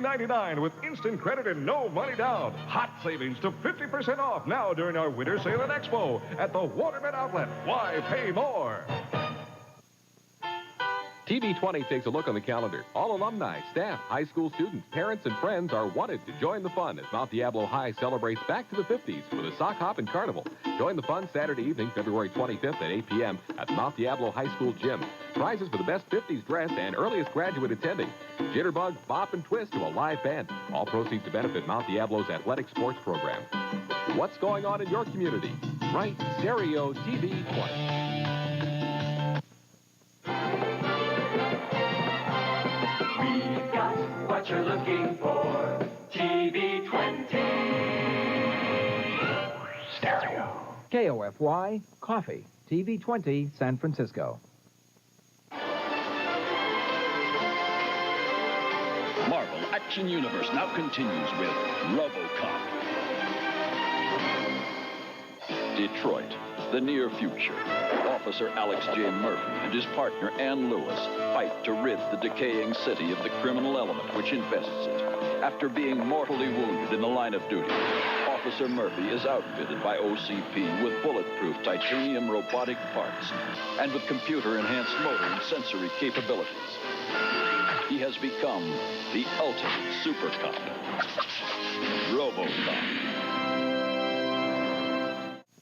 $3.99 with instant credit and no money down. Hot savings to 50% off now during our winter sale at Expo at the Waterman Outlet. Why pay more? TV20 takes a look on the calendar. All alumni, staff, high school students, parents, and friends are wanted to join the fun as Mount Diablo High celebrates back to the 50s with a sock hop and carnival. Join the fun Saturday evening, February 25th at 8 p.m. at the Mount Diablo High School gym. Prizes for the best 50s dress and earliest graduate attending. Jitterbug, bop, and twist to a live band. All proceeds to benefit Mount Diablo's athletic sports program. What's going on in your community? Right, Stereo TV 20. What you're looking for, TV 20. Stereo. KOFY, Coffee, TV 20, San Francisco. Marvel Action Universe now continues with Robocop. Detroit, the near future. Officer Alex J. Murphy and his partner Ann Lewis fight to rid the decaying city of the criminal element which infests it. After being mortally wounded in the line of duty, Officer Murphy is outfitted by OCP with bulletproof titanium robotic parts and with computer-enhanced motor and sensory capabilities. He has become the ultimate super cop, Robocop.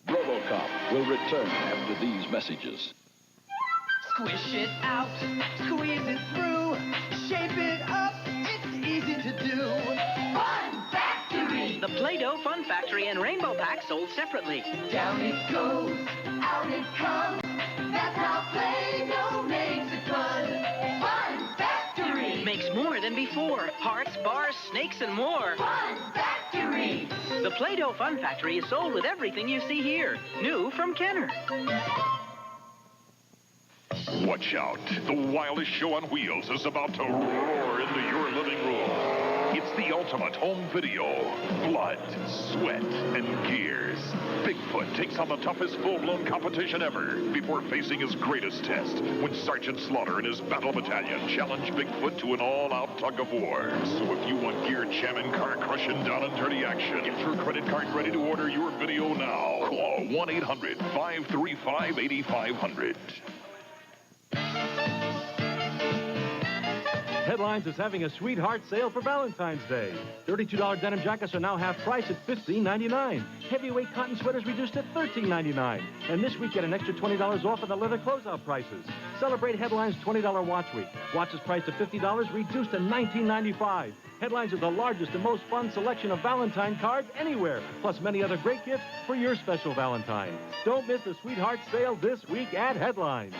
Robocop will return after these messages. Squish it out, squeeze it through, shape it up, it's easy to do. Fun Factory! The Play-Doh Fun Factory and Rainbow Pack sold separately. Down it goes, out it comes, that's how Play-Doh makes it fun. Fun Factory! Makes more than before. Hearts, bars, snakes, and more. Fun Factory! The Play-Doh Fun Factory is sold with everything you see here. New from Kenner. Watch out. The wildest show on wheels is about to roar into your living room. It's the ultimate home video. Blood, sweat, and gears. Bigfoot takes on the toughest full-blown competition ever before facing his greatest test when Sergeant Slaughter and his battle battalion challenge Bigfoot to an all-out tug of war. So if you want gear-jamming, car-crushing, down and dirty action, get your credit card ready to order your video now. Call 1-800-535-8500. Headlines is having a sweetheart sale for Valentine's Day. $32 denim jackets are now half price at $15.99. Heavyweight cotton sweaters reduced at $13.99. And this week, get an extra $20 off of the leather closeout prices. Celebrate Headlines $20 Watch Week. Watches priced at $50, reduced to $19.95. Headlines is the largest and most fun selection of Valentine cards anywhere, plus many other great gifts for your special Valentine. Don't miss the sweetheart sale this week at Headlines.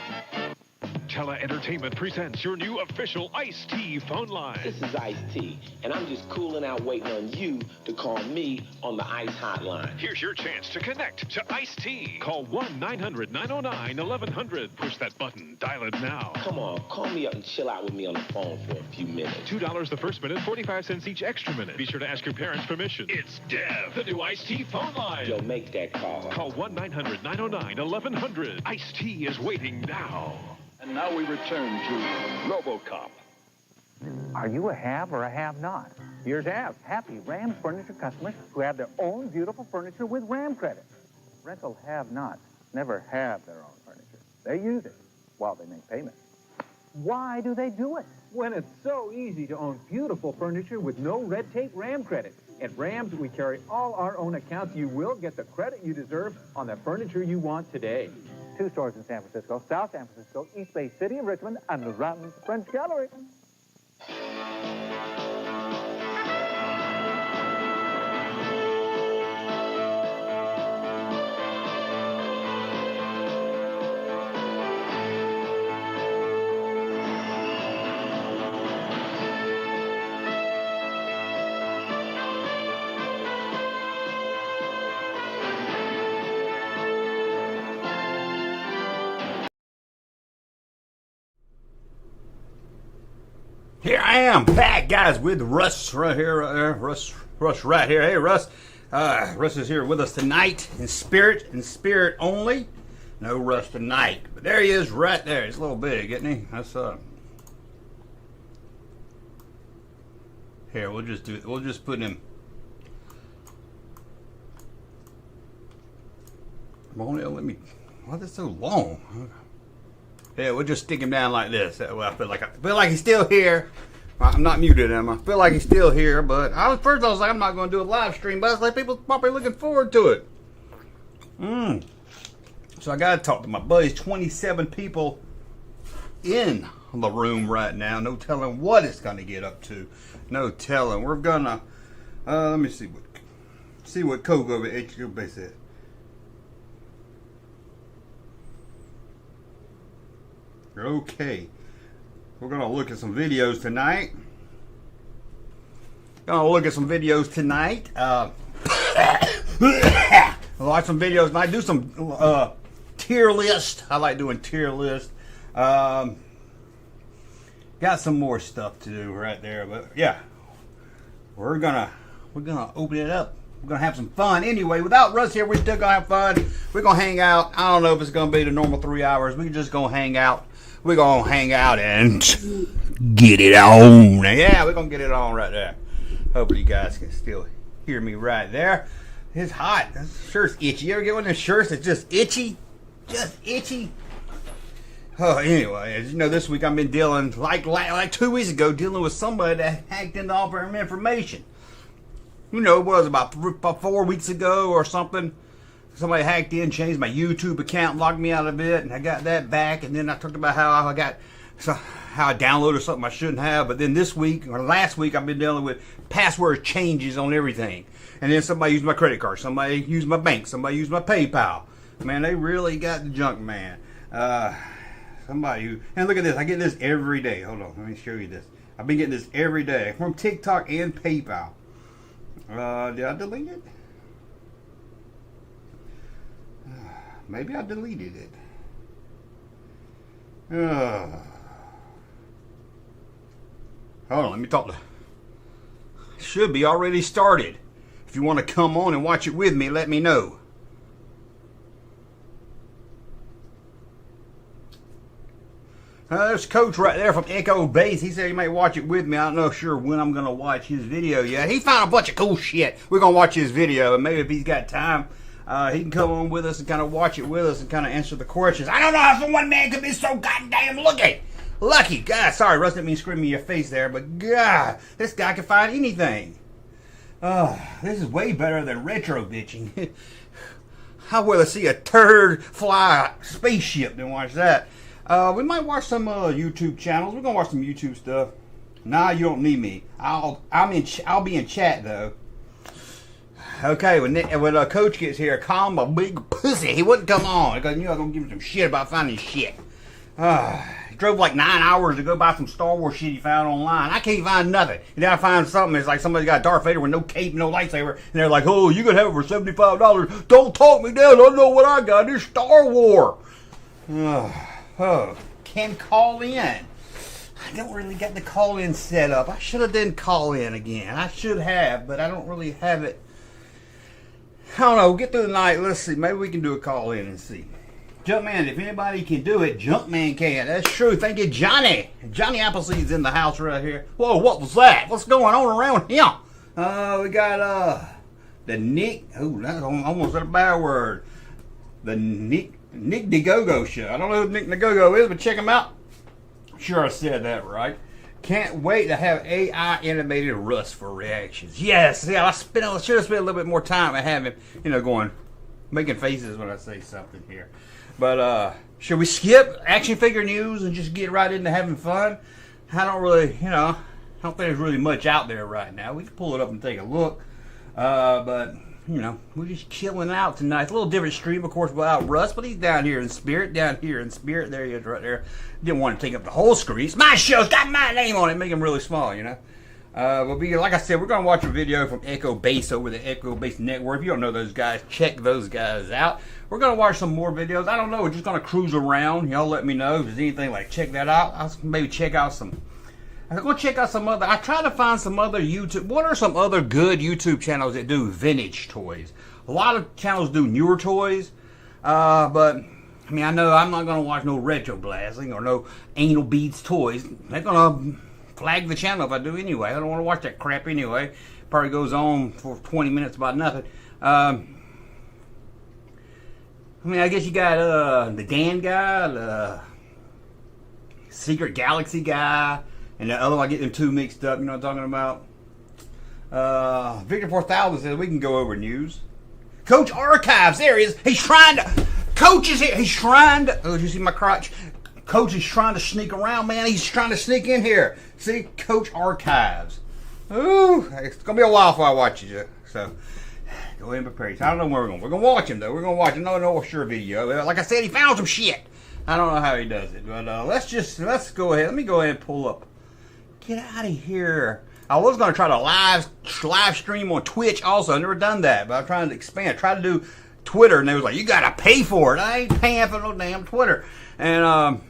Tele Entertainment presents your new official Ice-T phone line. This is Ice-T, and I'm just cooling out waiting on you to call me on the Ice Hotline. Here's your chance to connect to Ice-T. Call 1-900-909-1100. Push that button. Dial it now. Come on, call me up and chill out with me on the phone for a few minutes. $2 the first minute, 45 cents each extra minute. Be sure to ask your parents' permission. It's Dev, the new Ice-T phone line. Yo, make that call. Call 1-900-909-1100. Ice-T is waiting now. And now we return to Robocop. Are you a have or a have-not? Here's have. Happy Ram Furniture customers who have their own beautiful furniture with Ram credit. Rental have-nots never have their own furniture. They use it while they make payments. Why do they do it? When it's so easy to own beautiful furniture with no red tape Ram credit. At Rams, we carry all our own accounts. You will get the credit you deserve on the furniture you want today. 2 stores in San Francisco, South San Francisco, East Bay City of Richmond, and around the French Gallery. Here I am back, guys, with Russ right here, Russ right here. Hey, Russ. Russ is here with us tonight in spirit only. No Russ tonight, but there he is right there. He's a little big, isn't he? That's Here, we'll just do it. We'll just put him. Let me. Why is it so long? Yeah, we'll just stick him down like this. That way I feel like he's still here. I'm not muted, am I? Feel like he's still here, but I was like, I'm not going to do a live stream, but it's like people probably looking forward to it. So I got to talk to my buddies. 27 people in the room right now. No telling what it's going to get up to. No telling. We're gonna let me see what Coke over at HQ Base said. Okay, we're gonna look at some videos tonight. Watch some videos tonight. Do some tier list. I like doing tier list. Got some more stuff to do right there, but yeah, we're gonna open it up. We're gonna have some fun. Anyway, without Russ here, we're still gonna have fun. We're gonna hang out. I don't know if it's gonna be the normal 3 hours. We're just gonna hang out. We're gonna hang out and get it on. Yeah, we're gonna get it on right there. Hopefully you guys can still hear me right there. It's hot. This shirt's itchy. You ever get one of those shirts that's just itchy? Just itchy. Oh, anyway, as you know, this week I've been dealing, like 2 weeks ago, dealing with somebody that hacked into all of our information. You know, it was about 4 weeks ago or something. Somebody hacked in, changed my YouTube account, locked me out of it, and I got that back. And then I talked about how I downloaded something I shouldn't have. But then this week, or last week, I've been dealing with password changes on everything. And then somebody used my credit card, somebody used my bank, somebody used my PayPal. Man, they really got the junk, man. And look at this, I get this every day. Hold on, let me show you this. I've been getting this every day from TikTok and PayPal. Did I delete it? Maybe I deleted it. Hold on, let me talk to. Should be already started. If you want to come on and watch it with me, let me know. There's Coach right there from Echo Base. He said he might watch it with me. I don't know sure when I'm going to watch his video yet. He found a bunch of cool shit. We're going to watch his video, and maybe if he's got time, he can come on with us and kind of watch it with us and kind of answer the questions. I don't know how one man could be so goddamn lucky. God, sorry, Russ didn't mean screaming in your face there, but God, this guy can find anything. This is way better than retro bitching. I'd rather see a turd fly a spaceship than watch that. We might watch some YouTube channels. We're gonna watch some YouTube stuff. Nah, you don't need me. I'll be in chat though. Okay, when Coach gets here, call him a big pussy. He wouldn't come on because you know I was gonna give him some shit about finding shit. He drove like 9 hours to go buy some Star Wars shit he found online. I can't find nothing. And then I find something. It's like somebody got Darth Vader with no cape, no lightsaber, and they're like, "Oh, you can have it for $75. Don't talk me down. I know what I got. It's Star Wars." Can call in. I don't really get the call in set up. I should have done call in again. I should have, but I don't really have it. I don't know. Get through the night. Let's see. Maybe we can do a call in and see. Junkman, if anybody can do it, Junkman can. That's true. Thank you, Johnny. Johnny Appleseed's in the house right here. Whoa, what was that? What's going on around here? We got the Nick. Oh, that's almost a bad word. The Nick DeGogo show. I don't know who Nick DeGogo is, but check him out. Sure I said that right. Can't wait to have AI animated Russ for reactions. Yes, yeah, I should have spent a little bit more time and have him, making faces when I say something here. But should we skip action figure news and just get right into having fun? I don't really, I don't think there's really much out there right now. We can pull it up and take a look. But we're just chilling out tonight. It's a little different stream, of course, without Russ, but he's down here in spirit. There he is right there. Didn't want to take up the whole screen. It's my show. It's got my name on it. Make him really small, But like I said, we're going to watch a video from Echo Base over the Echo Base Network. If you don't know those guys, check those guys out. We're going to watch some more videos. I don't know. We're just going to cruise around. Y'all let me know if there's anything like check that out. I'll maybe check out some. I'm going to check out some other. I try to find some other YouTube. What are some other good YouTube channels that do vintage toys? A lot of channels do newer toys. But, I know I'm not going to watch no retro blasting or no anal beads toys. They're going to flag the channel if I do anyway. I don't want to watch that crap anyway. Probably goes on for 20 minutes about nothing. I mean, I guess you got the Dan guy, the Secret Galaxy guy, and the other one. I get them two mixed up. You know what I'm talking about? Victor 4000 says we can go over news. Coach Archives, there he is. He's trying to. Coach is here. He's trying to. Oh, did you see my crotch? Coach is trying to sneak around, man. He's trying to sneak in here. See, Coach Archives. Ooh, it's gonna be a while before I watch it. So. Go ahead and prepare yourself. I don't know where we're going. We're going to watch him, though. We're going to watch him. No sure video. Like I said, he found some shit. I don't know how he does it. But let's go ahead. Let me go ahead and pull up. Get out of here. I was going to try to live stream on Twitch also. I've never done that. But I'm trying to expand. I tried to do Twitter, and they was like, you got to pay for it. I ain't paying for no damn Twitter. And,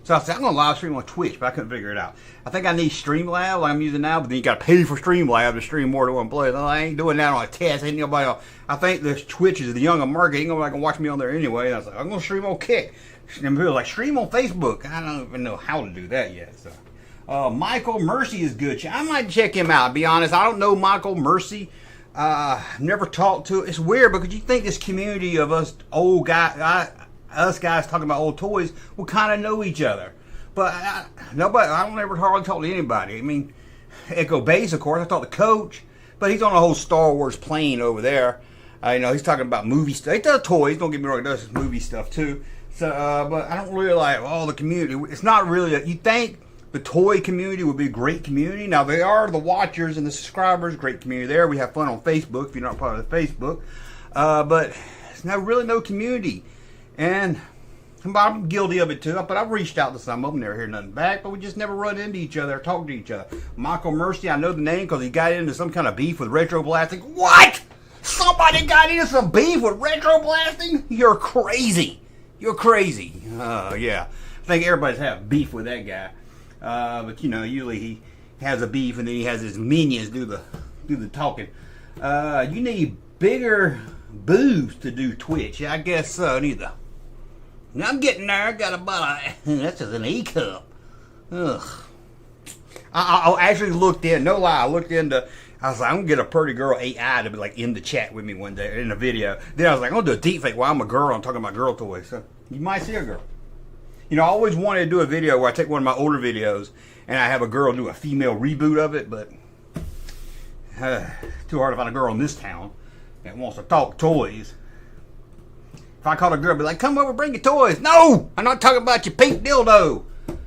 so I said, I'm going to live stream on Twitch, but I couldn't figure it out. I think I need Streamlabs like I'm using now, but then you got to pay for Streamlabs to stream more than one place. No, I ain't doing that on a test. Ain't nobody else. I think this Twitch is the younger market. Ain't nobody can watch me on there anyway. And I was like, I'm going to stream on Kick. And people are like, stream on Facebook. I don't even know how to do that yet. So, Michael Mercy is good. I might check him out, to be honest. I don't know Michael Mercy. Never talked to. It's weird because you think this community of us old guys, us guys talking about old toys, will kind of know each other. But I don't ever hardly talk to anybody. I mean, Echo Base, of course. I talk to Coach, but he's on a whole Star Wars plane over there. You know, he's talking about movie stuff. He does toys, don't get me wrong, he does movie stuff too. So, but I don't really like all the community. It's not really, you think the toy community would be a great community. Now, they are the watchers and the subscribers, great community there. We have fun on Facebook if you're not part of the Facebook. But it's not really no community. And I'm guilty of it too, but I've reached out to some of them, never hear nothing back, but we just never run into each other or talk to each other. Michael Mercy, I know the name because he got into some kind of beef with Retro Blasting. What? Somebody got into some beef with Retro Blasting? You're crazy. You're crazy. Yeah. I think everybody's having beef with that guy. But you know, usually he has a beef and then he has his minions do the talking. You need bigger booths to do Twitch. I guess so. Neither. I'm getting there. I got about that's just an E cup. Ugh. I actually looked in. No lie. I looked into. I was like, I'm gonna get a pretty girl AI to be like in the chat with me one day in the video. Then I was like, I'm gonna do a deep fake while I'm a girl. I'm talking about girl toys. So you might see a girl. You know, I always wanted to do a video where I take one of my older videos and I have a girl do a female reboot of it, but too hard to find a girl in this town that wants to talk toys. If I called a girl, I'd be like, come over, bring your toys. No, I'm not talking about your pink dildo.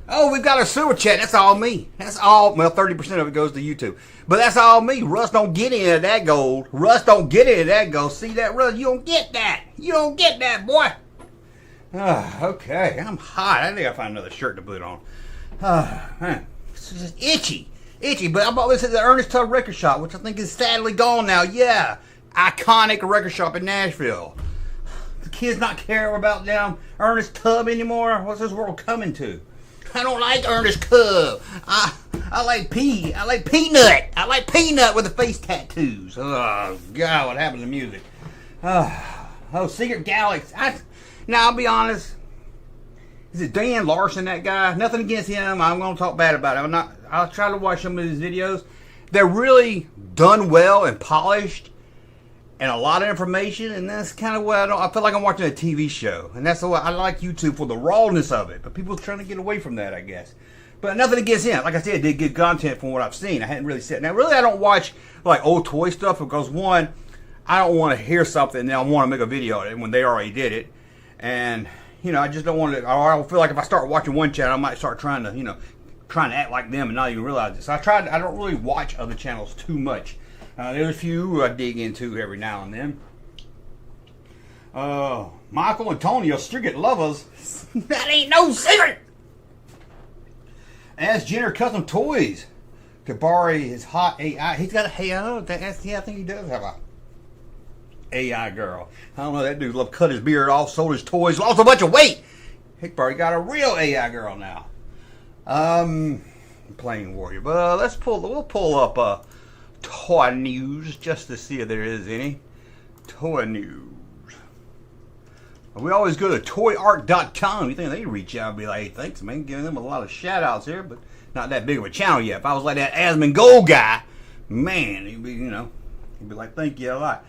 Oh, we've got a sewer chat. That's all me. That's all. Well, 30% of it goes to YouTube. But that's all me. Russ don't get any of that gold. Russ don't get any of that gold. See that, Russ? You don't get that. You don't get that, boy. Okay, I'm hot. I think I'll find another shirt to put on. Man, it's just itchy. Itchy. But I bought this at the Ernest Tubb Record Shop, which I think is sadly gone now. Yeah. Iconic record shop in Nashville. The kids not care about damn Ernest Tubb anymore. What's this world coming to? I don't like Ernest Tubb. I like Peanut. I like Peanut with the face tattoos. Oh God, what happened to music? Oh, Secret Galaxy. Now I'll be honest. Is it Dan Larson, that guy? Nothing against him. I'm gonna talk bad about him. I'll try to watch some of his videos. They're really done well and polished. And a lot of information, and that's kind of what I feel like I'm watching a TV show. And that's what I like YouTube for, the rawness of it. But people are trying to get away from that, I guess. But nothing against him. Like I said, did good content from what I've seen. I hadn't really said. Now, really, I don't watch like old toy stuff because, one, I don't want to hear something and then I want to make a video of it when they already did it. And, you know, I just don't want to, I feel like if I start watching one channel, I might start trying to act like them and not even realize it. So I don't really watch other channels too much. There's a few I dig into every now and then. Michael and Tony are secret lovers. That ain't no secret. Ask Jenner Custom Toys to borrow his hot AI. He's got a AI. I think he does have a AI girl. I don't know. That dude love cut his beard off, sold his toys, lost a bunch of weight. He probably got a real AI girl now. Playing Warrior. But we'll pull up toy news just to see if there is any toy news. We always go to toyart.com. You think they'd reach out and be like, hey, thanks, man, giving them a lot of shout outs here, but not that big of a channel yet. If I was like that Asmongold guy, man, he'd be, you know, he'd be like, thank you a lot.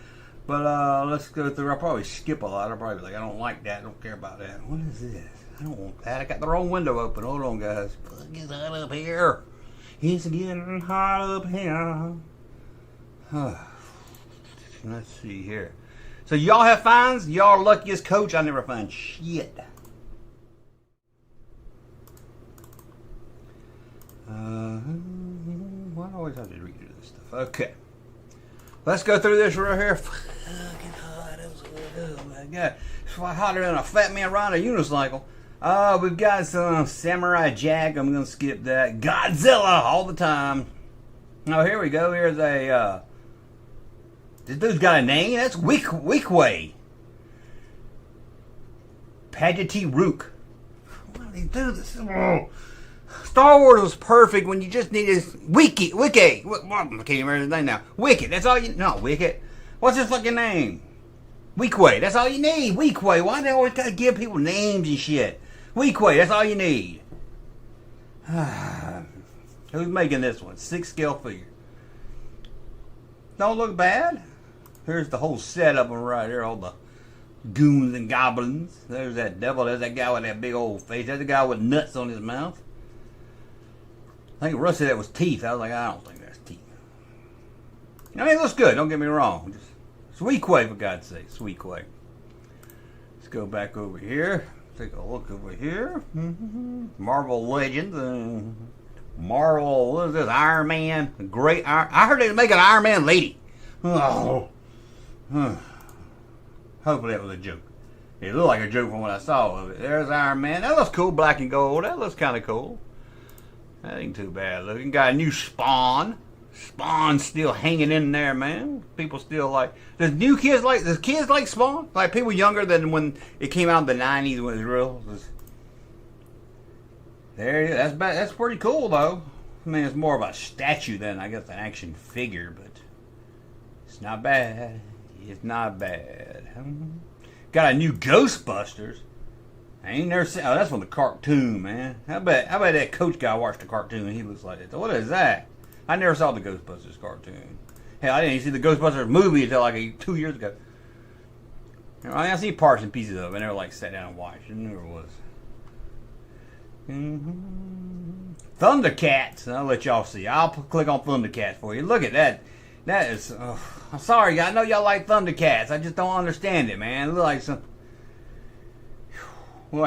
But let's go through. I'll probably skip a lot. I'll probably be like, I don't like that. I don't care about that. What is this? I don't want that. I got the wrong window open. Hold on, guys. It's hot up here. It's getting hot up here. Let's see here. So y'all have fines? Y'all luckiest coach. I never find shit. Why do I always have to redo this stuff? Okay. Let's go through this right here. Fucking hot. Oh my God. It's hotter than a fat man riding a unicycle. We've got some Samurai Jack. I'm going to skip that. Godzilla all the time. Oh, here we go. Here's a, this dude's got a name. That's Weekway. Pagety Rook. Why do they do this? Oh. Star Wars was perfect when you just needed Wiki. I can't remember his name now. Wicket. That's all you. No, Wicket. What's his fucking name? Weekway. That's all you need. Weekway. Why do they always gotta give people names and shit? Weekway. That's all you need. Who's making this one? 6 scale figure. Don't look bad. Here's the whole setup right here. All the goons and goblins. There's that devil. There's that guy with that big old face. There's the guy with nuts on his mouth. I think Russ said that was teeth. I was like, I don't think that's teeth. I mean, it looks good. Don't get me wrong. Just Weekway, for God's sake. Weekway. Let's go back over here. Take a look over here. Marvel Legends. Marvel, what is this? Iron Man. Great Iron. I heard they make an Iron Man lady. Oh. Hopefully that was a joke. It looked like a joke from what I saw of it. There's Iron Man. That looks cool. Black and gold. That looks kind of cool. That ain't too bad looking. Got a new Spawn. Spawn's still hanging in there, man. People still like. Does kids like Spawn? Like people younger than when it came out in the 90s when it was real. There, that's pretty cool though. I mean, it's more of a statue than I guess an action figure, but it's not bad. It's not bad. Got a new Ghostbusters. I ain't never seen. Oh, that's from the cartoon, man. I bet that Coach guy watched the cartoon and he looks like that. What is that? I never saw the Ghostbusters cartoon. Hell, I didn't even see the Ghostbusters movie until like 2 years ago. You know, I seen parts and pieces of it. I never like sat down and watched. It never was. Thundercats. I'll let y'all see. I'll click on Thundercats for you. Look at that. That is. I'm sorry, I know y'all like Thundercats. I just don't understand it, man. It look like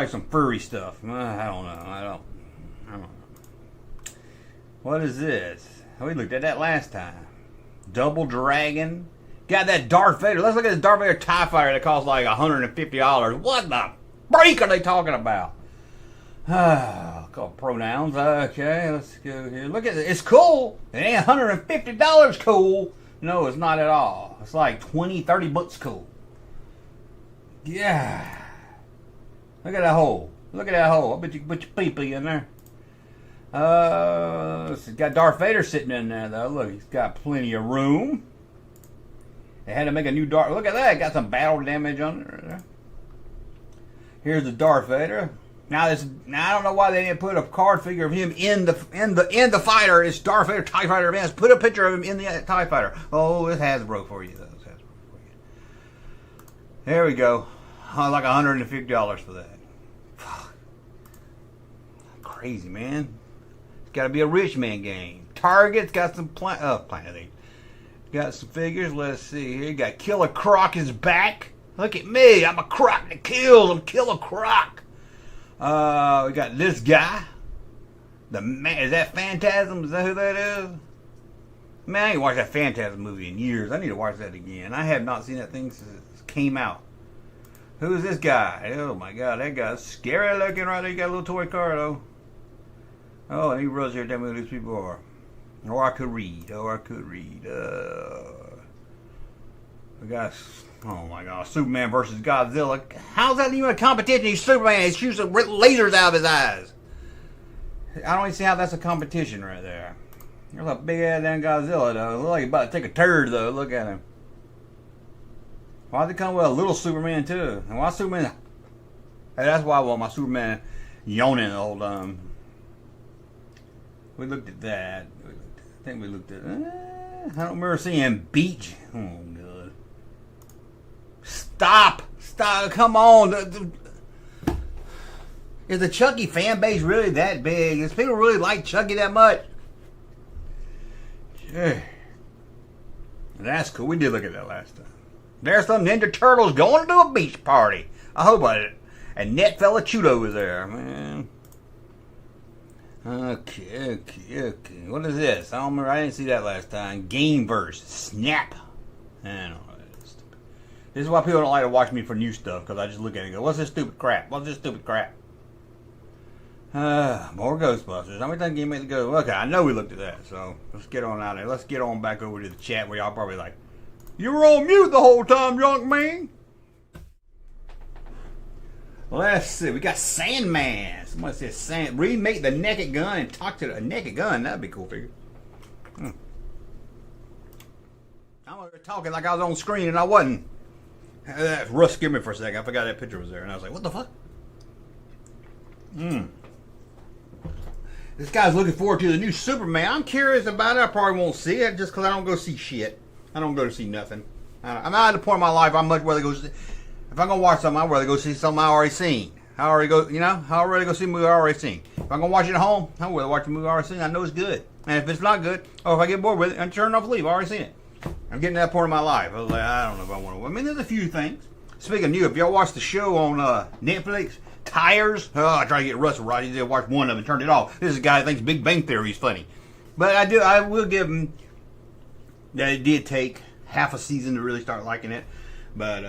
some furry stuff. I don't know. I don't know. What is this? We looked at that last time. Double Dragon. Got that Darth Vader. Let's look at this Darth Vader TIE Fighter that costs like $150. What the freak are they talking about? Called pronouns. Okay, let's go here. Look at it. It's cool. It ain't $150 cool. No, it's not at all. It's like 20, 30 bucks cool. Yeah. Look at that hole. Look at that hole. I bet you put your pee-pee in there. It's got Darth Vader sitting in there, though. Look, he's got plenty of room. They had to make a new Darth. Look at that. Got some battle damage on it. Here's the Darth Vader. Now I don't know why they didn't put a card figure of him in the fighter. It's Darth Vader TIE Fighter advance. Put a picture of him in the TIE Fighter. Oh, it's Hasbro for you, though. It's Hasbro for you. There we go. Like $150 for that. Crazy, man. It's got to be a rich man game. Target's got some Planet 8. Got some figures. Let's see here. Got Killer Croc is back. Look at me. I'm a croc that kills. I'm Killer Croc. We got this guy. The man. Is that Phantasm? Is that who that is? Man, I ain't watched that Phantasm movie in years. I need to watch that again. I have not seen that thing since it came out. Who is this guy? Oh my God, that guy's scary looking right there. He got a little toy car though. Oh, and he runs here. Tell me who these people are. Or I could read. We got, oh my God, Superman versus Godzilla. How's that even a competition? He's Superman. He shoots lasers out of his eyes. I don't even see how that's a competition right there. There's a big ass damn Godzilla though. Look like he's about to take a turd though. Look at him. Why did they come with a little Superman too? And why Superman? Hey, that's why I want my Superman yawning the whole time. We looked at that. I think we looked at. I don't remember seeing Beach. Oh God! Stop! Come on! Is the Chucky fan base really that big? Does people really like Chucky that much? Yeah. That's cool. We did look at that last time. There's some Ninja Turtles going to a beach party. I hope I did. And Net Fella Chudo was there, man. Okay. What is this? I don't remember. I didn't see that last time. Gameverse. Snap. I don't know. This is why people don't like to watch me for new stuff, because I just look at it and go, what's this stupid crap? More Ghostbusters. How many times can you make the go? Okay, I know we looked at that, so let's get on out of there. Let's get on back over to the chat where y'all probably like, you were on mute the whole time, Junkman. Let's see. We got Sandman. Somebody says remake the Naked Gun and talk to the Naked Gun. That'd be a cool figure. I was talking like I was on screen and I wasn't. Russ scared me for a second. I forgot that picture was there, and I was like, what the fuck? This guy's looking forward to the new Superman. I'm curious about it. I probably won't see it just because I don't go see shit. I don't go to see nothing. I'm not at the point in my life I'm much rather go see. If I'm going to watch something, I'd rather go see something I already seen. I already go see a movie I already seen. If I'm going to watch it at home, I'd rather watch a movie I already seen. I know it's good. And if it's not good, or if I get bored with it, I'm turning off the leave. I already seen it. I'm getting to that point in my life. I was like, I don't know if I want to. I mean, there's a few things. Speaking of new, if y'all watch the show on Netflix, Tires, I try to get Russell right. He did watch one of them and turned it off. This is a guy that thinks Big Bang Theory is funny. But I will give him that it did take half a season to really start liking it. But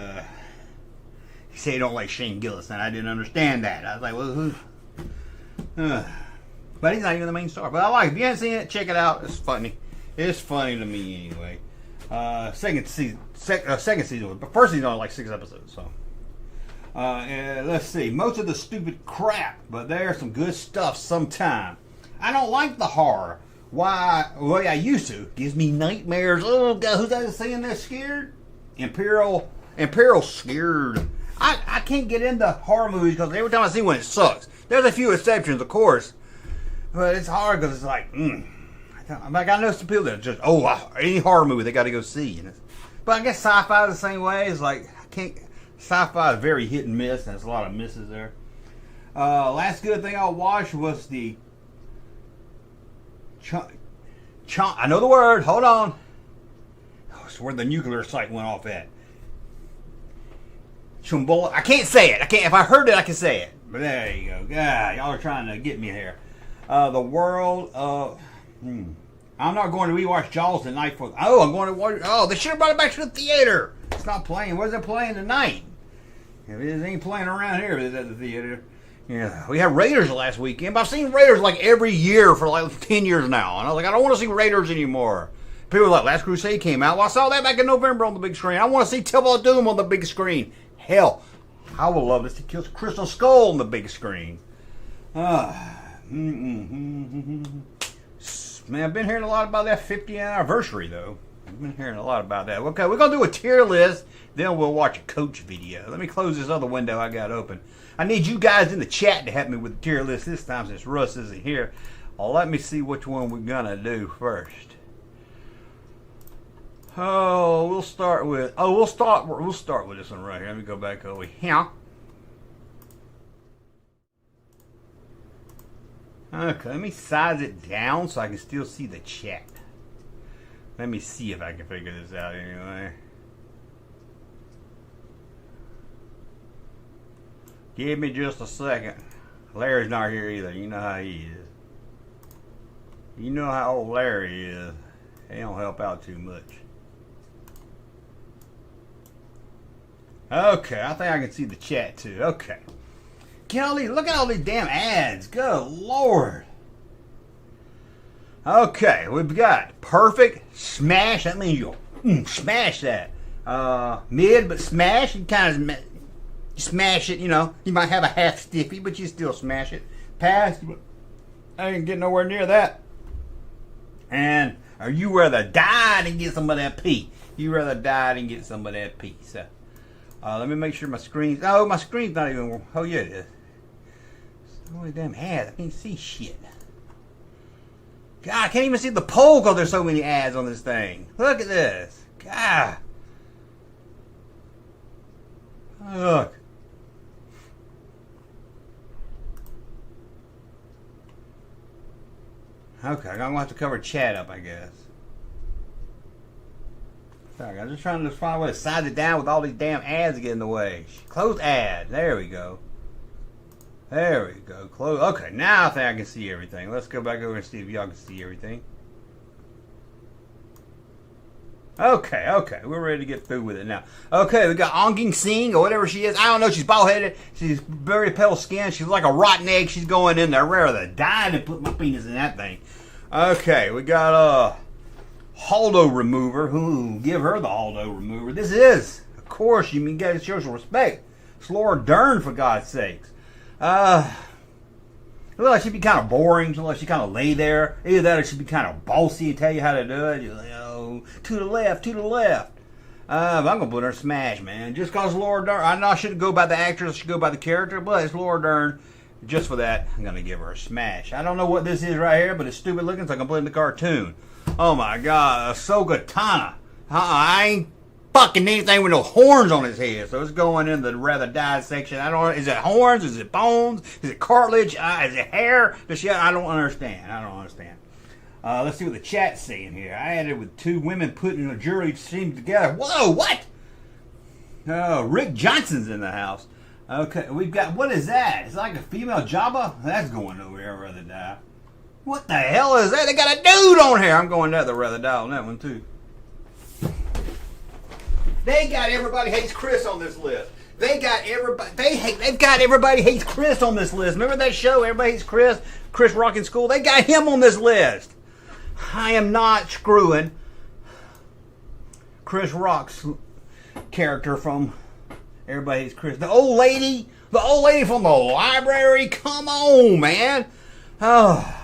he said he don't like Shane Gillis, and I didn't understand that. I was like, well, but he's not even the main star. But I like it. If you haven't seen it, check it out. It's funny. It's funny to me anyway. Second season, but first season only like 6 episodes. So let's see. Most of the stupid crap, but there's some good stuff sometime. I don't like the horror. Why? Well, I used to. Gives me nightmares. Oh God, who's that saying that scared? Imperial scared. I can't get into horror movies because every time I see one, it sucks. There's a few exceptions, of course, but it's hard because it's like, Like I know some people that just any horror movie they got to go see. But I guess sci-fi is the same way. It's like I can't. Sci-fi is very hit and miss, and there's a lot of misses there. Last good thing I watched was the I know the word. Hold on. Oh, it's where the nuclear site went off at. Chumbola. I can't say it. I can't. If I heard it, I can say it. But there you go. God, y'all are trying to get me here. The world of. I'm not going to rewatch Jaws tonight for. I'm going to watch. They should have brought it back to the theater. It's not playing. Where's it playing tonight? If it ain't playing around here, it's at the theater. Yeah, we had Raiders last weekend, but I've seen Raiders like every year for like 10 years now, and I was like, I don't want to see Raiders anymore. People were like, Last Crusade came out. Well, I saw that back in November on the big screen. I want to see Temple of Doom on the big screen. Hell, I would love to see Crystal Skull on the big screen. Man, I've been hearing a lot about that 50th anniversary, though. I've been hearing a lot about that. Okay, we're going to do a tier list, then we'll watch a coach video. Let me close this other window I got open. I need you guys in the chat to help me with the tier list this time since Russ isn't here. Let me see which one we're going to do first. We'll start with this one right here. Let me go back over here. Okay, let me size it down so I can still see the chat. Let me see if I can figure this out anyway. Give me just a second. Larry's not here either. You know how he is. You know how old Larry is. He don't help out too much. Okay, I think I can see the chat too. Okay. Look at all these damn ads. Good Lord. Okay, we've got perfect, smash. That means you'll smash that. Mid, but smash. You kind of smash it, you know. You might have a half stiffy, but you still smash it. Pass. I didn't get nowhere near that. And or you rather die than get some of that pee. You rather die than get some of that pee. So, let me make sure my screen's. Oh, my screen's not even. Oh, yeah, it is. Holy damn ads. I can't see shit. God, I can't even see the pole because there's so many ads on this thing. Look at this. God. Look. Okay, I'm going to have to cover chat up, I guess. Sorry, I'm just trying to find a way to size it down with all these damn ads getting in the way. Close ad. There we go. There we go. Close. Okay, now I think I can see everything. Let's go back over and see if y'all can see everything. Okay, we're ready to get through with it now. Okay, we got Onging Sing or whatever she is. I don't know. She's bald-headed. She's very pale skin. She's like a rotten egg. She's going in there. Rather than dying to put my penis in that thing. Okay, we got Haldo Remover. Give her the Haldo Remover. This is, of course, you mean get social respect. It's Laura Dern, for God's sakes. It looks like she'd be kind of boring. It looks like she kind of lay there. Either that or she'd be kind of bossy and tell you how to do it. You're like, oh, to the left, to the left. I'm going to put her in Smash, man. Just because Laura Dern. I know I shouldn't go by the actress. I should go by the character. But it's Laura Dern. Just for that, I'm going to give her a Smash. I don't know what this is right here, but it's stupid looking, so I can put it in the cartoon. Oh, my God. Ahsoka Tana. I ain't fucking anything with no horns on his head. So it's going in the rather die section. I don't know. Is it horns? Is it bones? Is it cartilage? Is it hair? I don't understand. Let's see what the chat's saying here. I ended with two women putting a jury team together. Whoa, what? Oh, Rick Johnson's in the house. Okay, we've got, what is that? It's like a female Jabba? That's going over there, rather die. What the hell is that? They got a dude on here. I'm going to the rather die on that one, too. They got Everybody Hates Chris on this list. They've got Everybody Hates Chris on this list. Remember that show, Everybody Hates Chris? Chris Rock in School? They got him on this list. I am not screwing Chris Rock's character from Everybody Hates Chris. The old lady from the library. Come on, man. Oh,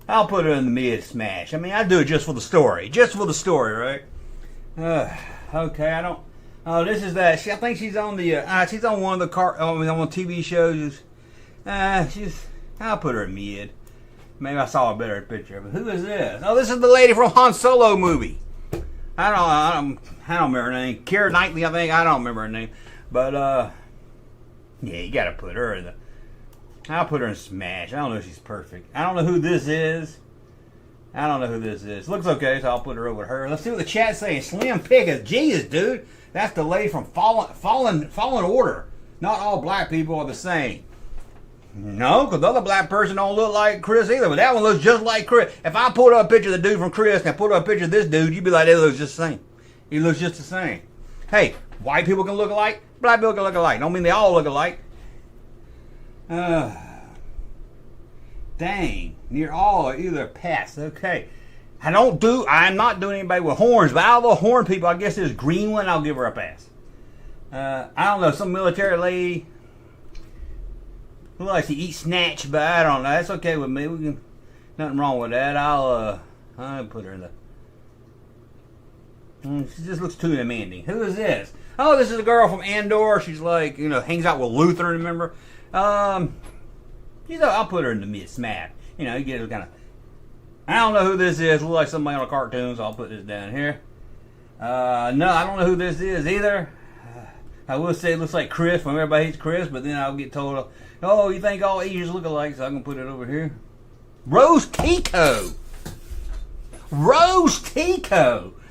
I'll put her in the mid Smash. I mean, I do it just for the story. Right? Okay, I don't. Oh, this is that. I think she's on the. She's on one of the on TV shows. I'll put her in mid. Maybe I saw a better picture of it. Who is this? Oh, this is the lady from Han Solo movie. I don't remember her name. Keira Knightley, I think. I don't remember her name. But, yeah, you gotta put her in I'll put her in Smash. I don't know if she's perfect. I don't know who this is. Looks okay, so I'll put her over her. Let's see what the chat's saying. Slim Pickens. Jesus, dude. That's the lady from Fallen Order. Not all black people are the same. No, because the other black person don't look like Chris either. But that one looks just like Chris. If I pulled up a picture of the dude from Chris and I pulled up a picture of this dude, you'd be like, they look just the same. He looks just the same. Hey, white people can look alike. Black people can look alike. Don't mean they all look alike. Dang. Near all are either pass. Okay. I'm not doing anybody with horns, but out of the horn people, I guess there's green one, I'll give her a pass. I don't know, some military lady who likes to eat snatch, but I don't know. That's okay with me. Nothing wrong with that. I'll put her in the. She just looks too demanding. Who is this? Oh, this is a girl from Andor. She's like, hangs out with Luther. Remember? I'll put her in the mid Smash. You get her kind of. I don't know who this is. Looks like somebody on a cartoon, so I'll put this down here. No, I don't know who this is either. I will say it looks like Chris from Everybody Hates Chris, but then I'll get told, oh, you think all Asians look alike, so I'm going to put it over here. Rose Tico.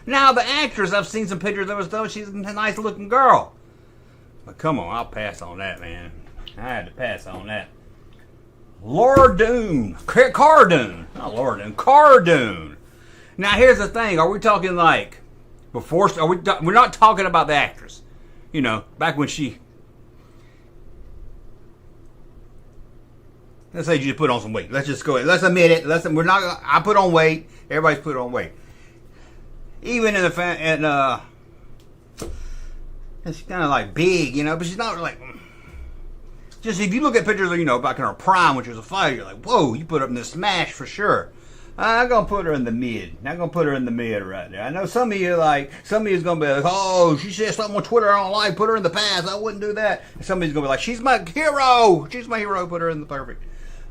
Now, the actress, I've seen some pictures of her stuff. She's a nice looking girl. But come on, I'll pass on that, man. I had to pass on that. Laura Dern. Cardoon. Not Laura Dern. Cardoon. Now, here's the thing. Are we talking like before? We're not talking about the actress. Back when she. Let's say you just put on some weight. Let's just go ahead. Let's admit it. I put on weight. Everybody's put on weight. Even in the she's kind of like big, but she's not like. Just if you look at pictures of, back in her prime, which was a fighter, you're like, whoa, you put her in the Smash for sure. I'm going to put her in the mid. I'm going to put her in the mid right there. I know some of you is going to be like, oh, she said something on Twitter I don't like, put her in the pass. I wouldn't do that. And somebody's going to be like, she's my hero. Put her in the perfect.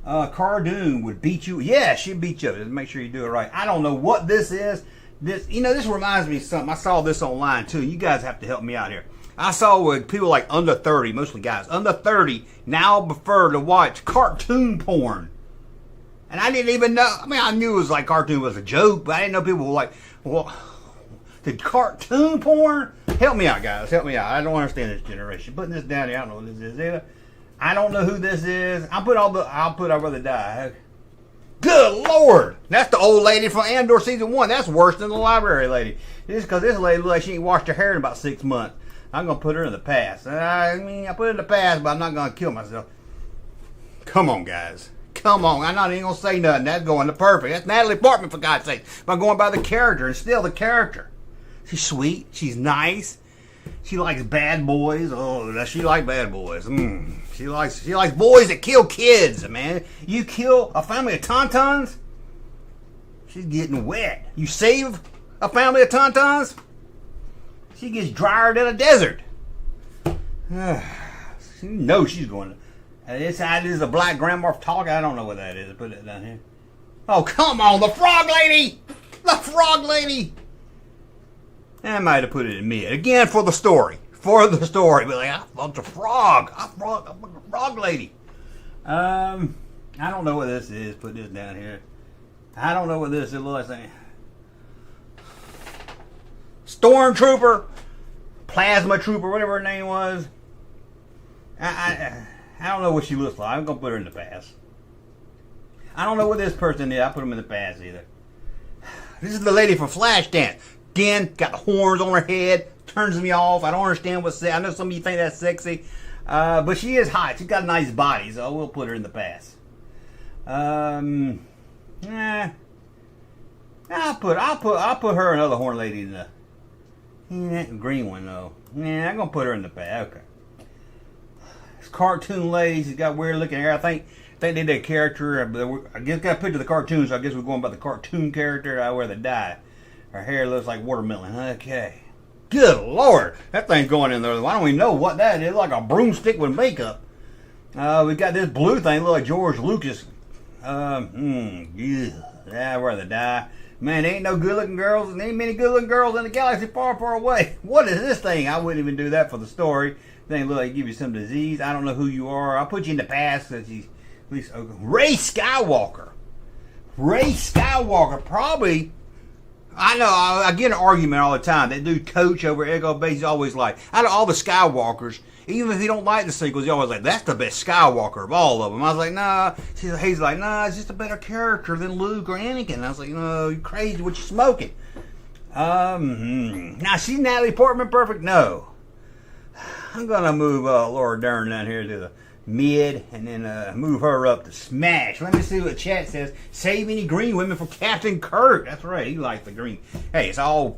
Cardoon would beat you. Yeah, she'd beat you up. Just make sure you do it right. I don't know what this is. This reminds me of something. I saw this online too. You guys have to help me out here. I saw with people like under 30, mostly guys, under 30 now prefer to watch cartoon porn. And I didn't even know. I mean, I knew it was like cartoon was a joke, but I didn't know people were like, well, the cartoon porn? Help me out, guys. Help me out. I don't understand this generation. Putting this down here, I don't know what this is either. I don't know who this is. I'll put I'd rather die. Good Lord! That's the old lady from Andor season 1. That's worse than the library lady. Just because this lady looks like she ain't washed her hair in about 6 months. I'm going to put her in the past. I mean, I put her in the past, but I'm not going to kill myself. Come on, guys. Come on. I'm not even going to say nothing. That's going to perfect. That's Natalie Portman, for God's sake. But I'm going by the character, and still the character. She's sweet. She's nice. She likes bad boys. Oh, does she like bad boys? She likes boys that kill kids, man. You kill a family of tauntauns, she's getting wet. You save a family of tauntauns, she gets drier than a desert. You know she's going to. This is a black grandma talk. I don't know what that is. Put it down here. Oh, come on, the frog lady! The frog lady! I might have put it in mid. Again, for the story. For the story. But like, I thought a frog. I'm a frog lady. I don't know what this is. Put this down here. I don't know what this is. Look like Stormtrooper. Plasma Trooper. Whatever her name was. I don't know what she looks like. I'm going to put her in the past. I don't know what this person is. I put them in the past either. This is the lady from Flashdance. Again, got the horns on her head. Turns me off. I don't understand what's that. I know some of you think that's sexy. But she is hot. She's got a nice body, so we'll put her in the past. I'll put her another horn lady in the green one though. Yeah, I'm gonna put her in the past. Okay. This cartoon lady, she's got weird looking hair. I think they did that character. I guess got a picture of the cartoon, so I guess we're going by the cartoon character. I wear the dye. Her hair looks like watermelon. Okay. Good Lord. That thing's going in there. I don't even know what that is. Like a broomstick with makeup. We got this blue thing. Look like George Lucas. Yeah, I wear the dye. Man, there ain't no good looking girls. There ain't many good looking girls in the galaxy far, far away. What is this thing? I wouldn't even do that for the story. Thing look like give you some disease. I don't know who you are. I'll put you in the past because he's at least Ray Skywalker. Ray Skywalker probably. I know, I get an argument all the time. That dude Coach over at Echo Base is always like, out of all the Skywalkers, even if he don't like the sequels, he's always like, that's the best Skywalker of all of them. I was like, nah. He's like, nah, it's just a better character than Luke or Anakin. I was like, no, you crazy, what you smoking? Now, she's Natalie Portman perfect? No. I'm going to move Laura Dern down here to the mid and then move her up to smash. Let me see what chat says. Save any green women for Captain Kirk. That's right, he likes the green. Hey, is it all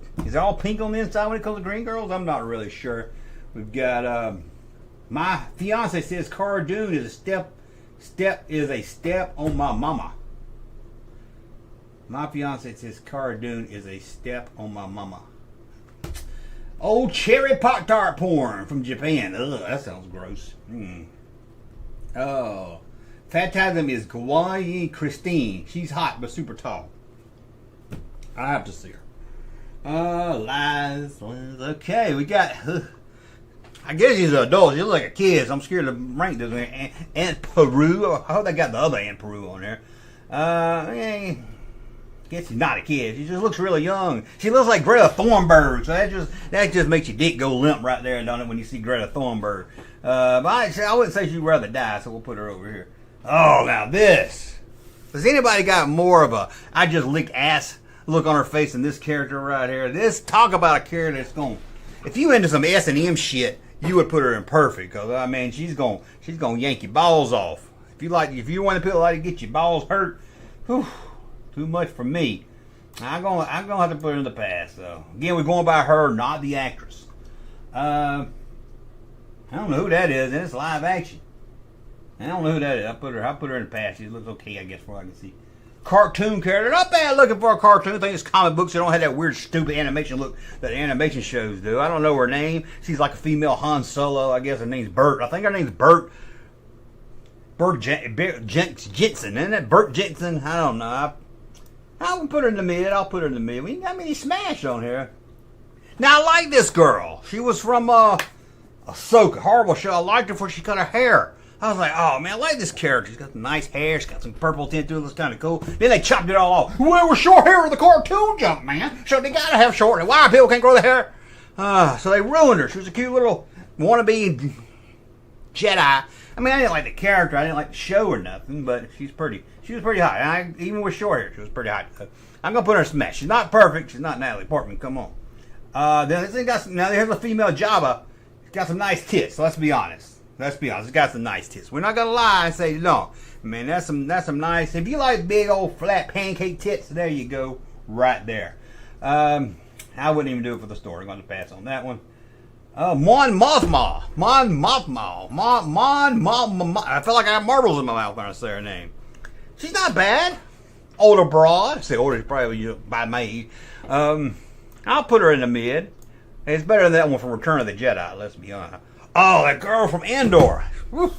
pink on the inside when it comes to green girls? I'm not really sure. We've got my fiance says Cardoon is a step on my mama. My fiance says Cardoon is a step on my mama. Old cherry Pop-Tart porn from Japan. Ugh, that sounds gross. Oh, Phantasm is Kawaii Christine. She's hot but super tall. I have to see her. Lies. Okay, we got. I guess she's an adult. She looks like a kid. So I'm scared to rank this one. Aunt Peru. I hope they got the other Aunt Peru on there. I guess she's not a kid. She just looks really young. She looks like Greta Thunberg. So that just makes your dick go limp right there, don't it, when you see Greta Thunberg. But I wouldn't say she'd rather die, so we'll put her over here. Oh, now this. Has anybody got more of a I just licked ass look on her face than this character right here? This, talk about a character that's going. If you into some S&M shit, you would put her in perfect. Because, I mean, she's going to yank your balls off. If you want to like to get your balls hurt, whew, too much for me. I'm gonna have to put her in the past. So again, we're going by her, not the actress. I don't know who that is, and it's live action. I don't know who that is. I'll put her in the past. She looks okay, I guess, from what I can see. Cartoon character. Not bad looking for a cartoon. I think it's comic books. They don't have that weird, stupid animation look that animation shows do. I don't know her name. She's like a female Han Solo. I guess her name's Bert. I think her name's Bert Jensen, isn't it? Burt Jensen? I don't know. I'll put her in the mid. We ain't got many smash on here. Now, I like this girl. She was from Ahsoka. Horrible show. I liked her before she cut her hair. I was like, oh, man, I like this character. She's got some nice hair. She's got some purple tint to it. Looks kind of cool. Then they chopped it all off. Well, it was short hair in the cartoon, Junkman. So they got to have short hair. Why people can't grow the hair? So they ruined her. She was a cute little wannabe Jedi. I mean, I didn't like the character. I didn't like the show or nothing, but she was pretty hot. Even with short hair, she was pretty hot. I'm going to put her in smash. She's not perfect. She's not Natalie Portman. Come on. Then this thing now here's a female Jabba. She's got some nice tits. So let's be honest. It's got some nice tits. We're not gonna lie and say no. Man, that's some nice. If you like big old flat pancake tits, there you go, right there. I wouldn't even do it for the story. I'm gonna pass on that one. Mon Mothma. I feel like I have marbles in my mouth when I say her name. She's not bad. Older broad. I say older is probably by my age. I'll put her in the mid. It's better than that one from Return of the Jedi. Let's be honest. Oh, that girl from Andor. Woo.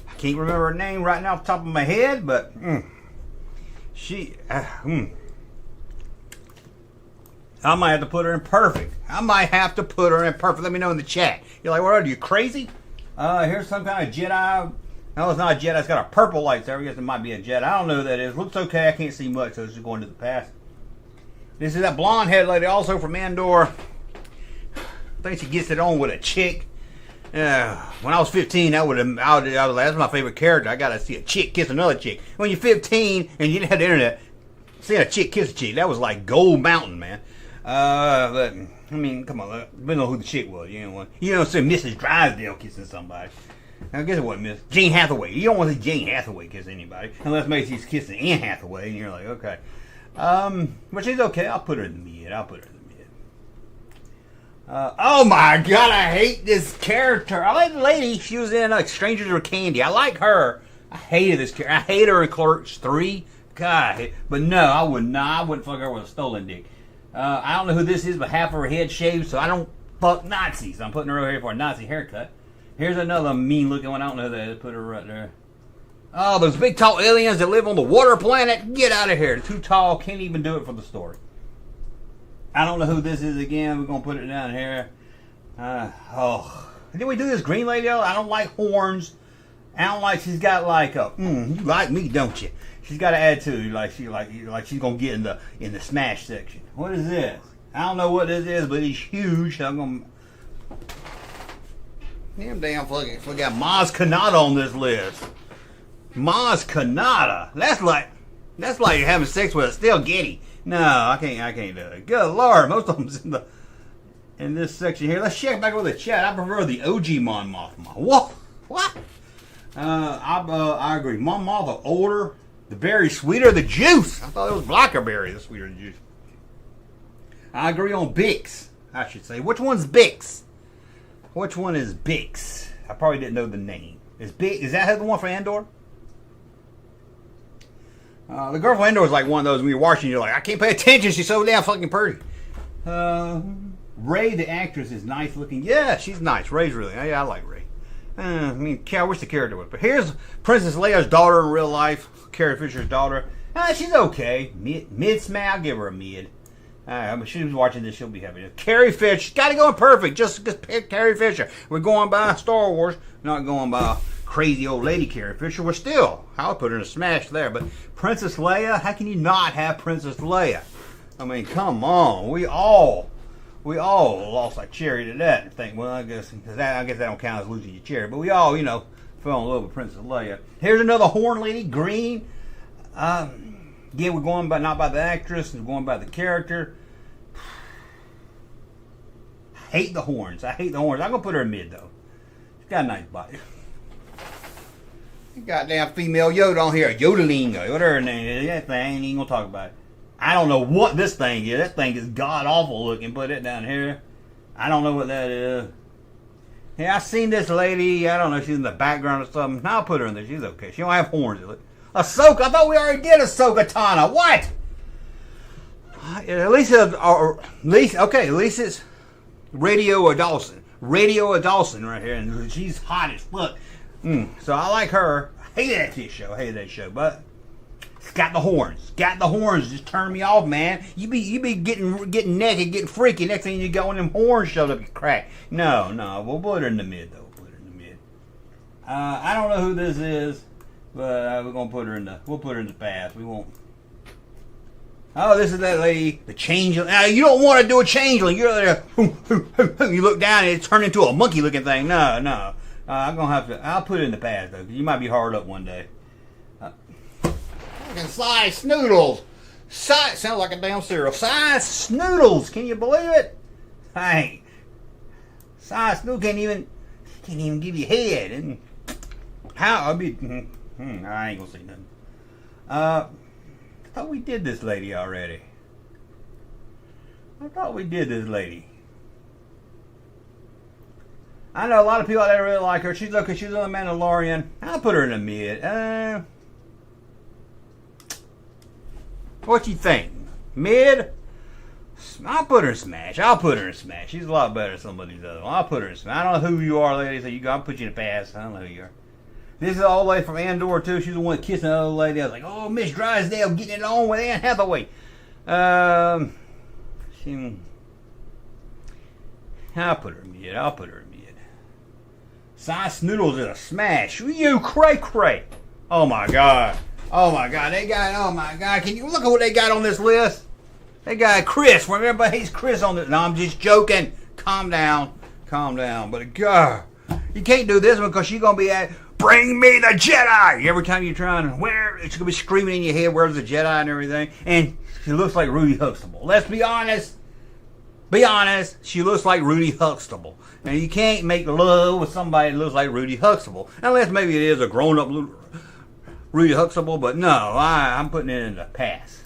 I can't remember her name right now off the top of my head, but she. I might have to put her in perfect. Let me know in the chat. You're like, what are you, crazy? Here's some kind of Jedi. No, it's not a Jedi. It's got a purple lightsaber. I guess it might be a Jedi. I don't know who that is. Looks okay. I can't see much, so it's just going to the past. This is that blonde-headed lady, also from Andor. I think she gets it on with a chick. When I was 15, that's my favorite character. I got to see a chick kiss another chick. When you're 15 and you didn't have the internet, seeing a chick kiss a chick, that was like gold mountain, man. But I mean, come on, we know who the chick was. You don't see Mrs. Drysdale kissing somebody. I guess it wasn't Miss Jane Hathaway. You don't want to see Jane Hathaway kiss anybody unless maybe she's kissing Anne Hathaway, and you're like, okay. But she's okay. I'll put her in the mid. Oh my God, I hate this character. I like the lady. She was in Strangers with Candy. I like her. I hated this character. I hate her in Clerks 3. God, but no, I would not. I wouldn't fuck her with a stolen dick. I don't know who this is, but half of her head shaved, so I don't fuck Nazis. I'm putting her over here for a Nazi haircut. Here's another mean looking one. I don't know who that is. Put her right there. Oh, those big tall aliens that live on the water planet. Get out of here. They're too tall. Can't even do it for the story. I don't know who this is again. We're going to put it down here. Did we do this green lady? I don't like horns. I don't like she's got like a, you like me, don't you? She's got an attitude like she's going to get in the smash section. What is this? I don't know what this is, but it's huge. I'm going to... Damn fucking got Maz Kanata on this list. Maz Kanata. That's like having sex with a steel Getty. No, I can't do it. Good Lord, most of them's in this section here. Let's check back with the chat. I prefer the OG Mon Mothma. What? I agree. Mon Mothma older, the berry sweeter, the juice. I thought it was blackberry, the sweeter the juice. I agree on Bix, I should say. Which one's Bix? Which one is Bix? I probably didn't know the name. Is that the one for Andor? The girl from Andor is like one of those when you're watching, you're like, I can't pay attention. She's so damn fucking pretty. Ray, the actress, is nice looking. Yeah, she's nice. Ray's really. Yeah, I like Ray. I wish the character would. But here's Princess Leia's daughter in real life. Carrie Fisher's daughter. She's okay. Mid smash. I'll give her a mid. But she's watching this. She'll be happy. Carrie Fisher. Got to go in perfect. Just pick Carrie Fisher. We're going by Star Wars. Not going by crazy old lady Carrie Fisher. We're still. I'll put her in a smash there. But Princess Leia. How can you not have Princess Leia? I mean, come on. We all lost our cherry to that and think, well, I guess that don't count as losing your cherry. But we all, fell in love with Princess Leia. Here's another horn lady, green. Again, we're going by not by the actress, we're going by the character. I hate the horns. I'm gonna put her in mid though. She's got a nice body. Goddamn female Yoda on here, Yodeling, whatever her name is. That thing, I ain't even gonna talk about it. I don't know what this thing is. That thing is god awful looking. Put it down here. I don't know what that is. Yeah, I seen this lady. I don't know. She's in the background or something. I'll put her in there. She's okay. She don't have horns. Ahsoka. I thought we already did Ahsoka Tano. What? At least it's Radio Dawson. Radio Dawson right here, and she's hot as fuck. So I like her. I Hated that shit show. Hated that show. But it's got the horns. Got the horns. Just turn me off, man. You be getting naked, getting freaky. Next thing you go, and them horns showed up, you crack. No. We'll put her in the mid though. Put her in the mid. I don't know who this is, but we're gonna put her in the. We'll put her in the pass. We won't. Oh, this is that lady, the changeling. Now, you don't want to do a changeling. You're there. You look down and it's turned into a monkey-looking thing. No. I'm gonna have to. I'll put it in the past though, 'cause you might be hard up one day. Fucking sliced noodles. Sounds like a damn cereal. Sliced noodles. Can you believe it? Hey, sliced noodles can't even give you head. And how? I ain't gonna say nothing. I thought we did this lady already. I know a lot of people out there really like her. She's on the Mandalorian. I'll put her in the mid. What you think? Mid? I'll put her in smash. She's a lot better than some of these other ones. I'll put her in smash. I don't know who you are, lady. So I'll put you in the pass. I don't know who you are. This is the old lady from Andor too. She's the one kissing the other lady. I was like, oh, Miss Drysdale getting it on with Anne Hathaway. I'll put her in mid. Sliced noodles is a smash. You cray. Oh my god. They got. Can you look at what they got on this list? They got Chris. When everybody hates Chris on this. No, I'm just joking. Calm down. But God, you can't do this one because she's gonna be at. Bring me the Jedi! Every time you're trying to wear, it's going to be screaming in your head, where's the Jedi and everything. And she looks like Rudy Huxtable. Let's be honest. She looks like Rudy Huxtable. And you can't make love with somebody that looks like Rudy Huxtable. Unless maybe it is a grown-up Rudy Huxtable. But no, I'm putting it in the pass.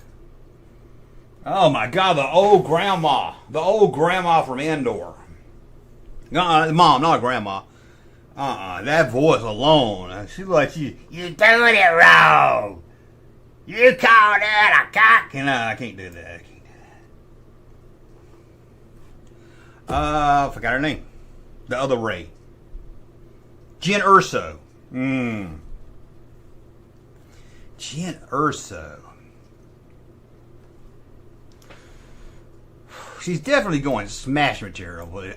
Oh my God, the old grandma. The old grandma from Andor. Mom, not grandma. That voice alone. She's like, you're doing it wrong. You call that a cock? No, I can't do that. I forgot her name. The other Ray. Jen Erso. Jen Erso. She's definitely going smash material, but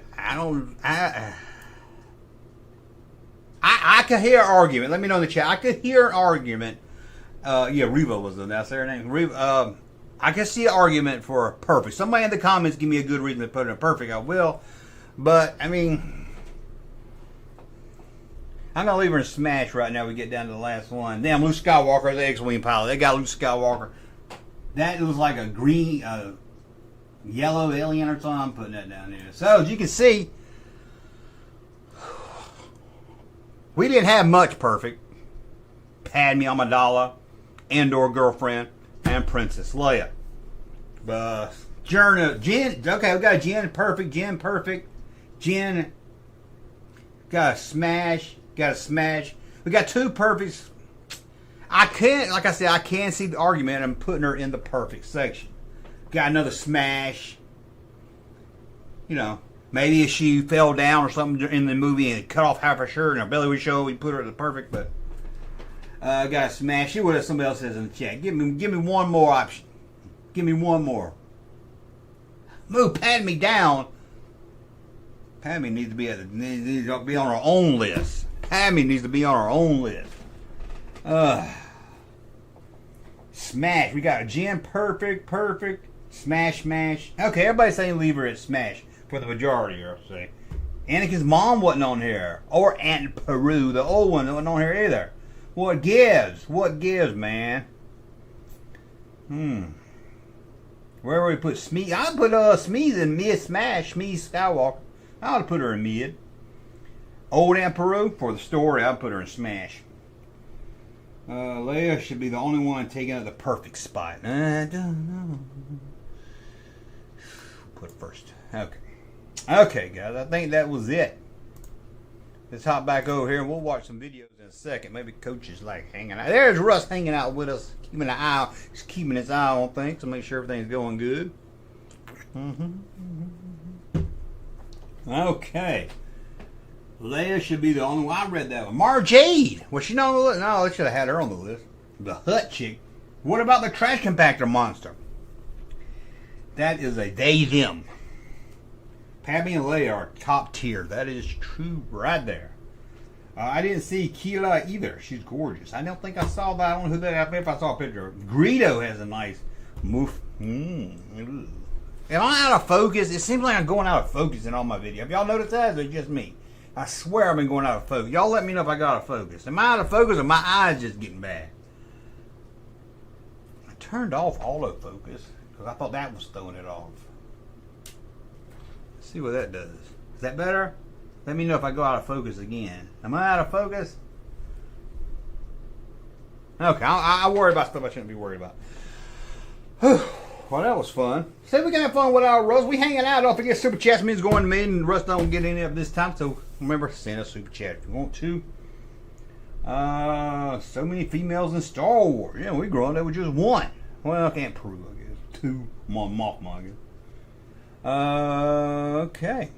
I could hear an argument. Let me know in the chat. I could hear an argument. Reva was that's her name. Reva. I can see an argument for perfect. Somebody in the comments give me a good reason to put it in perfect. I will. But I mean, I'm gonna leave her in smash right now. We get down to the last one. Damn, Luke Skywalker, the X-wing pilot. They got Luke Skywalker. That was like a green, yellow alien or something. I'm putting that down there. So as you can see. We didn't have much perfect. Padme Amidala, Andor girlfriend, and Princess Leia. Jen, okay, we got Jen perfect, Jen got a smash, We got two perfects. I can't see the argument. I'm putting her in the perfect section. Got another smash. You know. Maybe if she fell down or something in the movie and cut off half her shirt and her belly would show, we put her in the perfect. But got a smash. See what somebody else says in the chat. Give me one more option. Give me one more. Move Padme down. Padme needs to be on her own list. Padme needs to be on her own list. Smash. We got a Jen perfect, smash. Okay, everybody's saying leave her at smash. For the majority, I'll say. Anakin's mom wasn't on here. Or Aunt Peru, the old one, wasn't on here either. What gives, man? Where would we put Smee? I'd put Smee's in mid smash. Smee Skywalker. I would put her in mid. Old Aunt Peru, for the story, I'd put her in smash. Leia should be the only one taking up the perfect spot. I don't know. Put it first. Okay, guys, I think that was it. Let's hop back over here and we'll watch some videos in a second. Maybe Coach is like hanging out. There's Russ hanging out with us, keeping his eye on things to make sure everything's going good. Okay. Leia should be the only one. I read that one. Marjade. Was she not on the list? No, they should have had her on the list. The Hut chick. What about the trash compactor monster? That is a they, them. Pabby and Leia are top tier. That is true right there. I didn't see Keela either. She's gorgeous. I don't think I saw that. I don't know who that is. If I saw a picture of Greedo has a nice moof. Am I out of focus? It seems like I'm going out of focus in all my videos. Have y'all noticed that? Or is it just me? I swear I've been going out of focus. Y'all let me know if I got out of focus. Am I out of focus or my eyes just getting bad? I turned off autofocus because I thought that was throwing it off. Let's see what that does. Is that better? Let me know if I go out of focus again. Am I out of focus? Okay, I worry about stuff I shouldn't be worried about. Well, that was fun. Say we can have fun with our Russ. We hanging out. Don't forget Super Chats means going to me, and Russ don't get any of this time. So remember, send a Super Chat if you want to. So many females in Star Wars. Yeah, we growing up with just one. Well, I can't prove, I guess. Two. Mothma, I guess. Okay.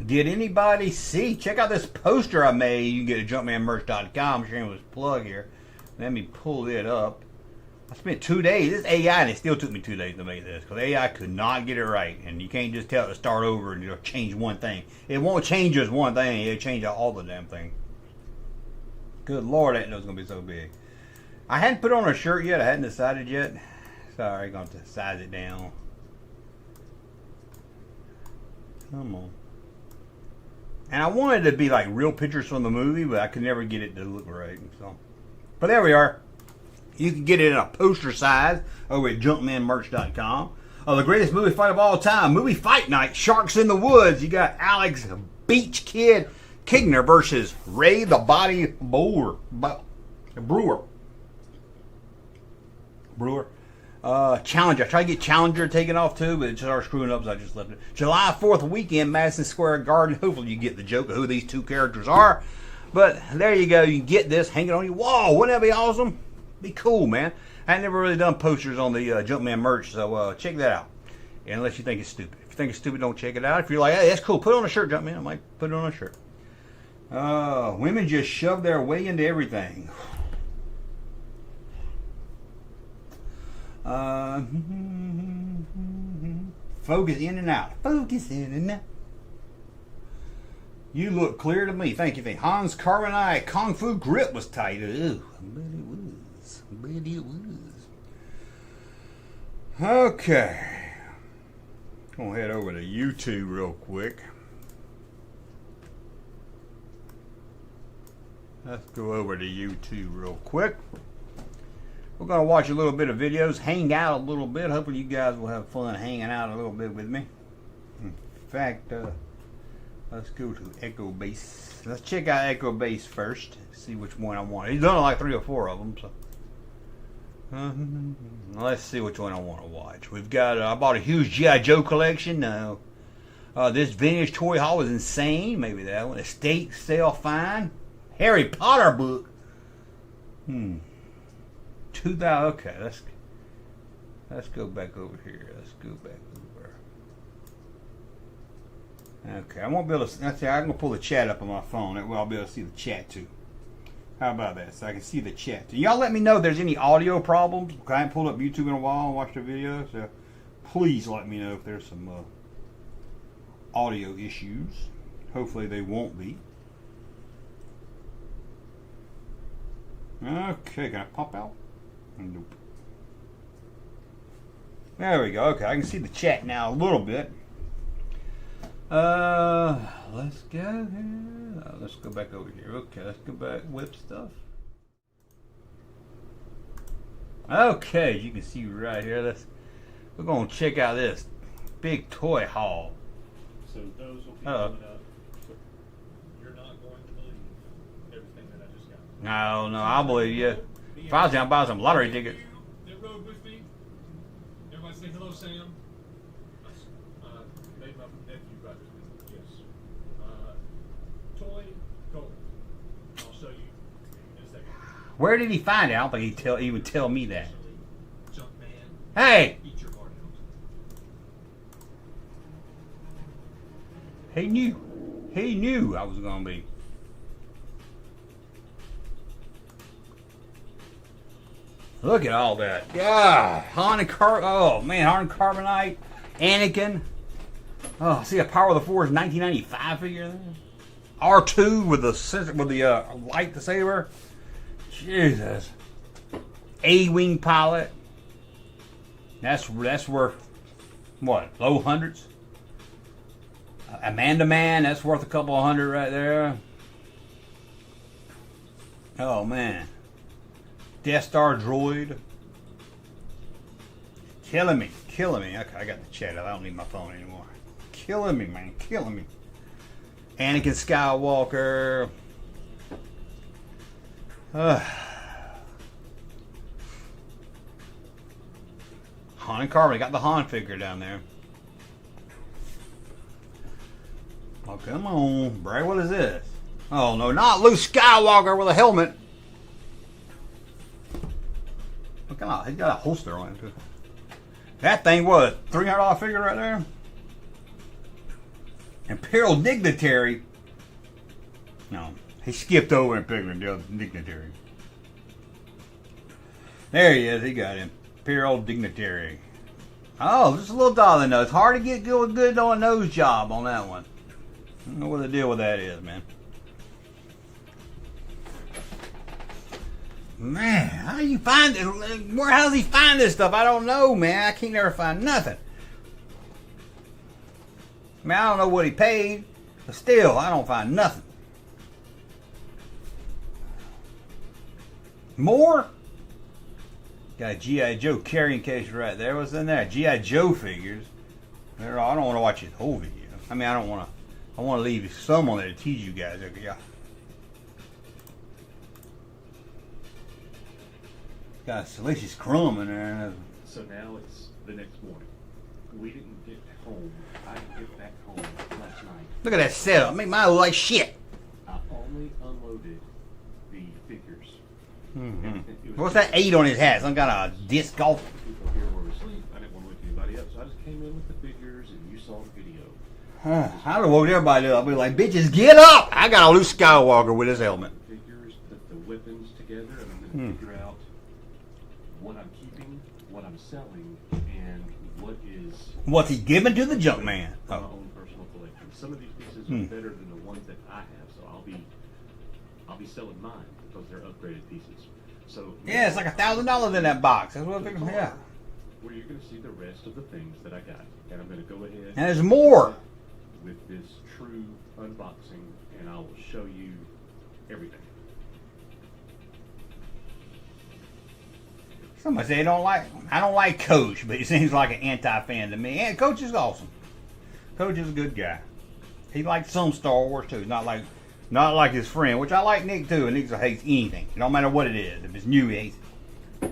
Did anybody see? Check out this poster I made. You can get it at junkmanmerch.com. I'm sharing this plug here. Let me pull it up. I spent 2 days. This AI, and it still took me 2 days to make this because AI could not get it right. And you can't just tell it to start over and it'll change one thing. It won't change just one thing. It'll change all the damn thing. Good Lord, I didn't know it was going to be so big. I hadn't put on a shirt yet. I hadn't decided yet. Sorry, I'm going to size it down. Come on. And I wanted it to be like real pictures from the movie, but I could never get it to look right. So, but there we are. You can get it in a poster size over at junkmanmerch.com. The greatest movie fight of all time, movie fight night, Sharks in the Woods. You got Alex Beach Kid Kigner versus Ray the Body Brewer. Challenger. I tried to get Challenger taken off too, but it started screwing up, so I just left it. July 4th weekend, Madison Square Garden. Hopefully you get the joke of who these two characters are. But there you go. You can get this, hang it on your wall. Wouldn't that be awesome? Be cool, man. I ain't never really done posters on the Junkman merch, so check that out. Unless you think it's stupid. If you think it's stupid, don't check it out. If you're like, hey, that's cool, put it on a shirt, Junkman. I might put it on a shirt. Women just shove their way into everything. Focus in and out. Focus in and out. You look clear to me. Thank you. Hans Carbonite Kung Fu grip was tight. Ooh, I bet it was. I bet it was. Okay. I'm going to head over to YouTube real quick. Let's go over to YouTube real quick. We're going to watch a little bit of videos, hang out a little bit. Hopefully you guys will have fun hanging out a little bit with me. In fact, let's go to Echo Base. Let's check out Echo Base first. See which one I want. He's done like 3 or 4 of them. So let's see which one I want to watch. We've got, I bought a huge G.I. Joe collection. No. This vintage toy haul is insane. Maybe that one. Estate sale fine. Harry Potter book. 2000. Okay, let's go back over here. Let's go back over. Okay, I won't be able to. Let's see. I'm gonna pull the chat up on my phone. That way I'll be able to see the chat too. How about that? So I can see the chat. So y'all let me know if there's any audio problems. I haven't pulled up YouTube in a while and watched the video. So please let me know if there's some audio issues. Hopefully they won't be. Okay, can I pop out? Nope. There we go. Okay, I can see the chat now a little bit. Let's go here. Let's go back over here. Okay, let's go back with stuff. Okay, you can see right here. We're gonna check out this big toy haul. So those will be coming up. You're not going to believe everything that I just got. No, I'll believe you. If I was down, buy some lottery tickets. That rode with me. Everybody say hello, Sam. Made my nephew ride with me. Yes. Toy gold. I'll show you in a second. Where did he find it? I don't think he would tell me that. Junkman. Hey! Eat your heart out. He knew. He knew I was going to be. Look at all that. Yeah. Han and Carbonite. Anakin. Oh, see a Power of the Force 1995 figure there? R2 with the lightsaber. Jesus. A-Wing pilot. That's worth what? Low hundreds? Amanda Man, that's worth a couple of hundred right there. Oh man. Death Star droid. Killing me. Okay, I got the chat. I don't need my phone anymore. Killing me, man. Killing me. Anakin Skywalker. Han and Carbon. Got the Han figure down there. Oh, come on. Brad, what is this? Oh, no, not Luke Skywalker with a helmet. Look at he's got a holster on him, too. That thing was $300 figure right there. Imperial Dignitary. No, he skipped over and picked the other Dignitary. There he is. He got him. Imperial Dignitary. Oh, just a little dollar nose. Hard to get good on a nose job on that one. I don't know what the deal with that is, man. Man, how do you find it? How does he find this stuff? I don't know, man. I can't never find nothing. I mean, I don't know what he paid, but still, I don't find nothing. More? Got a G.I. Joe carrying case right there. What's in there? G.I. Joe figures. I don't want to watch his whole video. I mean, I want to leave some on there to teach you guys. Okay, yeah. Got a Salacious Crumb in there. So now it's the next morning. We didn't get home. I didn't get back home last night. Look at that setup. Make mine look like shit. I only unloaded the figures. Mm-hmm. What's that 8 on his hat? Some kind of disc golf. People here were asleep. I didn't want to wake anybody up, so I just came in with the figures, and you saw the video. I don't woke everybody up. I'll be like, bitches, get up! I got a Luke Skywalker with his helmet. Figures, put the weapons together, and I'm going to figure out what I'm keeping, what I'm selling, and what's he giving to the Junkman? My own personal collection. Some of these pieces are better than the ones that I have, so I'll be selling mine because they're upgraded pieces. So yeah, it's like $1,000 in that box. That's what I figured. Yeah. Where you're going to see the rest of the things that I got, and I'm going to go ahead. And there's more. With this true unboxing, and I will show you everything. Somebody say I don't like Coach, but he seems like an anti-fan to me. And Coach is awesome. Coach is a good guy. He likes some Star Wars too, not like his friend, which I like Nick too, and Nick hates anything. It don't matter what it is. If it's new, he hates it.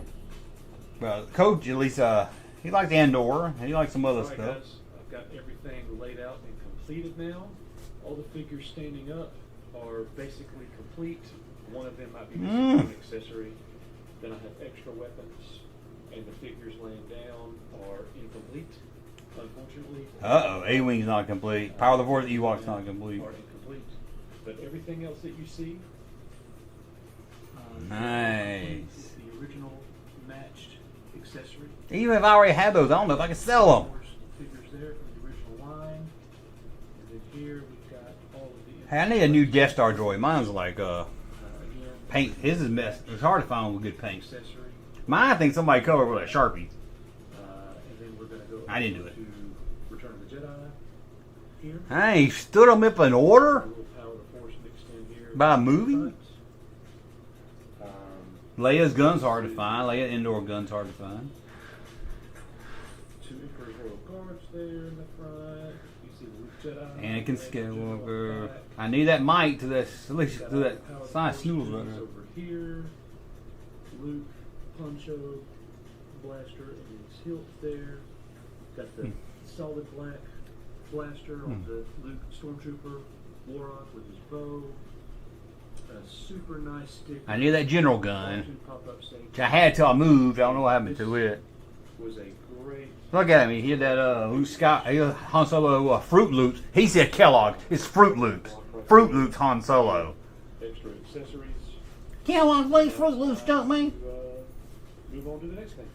But Coach, at least, he likes Andor, and he likes some other stuff. Guys, I've got everything laid out and completed now. All the figures standing up are basically complete. One of them might be missing an accessory. Then I have extra weapons, and the figures laying down are incomplete, unfortunately. A-Wing's not complete. Power of the Force Ewok's not complete. Are incomplete. But everything else that you see, nice. The original matched accessory. Even if I already had those, I don't know if I can sell them. Figures there from the original line. And then here we've got all of the... Hey, I need a new Death Star droid. Mine's like, paint. His is messed. It's hard to find with good paint. Mine, I think somebody covered with a Sharpie. And then we're going to go I didn't do it. to Return of the Jedi here. Hey, stood them up in order? A little Power of the Force mixed in here. By a movie? Leia's gun's hard to find. Leia indoor gun's hard to find. Two Emperor's Royal Guards there in the front. You see the Luke Jedi. Anakin Skywalker. I need that mic to that side snoodles right there. Over here, Luke, Poncho, blaster, and his hilt there. Got the solid black blaster on the Luke Stormtrooper, Warrock with his bow. A super nice stick. I knew that general gun, which I had till I moved. I don't know what happened to it. was a great. Look at him. He had that Luke Scott, Han Solo Fruit Loops. He said Kellogg. It's Fruit Loops. Fruit Loops Han Solo. Extra accessories. Kellogg's way Fruit Loops, don't me? Move on to the next thing.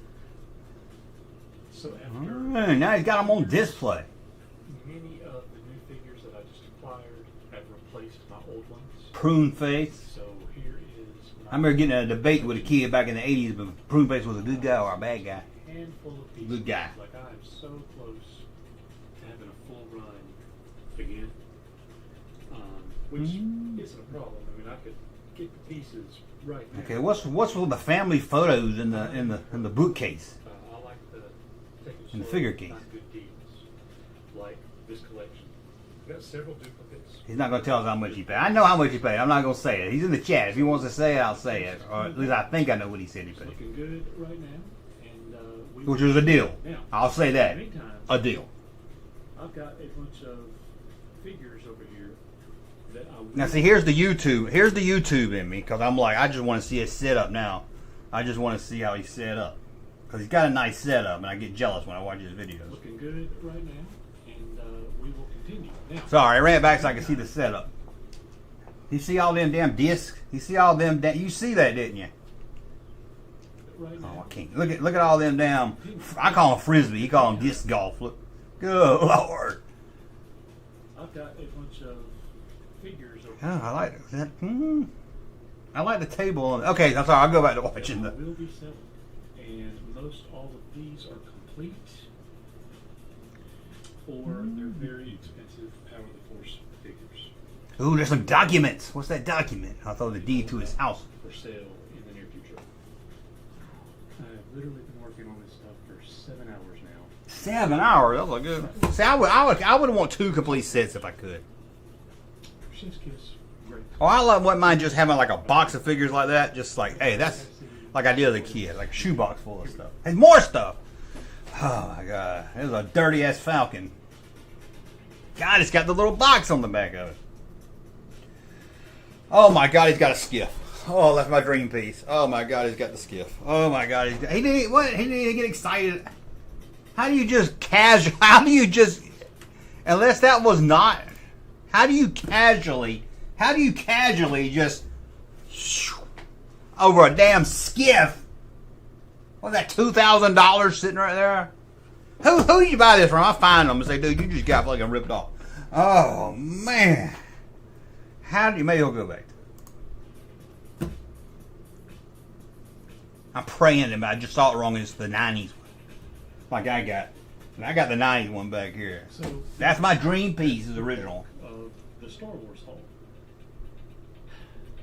So after Now he's got them on display. many of the new figures that I just acquired have replaced my old ones. Prune Face. So here is I remember getting in a debate with a kid back in the 80s, but Prune Face was a good guy or a bad guy. a handful of pieces. Good guy. Like I am so close to having a full run again, which isn't a problem. I mean, I could get the pieces right now. Okay, what's with the family photos in the bookcase? I like the In the figure case. good deals, like this collection. I've got several duplicates. He's not going to tell us how much he paid. I know how much he paid. I'm not going to say it. He's in the chat. If he wants to say it, I'll say it. Or at least I think I know what he said he paid. Looking good right now, and Which was a deal. Now, I'll say that. in the meantime, A deal. I've got a bunch of figures over here that I will. Now see, here's the YouTube. Here's the YouTube in me, because I'm like, I just want to see his setup now. I just want to see how he's set up, because he's got a nice setup, and I get jealous when I watch his videos. Looking good right now, and we will continue. Now, Sorry, I ran it back so I could see the setup. You see all them damn discs? You see all them? You see that, didn't you? right now, Oh, I can't. Look at all them damn. I call them frisbee. He call them disc golf. Look, good lord. I've got a bunch of figures over Oh, I like that. I like the table on. Okay, I'm sorry. I'll go back to watching the. will be selling, and most all of these are complete, or they're very expensive Power of the Force figures Ooh, there's some documents. What's that document? I thought the deed to his house. for sale in the near future. I've literally been working on this stuff for 7 hours now. 7 hours. That was good. See, I would want 2 complete sets if I could. Chef's kiss, great. Oh, I wouldn't mind just having like a box of figures like that. Just like, hey, that's like I did as a kid, like a shoebox full of stuff. And more stuff. Oh my god, there's a dirty ass Falcon. God, it's got the little box on the back of it. Oh my god, he's got a skiff. Oh, that's my dream piece. Oh my god, he's got the skiff. Oh my god, he didn't get excited. How do you just casual? How do you just? Unless that was not. How do you casually just over a damn skiff? What's that, $2,000 sitting right there? Who did you buy this from? I'll find them and say, dude, you just got fucking ripped off. Oh man. How do you maybe he'll go back? I'm praying him. I just saw it wrong. It's the 90s one. Like I got. And I got the 90s one back here. So that's my dream piece, is original. Of the Star Wars haul.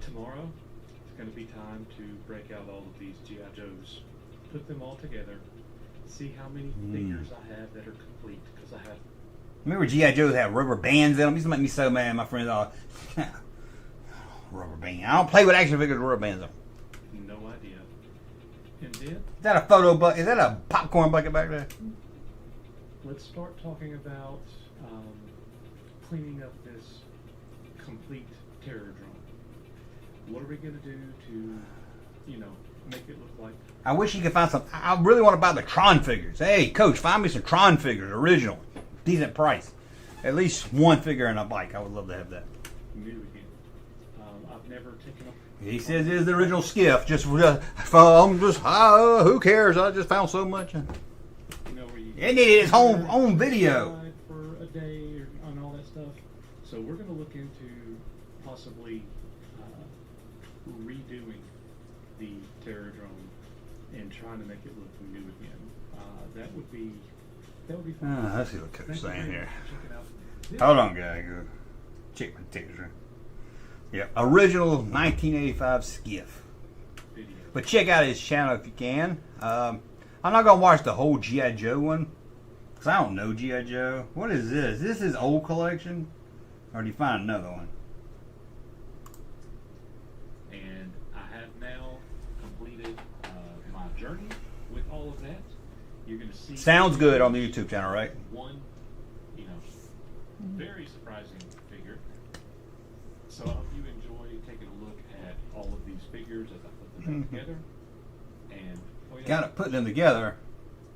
Tomorrow, it's going to be time to break out all of these G.I. Joes, put them all together, see how many figures I have that are complete, because I have. Remember G.I. Joes have rubber bands in them? These make me so mad. My friends are rubber band. I don't play with action figures with rubber bands on. No idea. And then Is that a photo bucket? Is that a popcorn bucket back there? let's start talking about cleaning up this complete terror drone. What are we going to do to, make it look like? I wish you could find some. I really want to buy the Tron figures. Hey, Coach, find me some Tron figures, original, decent price. At least one figure and a bike. I would love to have that. New again. I've never taken up. He says it's the original skiff. Who cares? I just found so much. It needed its own video. For a day and all that stuff. So we're going to look into possibly redoing the terror drone and trying to make it look new again. That would be fun. Let's see what Coach's saying here. Check it out. Hold on, guy. Go check my picture. Yeah, original 1985 skiff. Video. But check out his channel if you can. I'm not gonna watch the whole G.I. Joe one, because I don't know G.I. Joe. What is this? Is this his old collection? Or do you find another one? And I have now completed my journey with all of that. You're going to see. Sounds good on the YouTube channel, right? One, very surprising figure. So I hope you enjoy taking a look at all of these figures as I put them back together. And Got it, putting them together.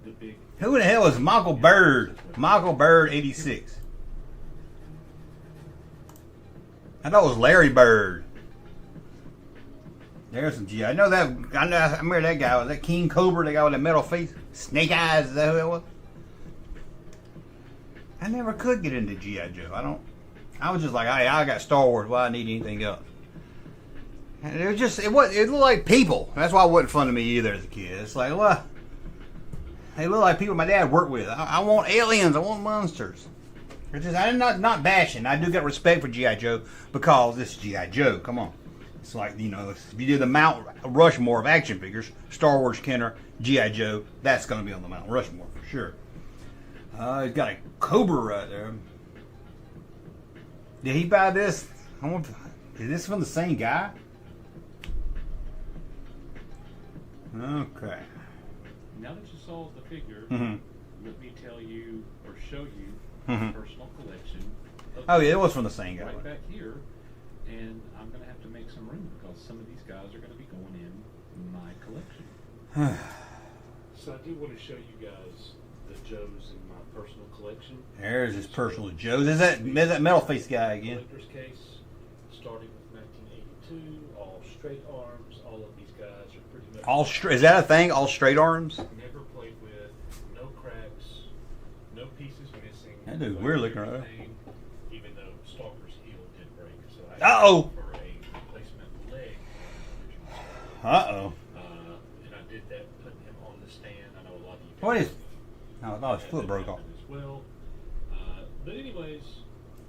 the big. Who the hell is Michael Bird? Michael Bird, 86. I thought it was Larry Bird. There's some G. I know that. I remember that guy. Was that King Cobra? The guy with that metal face, Snake Eyes. Is that who that was? I never could get into G.I. Joe. I was just like, hey, I got Star Wars. Why I need anything else? And it looked like people. That's why it wasn't fun to me either as a kid. It's like, well, they look like people my dad worked with. I want aliens. I want monsters. I'm not bashing. I do got respect for G.I. Joe because this is G.I. Joe. Come on. It's like, if you do the Mount Rushmore of action figures, Star Wars, Kenner, G.I. Joe, that's going to be on the Mount Rushmore for sure. He's got a Cobra right there. Did he buy this? Is this from the same guy? Okay. Now that you saw the figure, Mm-hmm. let me tell you or show you Mm-hmm. the personal collection. Oh yeah, it was from the same guy. Right back here, and I'm going to have to make some room because some of these guys are going to be going in my collection. So I do want to show you guys the Joes in my personal collection. There's his personal Joes. Is that metal face guy again? Collector's case, starting with 1982, all straight arms. All of these guys are pretty much All straight. Is that a thing? All straight arms? never played with, no cracks, no pieces missing. That dude's weird looking right there. Even though Stalker's heel did break, so I Uh-oh. for a replacement leg. Uh-oh. And I did that, putting him on the stand. I know a lot of you. What is? No, I thought his foot broke off. As well. But anyways,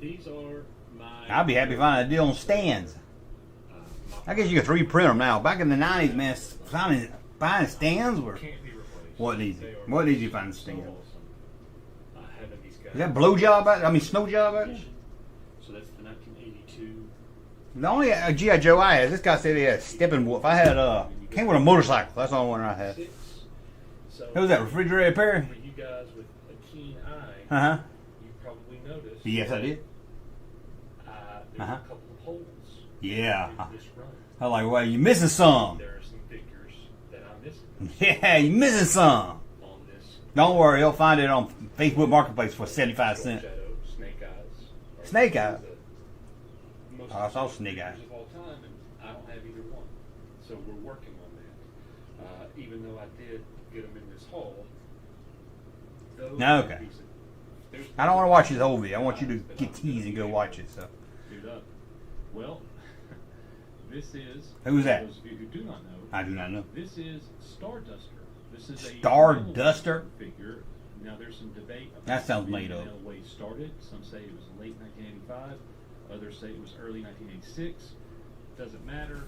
these are my. I'd be happy finding a deal on stands. I guess you could 3D print them now. Back in the 90s, man, buying stands were wasn't easy. Wasn't easy to find stands. Is that blowjob out? I mean, snow job out? So that's the 1982. The only G.I. Joe I had, this guy said he had Steppenwolf. I had, came with a motorcycle. That's the only one I had. Who was that, Refrigerator Perry? For you guys with a keen eye, Uh-huh. you probably noticed. Yes, I did. There's a couple of holes. Yeah. In this run. I'm like, well, you're missing some. There are some figures that I'm missing. Yeah, you're missing some. On this. Don't worry, he'll find it on Facebook Marketplace for 75 cents. Shadow, Snake Eyes. Snake Eyes? Most I saw Snake Eyes. of all time, and I don't have either one. So we're working on that. Even though I did get them in this haul. No, okay. I don't want to watch this whole video. I want you to get teased and go watch it. So. Well, this is. Who's that? Those of you who do not know. I do not know. This is Starduster. This is a Starduster? figure. Now there's some debate about That sounds made up. the way it started. Some say it was late 1985. Others say it was early 1986. Doesn't matter.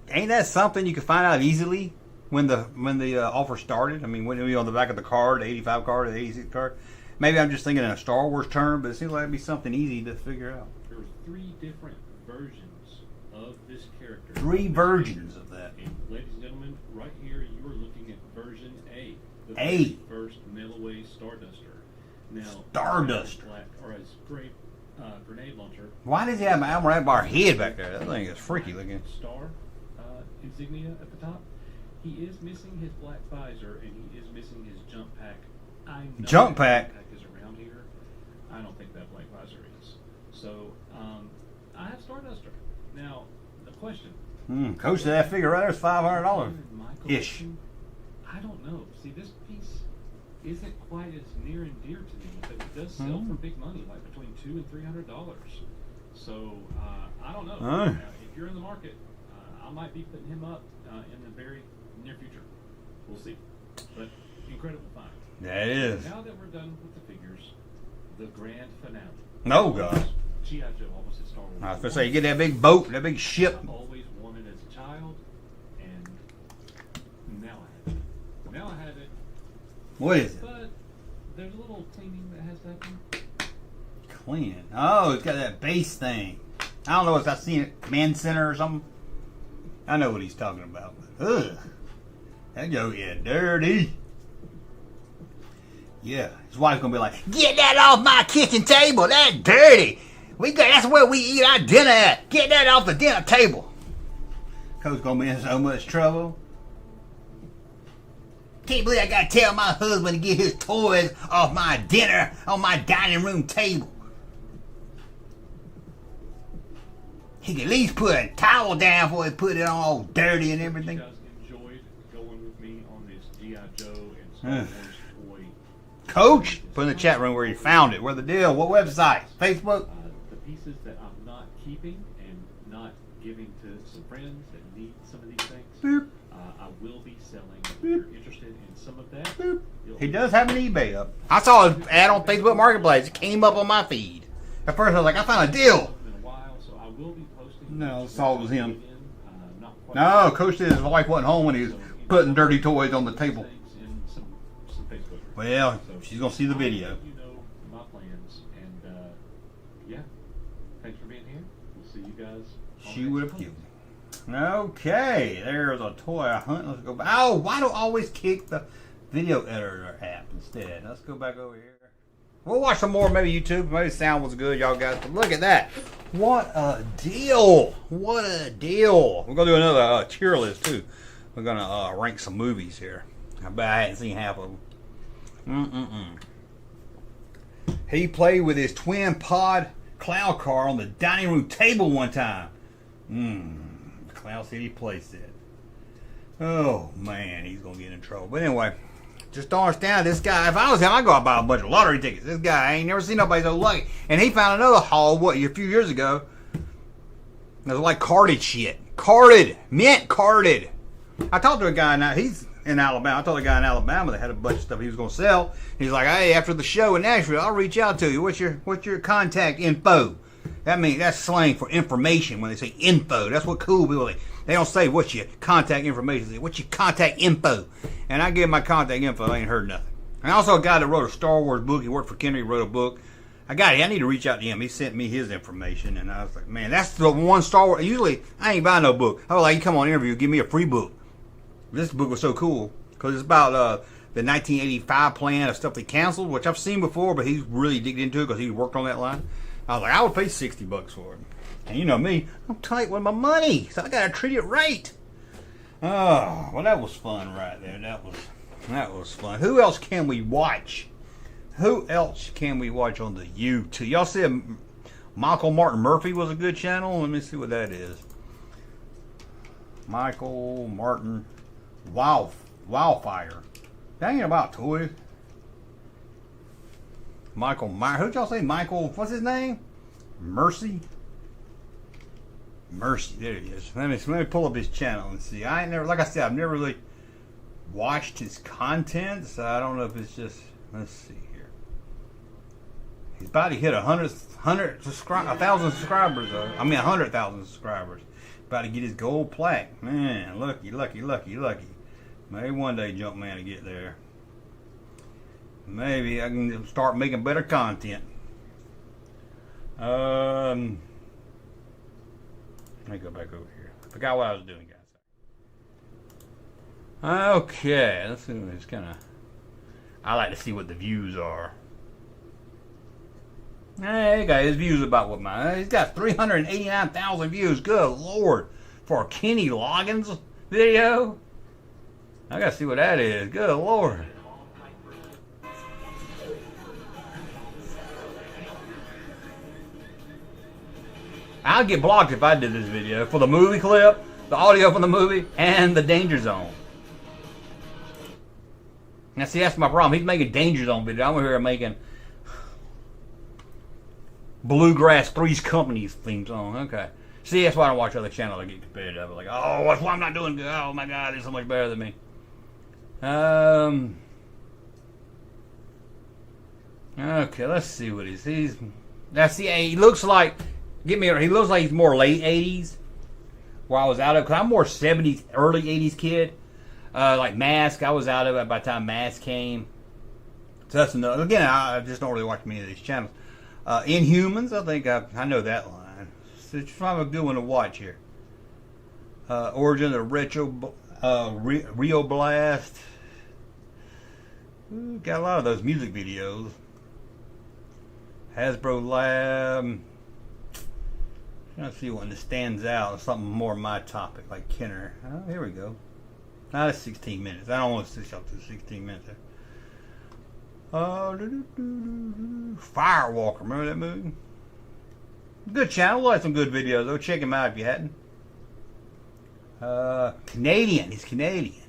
Ain't that something you can find out easily when the offer started? I mean, when it was on the back of the card, the 85 card, the 86 card. Maybe I'm just thinking in a Star Wars term, but it seems like it'd be something easy to figure out. There were 3 different versions of this character. 3 versions of that. And ladies and gentlemen, right here you are looking at version A. The A. very first mail-away Starduster. Now, Starduster. Black, or as great grenade launcher. Why does he have my right by our head back there? That thing is freaky looking. Star insignia at the top. He is missing his black visor and he is missing his jump pack. I know Jump that pack? Jump pack is around here. I don't think that black visor is. So I have Starduster. Now the question. Coach, that figure right there is $500 ish. I don't know. See, this piece isn't quite as near and dear to me, but it does sell for big money, like between $200 and $300. So I don't know. Now, if you're in the market, I might be putting him up in the very near future. We'll see. But incredible find. That is. Now that we're done with the figures, the grand finale. No, God. G.I. Joe almost hit Star Wars. I was going to say, you get that big boat, that big ship. I always wanted as a child, and now I have it. Now I have it. What is it? But there's a little cleaning that has to happen. Clean. Oh, it's got that base thing. I don't know if I've seen it, Command Center or something. I know what he's talking about. But, ugh. That Joe get dirty. Yeah, his wife's gonna be like, "Get that off my kitchen table. That's dirty. That's where we eat our dinner at. Get that off the dinner table." Coach's gonna be in so much trouble. Can't believe I gotta tell my husband to get his toys off my dinner on my dining room table. He could at least put a towel down before he put it all dirty and everything. You guys enjoyed going with me on this G.I. Joe and Star Wars toy. Coach, put in the chat room where you found it. Where the deal? What website? Facebook? The pieces that I'm not keeping and not giving to some friends that need some of these things, I will be selling. If you're interested in some of that, He does have an eBay up. I saw an ad on Facebook Marketplace. It came up on my feed. At first I was like, I found a deal. No, I saw it was him. No, Coach said his wife wasn't home when he was putting dirty toys on the table. Well, she's going to see the video. You know my plans, and yeah, thanks for being here. We'll see you guys. She would have killed me. Okay, there's a toy hunt. Let's go back. Oh, why do I always kick the video editor app instead? Let's go back over here. We'll watch some more, maybe YouTube. Maybe the sound was good, y'all guys. But look at that. What a deal. What a deal. We're going to do another tier list, too. We're going to rank some movies here. I bet I hadn't seen half of them. He played with his twin pod cloud car on the dining room table one time. Cloud City playset. Oh, man. He's going to get in trouble. But anyway. Just don't understand this guy. If I was him, I'd go out and buy a bunch of lottery tickets. This guy, I ain't never seen nobody so lucky. And he found another haul, a few years ago. It was like carded shit. Carded. Mint carded. I talked to a guy now. He's in Alabama. I told a guy in Alabama that had a bunch of stuff he was going to sell. He's like, hey, after the show in Nashville, I'll reach out to you. What's your contact info? That's slang for information when they say info. That's what cool people say. They don't say what's your contact information. They say, what's your contact info? And I give him my contact info. I ain't heard nothing. And also a guy that wrote a Star Wars book. He worked for Kenner. He wrote a book. I need to reach out to him. He sent me his information. And I was like, man, that's the one Star Wars. Usually, I ain't buying no book. I was like, you come on interview. Give me a free book. This book was so cool. Because it's about the 1985 plan of stuff they canceled. Which I've seen before. But he's really digged into it because he worked on that line. I was like, I would pay $60 for it. And you know me, I'm tight with my money, so I gotta treat it right. Oh, well, that was fun right there. That was fun. Who else can we watch? Who else can we watch on the YouTube? Y'all see Michael Martin Murphy was a good channel? Let me see what that is. Michael Martin Wildfire. That ain't about toys. Michael Meyer. Who'd y'all say? Michael, what's his name? Mercy, there he is. Let me pull up his channel and see. Like I said, I've never really watched his content, so I don't know if it's just, let's see here. He's about to hit 100,000 subscribers. 100,000 subscribers. About to get his gold plaque. Man, lucky. Maybe one day Junkman will get there. Maybe I can start making better content. Let me go back over here. I forgot what I was doing, guys. Okay, let's see. It's I like to see what the views are. Hey, guys, his views about what mine. He's got 389,000 views. Good Lord, for a Kenny Loggins video. I gotta see what that is. Good Lord. I'll get blocked if I did this video for the movie clip, the audio from the movie, and the Danger Zone. Now, see, that's my problem. He's making Danger Zone video. I'm over here making Bluegrass Three's Company's theme song. Okay. See, that's why I don't watch other channels that get competitive. Like, oh, that's why I'm not doing good. Oh, my God, they're so much better than me. Okay, let's see what he's. That's the. He looks like. He looks like he's more late 80s. Where I was out of, because I'm more 70s, early 80s kid. Like Mask, I was out of it by the time Mask came. So that's another. Again, I just don't really watch many of these channels. Inhumans, I think I know that line. So it's probably a good one to watch here. Origin of Rio Blast. Ooh, got a lot of those music videos. Hasbro Lab. Trying to see one that stands out. Something more my topic, like Kenner. Oh, here we go. That's 16 minutes. I don't want to switch up to 16 minutes there. Firewalker, remember that movie? Good channel, like some good videos though. Check him out if you hadn't. Canadian, he's Canadian.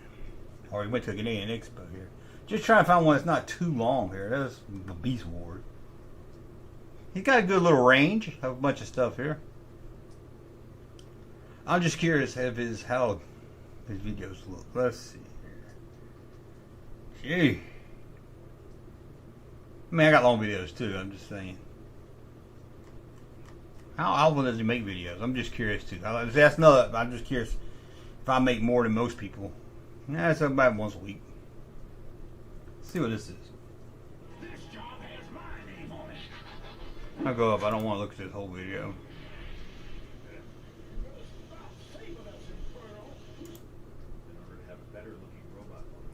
Or he went to a Canadian Expo here. Just trying to find one that's not too long here. That's the Beast Wars. He's got a good little range. Have a bunch of stuff here. I'm just curious of how his videos look. Let's see here. Gee. I mean, I got long videos too. I'm just saying. How often does he make videos? I'm just curious too. That's another. I'm just curious if I make more than most people. Yeah, it's about once a week. Let's see what this is. I'll go up. I don't want to look at this whole video.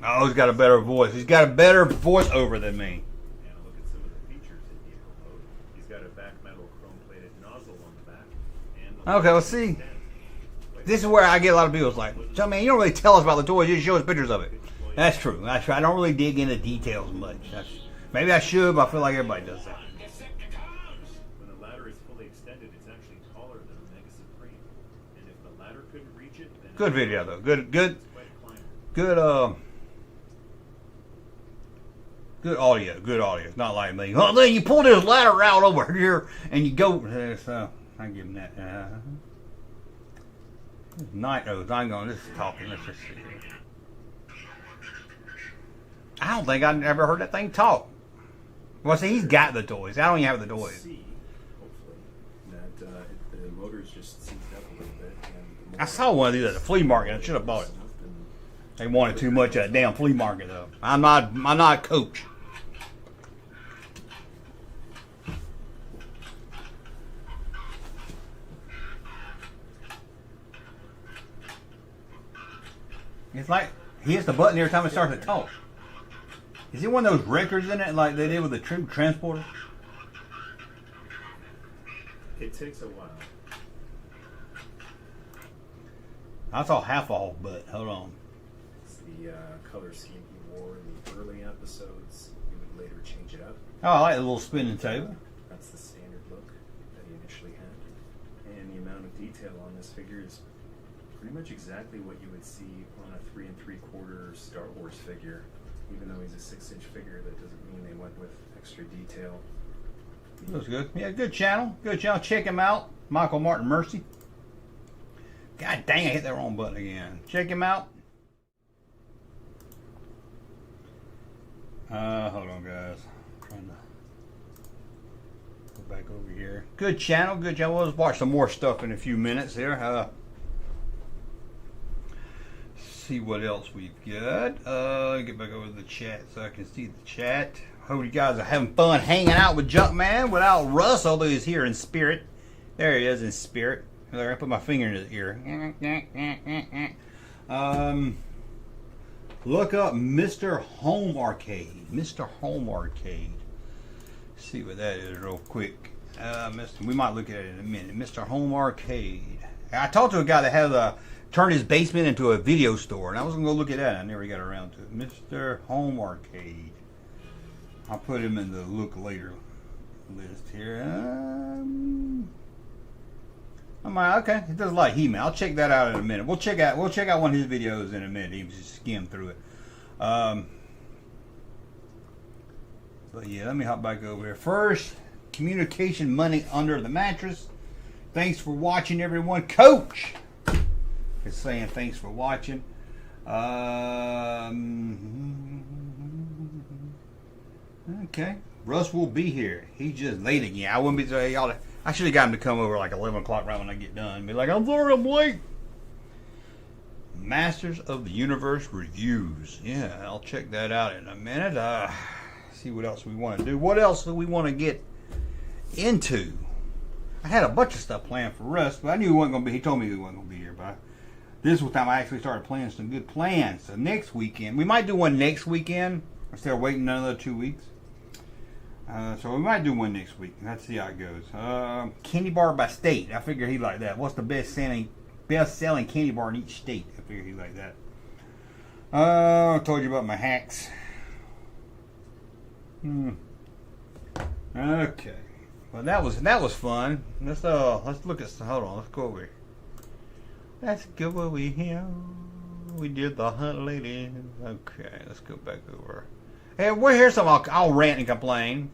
Oh, he's got a better voice. He's got a better voiceover than me. And look at some of the features in vehicle mode. He's got a back metal chrome-plated nozzle on the back. And Okay, let's see. This is where I get a lot of people like, so man, you don't really tell us about the toys. You just show us pictures of it. That's true. That's true. I don't really dig into details much. Maybe I should, but I feel like everybody does that. When the ladder is fully extended, it's actually taller than a Mega Supreme. And if the ladder couldn't reach it, then Good video though. Good audio. Good audio. It's not like me. Oh, then you pull this ladder out over here and you go. So I give him that. Night oath. I'm going. This is talking. Let's just see. I don't think I've ever heard that thing talk. Well, see, he's got the toys. I don't even have the toys. see, hopefully, that the motor's just seized up a little bit. And I saw one of these at the flea market. I should have bought it. They wanted too much at a damn flea market, though. I'm not a coach. It's like he hits the button every time it starts to talk. Is it one of those records in it like they did with the troop transporter? It takes a while. I saw half a whole butt. Hold on. It's the color scheme he wore in the early episodes. He would later change it up. Oh, I like the little spinning table. That's the standard look that he initially had. And the amount of detail on this figure is pretty much exactly what you would see on a 3 3/4 Star Wars figure. Even though he's a 6-inch figure, that doesn't mean they went with extra detail. Looks good. Yeah, good channel. Good channel. Check him out. Michael Martin Mercy. God dang, I hit that wrong button again. Check him out. Hold on, guys. I'm trying to go back over here. Good channel. Good channel. We'll just watch some more stuff in a few minutes here. See what else we've got. Get back over to the chat so I can see the chat. Hope you guys are having fun hanging out with Junkman without Russ, although he's here in spirit. There he is in spirit. There, I put my finger in his ear. Look up Mr. Home Arcade. Mr. Home Arcade. See what that is real quick. We might look at it in a minute. Mr. Home Arcade. I talked to a guy that has turned his basement into a video store, and I was going to go look at that. I never got around to it. Mr. Home Arcade. I'll put him in the look later list here. Okay, he does like He-Man. I'll check that out in a minute. We'll check out one of his videos in a minute. He was just skim through it. But yeah, let me hop back over here. First, communication money under the mattress. Thanks for watching, everyone. Coach is saying thanks for watching. Okay, Russ will be here. He's just late again. I wouldn't be saying y'all. I should have got him to come over like 11 o'clock right when I get done. Be like, I'm sorry, I'm late. Masters of the Universe reviews. Yeah, I'll check that out in a minute. See what else we want to do. What else do we want to get into? I had a bunch of stuff planned for Russ, but I knew he wasn't going to be. He told me he wasn't going to be here, but this was the time I actually started planning some good plans. So next weekend, we might do one next weekend instead of waiting another 2 weeks. So we might do one next week. Let's see how it goes. Candy bar by state. I figure he like that. What's the best selling candy bar in each state? I figure he like that. I told you about my hacks. Okay. Well, that was fun. Let's look at. Hold on. Let's go over here. Let's go over here. We did the hunt lady. Okay. Let's go back over. Hey, well, here's something. I'll rant and complain.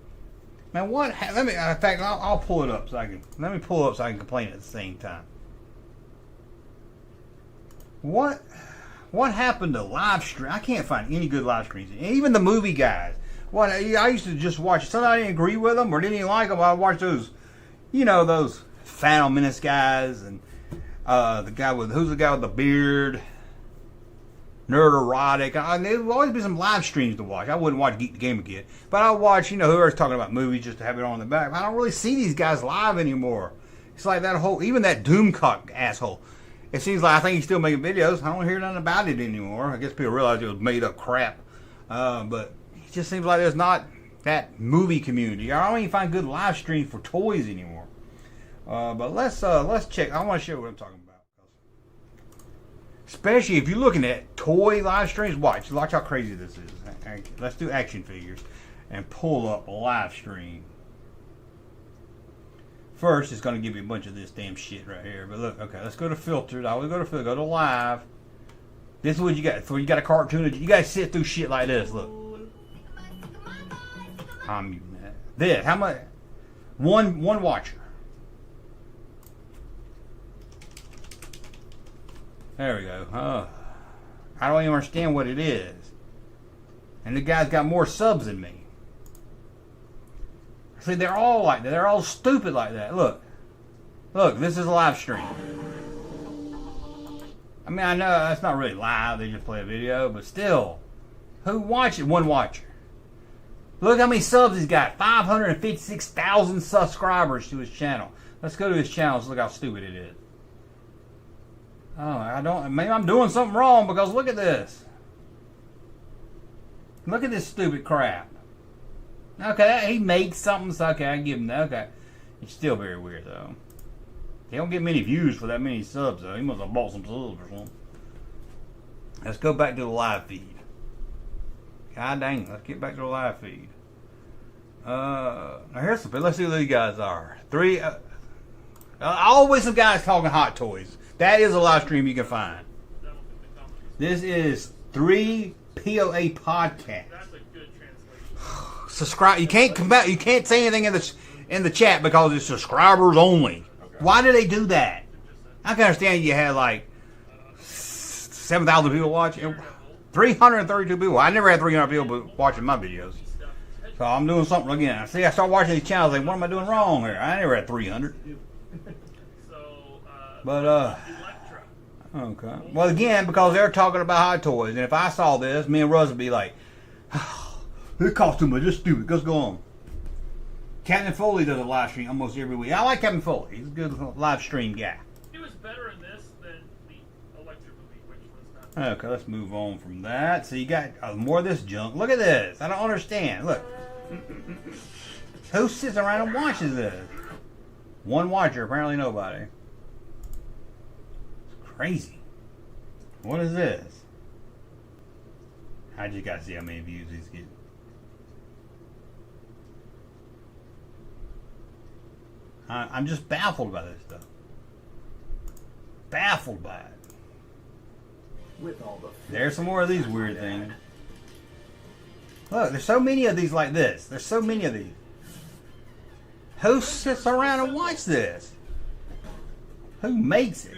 Man, what? Let me. In fact, I'll pull it up so I can. Let me pull it up so I can complain at the same time. What happened to live stream? I can't find any good live streams. Even the movie guys. What I used to just watch. Sometimes I didn't agree with them or didn't even like them. I would watch those, those Phantom Menace guys and the guy with who's the guy with the beard, Nerd Erotic. There would always be some live streams to watch. I wouldn't watch Geek the Gamer Kid, but I would watch whoever's talking about movies just to have it on the back. I don't really see these guys live anymore. It's like even that Doomcock asshole. It seems like I think he's still making videos. I don't hear nothing about it anymore. I guess people realize it was made up crap, but. It just seems like there's not that movie community. I don't even find good live streams for toys anymore. But let's check. I want to show what I'm talking about. Especially if you're looking at toy live streams. Watch how crazy this is. Let's do action figures and pull up a live stream. First, it's going to give you a bunch of this damn shit right here. But look, okay, let's go to filters. I always go to filter. Go to live. This is what you got. So you got a cartoon. You got to sit through shit like this. Look. This, how much? One watcher. There we go. I don't even understand what it is. And the guy's got more subs than me. See, they're all like that. They're all stupid like that. Look, this is a live stream. I mean, I know that's not really live. They just play a video, but still, who watches? One watcher. Look how many subs he's got. 556,000 subscribers to his channel. Let's go to his channel and look how stupid it is. Oh, maybe I'm doing something wrong because look at this. Look at this stupid crap. Okay, he makes something, so okay, I give him that. Okay. It's still very weird though. He don't get many views for that many subs though. He must have bought some subs or something. Let's go back to the live feed. God dang it, let's get back to the live feed. Now here's something. Let's see who these guys are. Always some guys talking hot toys. That is a live stream you can find. This is 3 POA podcast. That's a good translation. Subscribe. You can't come back. You can't say anything in the chat because it's subscribers only. Okay. Why do they do that? I can understand you had like 7,000 people watching. 332 people. I never had 300 people watching my videos. So I'm doing something again. See, I start watching these channels like, what am I doing wrong here? I never had 300. But, okay. Well, again, because they're talking about hot toys. And if I saw this, me and Russ would be like, oh, this costs too much. It's stupid. Let's go on. Captain Foley does a live stream almost every week. I like Captain Foley. He's a good live stream guy. He was better in this than the Electra movie, which was not. Okay, let's move on from that. So you got more of this junk. Look at this. I don't understand. Look. Who sits around and watches this? One watcher, apparently nobody. It's crazy. What is this? I just gotta see how many views he's getting. I'm just baffled by this stuff. Baffled by it. With all the there's some more of these weird things. Look, there's so many of these like this. There's so many of these. Who sits around and watches this? Who makes it?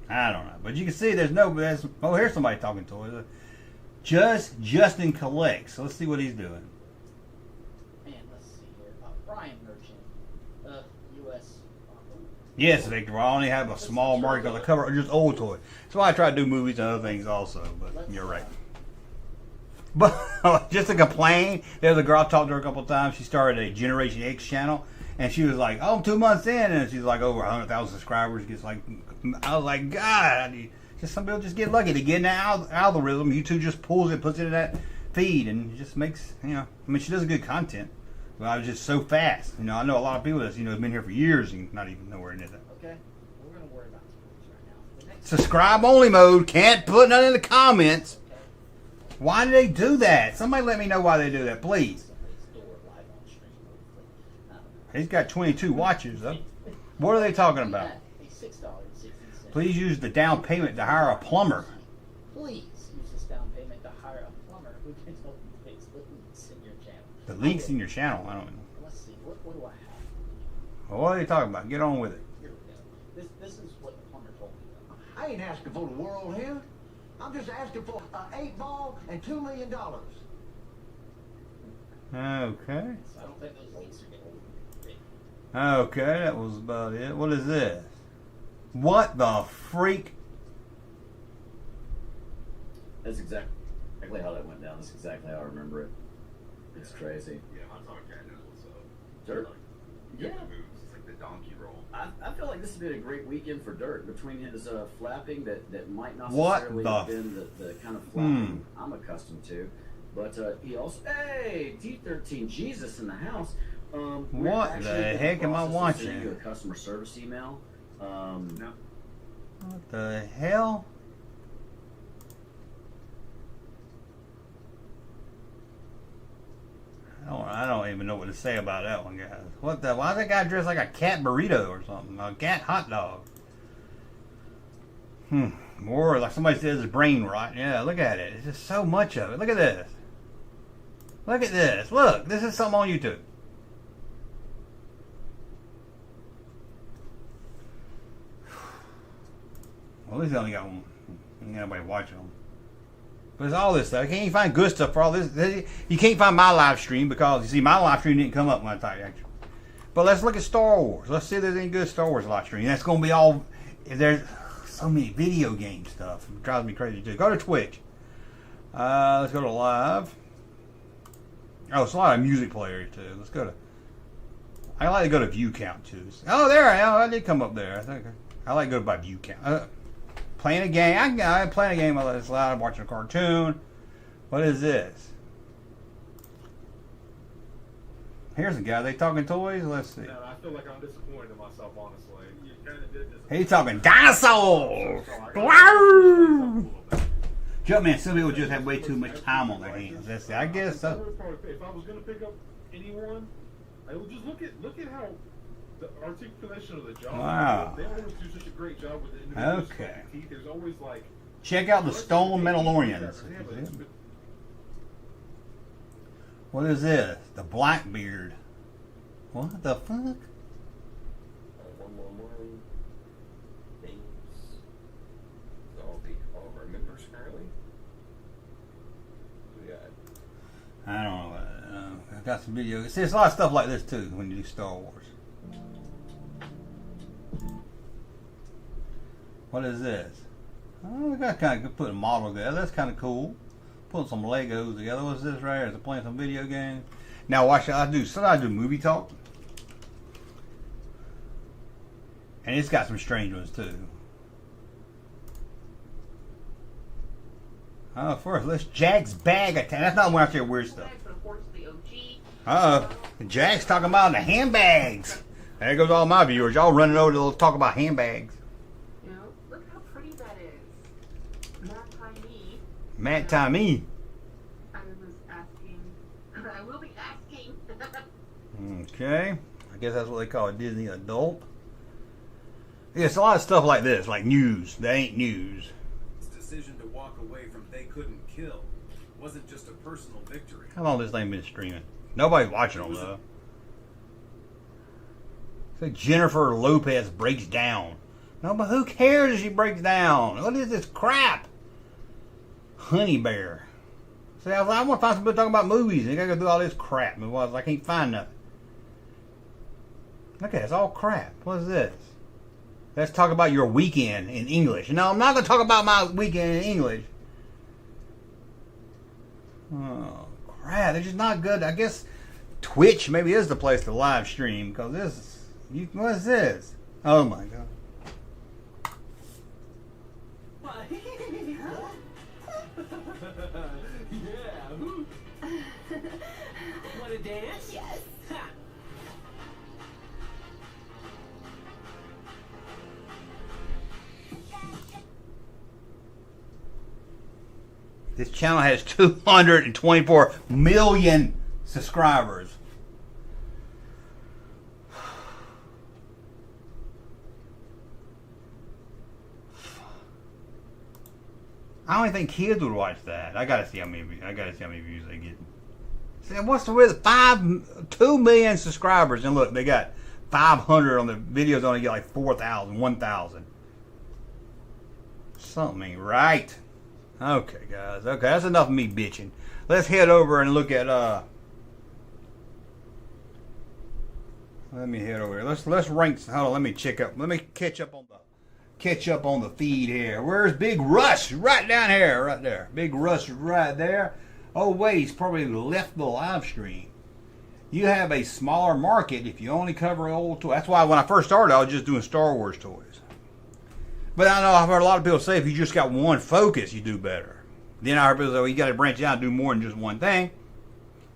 I don't know. But you can see there's oh, here's somebody talking to us. Justin collects. So let's see what he's doing. Man, let's see here. Brian Merchant, U.S. Yes, Victor. I only have a small market because I cover just old toys. That's why I try to do movies and other things also. But you're right. But just to complain, there's a girl I talked to her a couple of times. She started a Generation X channel, and she was like, "Oh, I'm 2 months in," and she's like over 100,000 subscribers. Gets like, I was like, God, just some people just get lucky to get in that algorithm. YouTube just pulls it, puts it in that feed, and it just makes I mean, she does good content. But I was just so fast. I know a lot of people that's been here for years and not even nowhere near that. Okay, we're gonna worry about toys right now. Subscribe only mode. Can't put none in the comments. Why do they do that? Somebody let me know why they do that, please. He's got 22 watches, though. What are they talking about? Please use the down payment to hire a plumber. Please use this down payment to hire a plumber who can help you fix the leaks in your channel. The leaks in your channel? I don't know. Let's see. What do I have? Well, what are they talking about? Get on with it. Here we go. This is what the plumber told me. I ain't asking for the world here. I'm just asking for an 8-ball and $2 million. Okay. So I don't think those leaks are getting big. Okay, that was about it. What is this? What the freak? That's exactly how that went down. That's exactly how I remember it. It's crazy. Yeah, my dog cat knows what's up. Dirt? Yeah. Moves. It's like the donkey roll. I feel like this has been a great weekend for Dirt. Between his flapping that might not What necessarily the have been the kind of flapping I'm accustomed to. But he also, hey, T13, Jesus in the house. What the heck am I watching? Sending you a customer service email. No. What the hell? I don't even know what to say about that one, guys. What the? Why is that guy dressed like a cat burrito or something? A cat hot dog. More like somebody says his brain rot. Yeah, look at it. It's just so much of it. Look at this. Look at this. Look, this is something on YouTube. Well, at least they only got one. Ain't nobody watching them. But it's all this stuff. You can't even find good stuff for all this. You can't find my live stream because, you see, my live stream didn't come up when I typed actually. But let's look at Star Wars. Let's see if there's any good Star Wars live stream. That's going to be all... There's so many video game stuff. It drives me crazy, too. Go to Twitch. Let's go to live. Oh, it's a lot of music players, too. Let's go to... I like to go to view count, too. Oh, there I am. I did come up there. I think I like to go by view count. Playing a game. I'm playing a game while it's loud. I'm watching a cartoon. What is this? Here's a guy. They talking toys? Let's see. No, I feel like I'm disappointed in myself, honestly. You kind of did He's talking dinosaurs. Wow. Junkman and Sylvia would just have way too much time on their hands. That's it. I guess so. If I was going to pick up anyone, I would just look at how the articulation of the jaw. Wow. They always do such a great job with the individual Okay. teeth. There's always like. Check out the Stone Mandalorians. What is this? The Blackbeard. What the fuck? All of our members currently. I don't know. I got some videos. See, there's a lot of stuff like this too when you do Star Wars. What is this? Oh, we got kind of put a model together. That's kind of cool. Putting some Legos together. What's this right here? Is it playing some video games? Now watch. I do movie talk, and it's got some strange ones too. First, let's Jack's bag attack. That's not one out there weird stuff. Jack's talking about the handbags. There goes all my viewers. Y'all running over to talk about handbags. You know, look how pretty that is. Matt Tommy. I was asking. I will be asking. Okay. I guess that's what they call a Disney adult. Yeah, it's a lot of stuff like this, like news. That ain't news. His decision to walk away from They Couldn't Kill wasn't just a personal victory. How long has this thing been streaming? Nobody's watching them, though. So Jennifer Lopez breaks down. No, but who cares if she breaks down? What is this crap? Honey Bear. See, I was like, I want to find some people talking about movies. They gotta go do all this crap. And I can't find nothing. Look at it, it's all crap. What is this? Let's talk about your weekend in English. No, I'm not going to talk about my weekend in English. Oh, crap. They're just not good. I guess Twitch maybe is the place to live stream. Because this is... What is this? Oh, my God. Want to dance? Yes. This channel has 224 million subscribers. I don't even think kids would watch that. I gotta see how many views they get. See, what's the with 2 million subscribers, and look, they got 500 on the videos. Only get like 4,000, 1,000. Something ain't right. Okay, guys. Okay, that's enough of me bitching. Let's head over and look at Let me head over here. Let's rank. Hold on. Let me check up. Let me catch up on the feed here. Where's Big Russ? Right down here, right there. Big Russ right there. Oh wait, he's probably left the live stream. You have a smaller market if you only cover old toys. That's why when I first started, I was just doing Star Wars toys. But I know I've heard a lot of people say if you just got one focus, you do better. Then I heard people say, well, you got to branch out and do more than just one thing.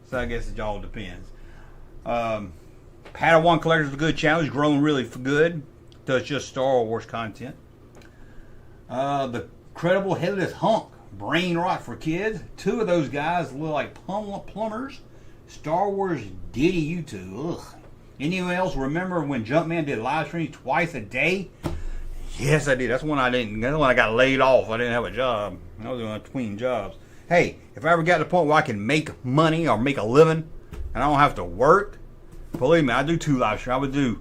So I guess it all depends. Padawan Collector's is a good channel. He's growing really good. Does just Star Wars content. The Credible Headless Hunk, Brain Rot for Kids. Two of those guys look like plumbers. Star Wars Diddy YouTube. Ugh. Anyone else remember when Junkman did live streams twice a day? Yes, I did. That's when I didn't. That's when I got laid off. I didn't have a job. I was in between jobs. Hey, if I ever got to the point where I can make money or make a living and I don't have to work, believe me, I do 2 live streams.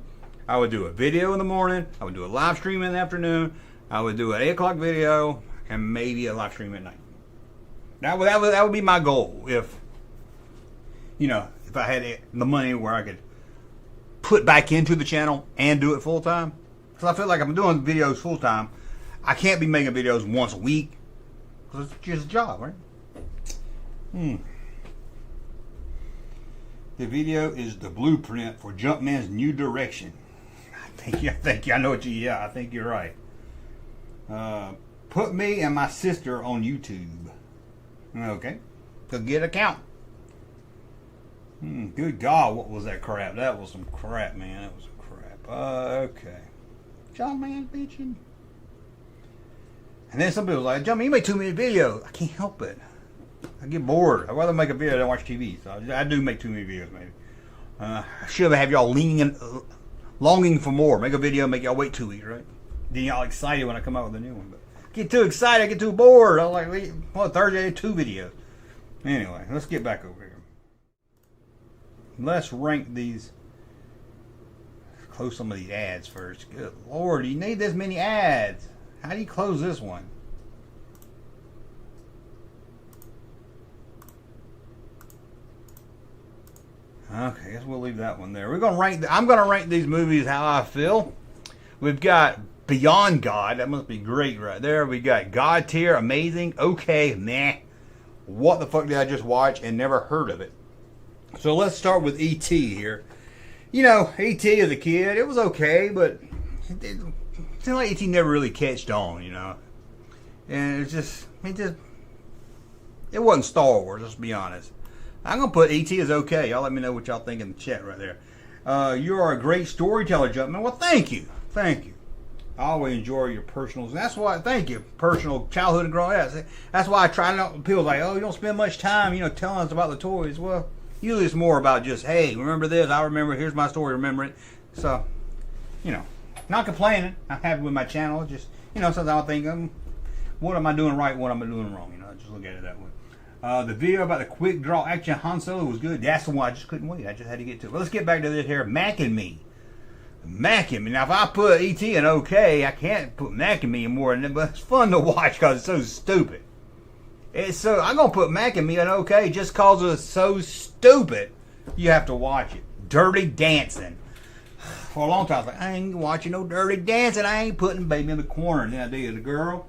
I would do a video in the morning. I would do a live stream in the afternoon. I would do an 8 o'clock video and maybe a live stream at night. That would be my goal if I had the money where I could put back into the channel and do it full time. Because I feel like I'm doing videos full time. I can't be making videos once a week because it's just a job, right? The video is the blueprint for Junkman's new direction. Thank you. I know what you. Yeah, I think you're right. Put me and my sister on YouTube. Okay, to get an account. Good God, what was that crap? That was some crap, man. That was some crap. Okay. John Man bitching. And then some people like, John Man, you make 2 minute videos. I can't help it. I get bored. I'd rather make a video than watch TV. So I do make 2 minute videos, maybe. I should have y'all longing for more. Make a video, make y'all wait 2 weeks, right? Then y'all excited when I come out with a new one. But get too excited, I get too bored. I'm like, well, Thursday, 2 videos. Anyway, let's get back over here. Let's rank these. Close some of these ads first. Good Lord, you need this many ads. How do you close this one? Okay, I guess we'll leave that one there. We're gonna rank. I'm gonna rank these movies how I feel. We've got Beyond God. That must be great right there. We got God Tier, amazing, okay, meh. What the fuck did I just watch and never heard of it? So let's start with E.T. here. You know, E.T. as a kid, it was okay, but it seemed like E.T. never really catched on, you know. And it wasn't Star Wars, let's be honest. I'm going to put E.T. as okay. Y'all let me know what y'all think in the chat right there. You are a great storyteller, Junkman. Well, thank you. Thank you. I always enjoy your personals. That's why, thank you. Personal childhood and growing up. That's why I try not, people like, oh, you don't spend much time, telling us about the toys. Well, usually it's more about just, hey, remember this, I remember, here's my story, remember it. So, not complaining. I'm happy with my channel. Just, sometimes I think, what am I doing right, what am I doing wrong? Just look at it that way. The video about the quick draw action Han Solo was good. That's the one I just couldn't wait. I just had to get to it. Well, let's get back to this here. Mac and Me. Mac and Me. Now, if I put E.T. in okay, I can't put Mac and Me in more than it, but it's fun to watch because it's so stupid. I'm going to put Mac and Me in okay just because it's so stupid. You have to watch it. Dirty Dancing. For a long time, I was like, I ain't watching no Dirty Dancing. I ain't putting Baby in the corner. And then I dated a girl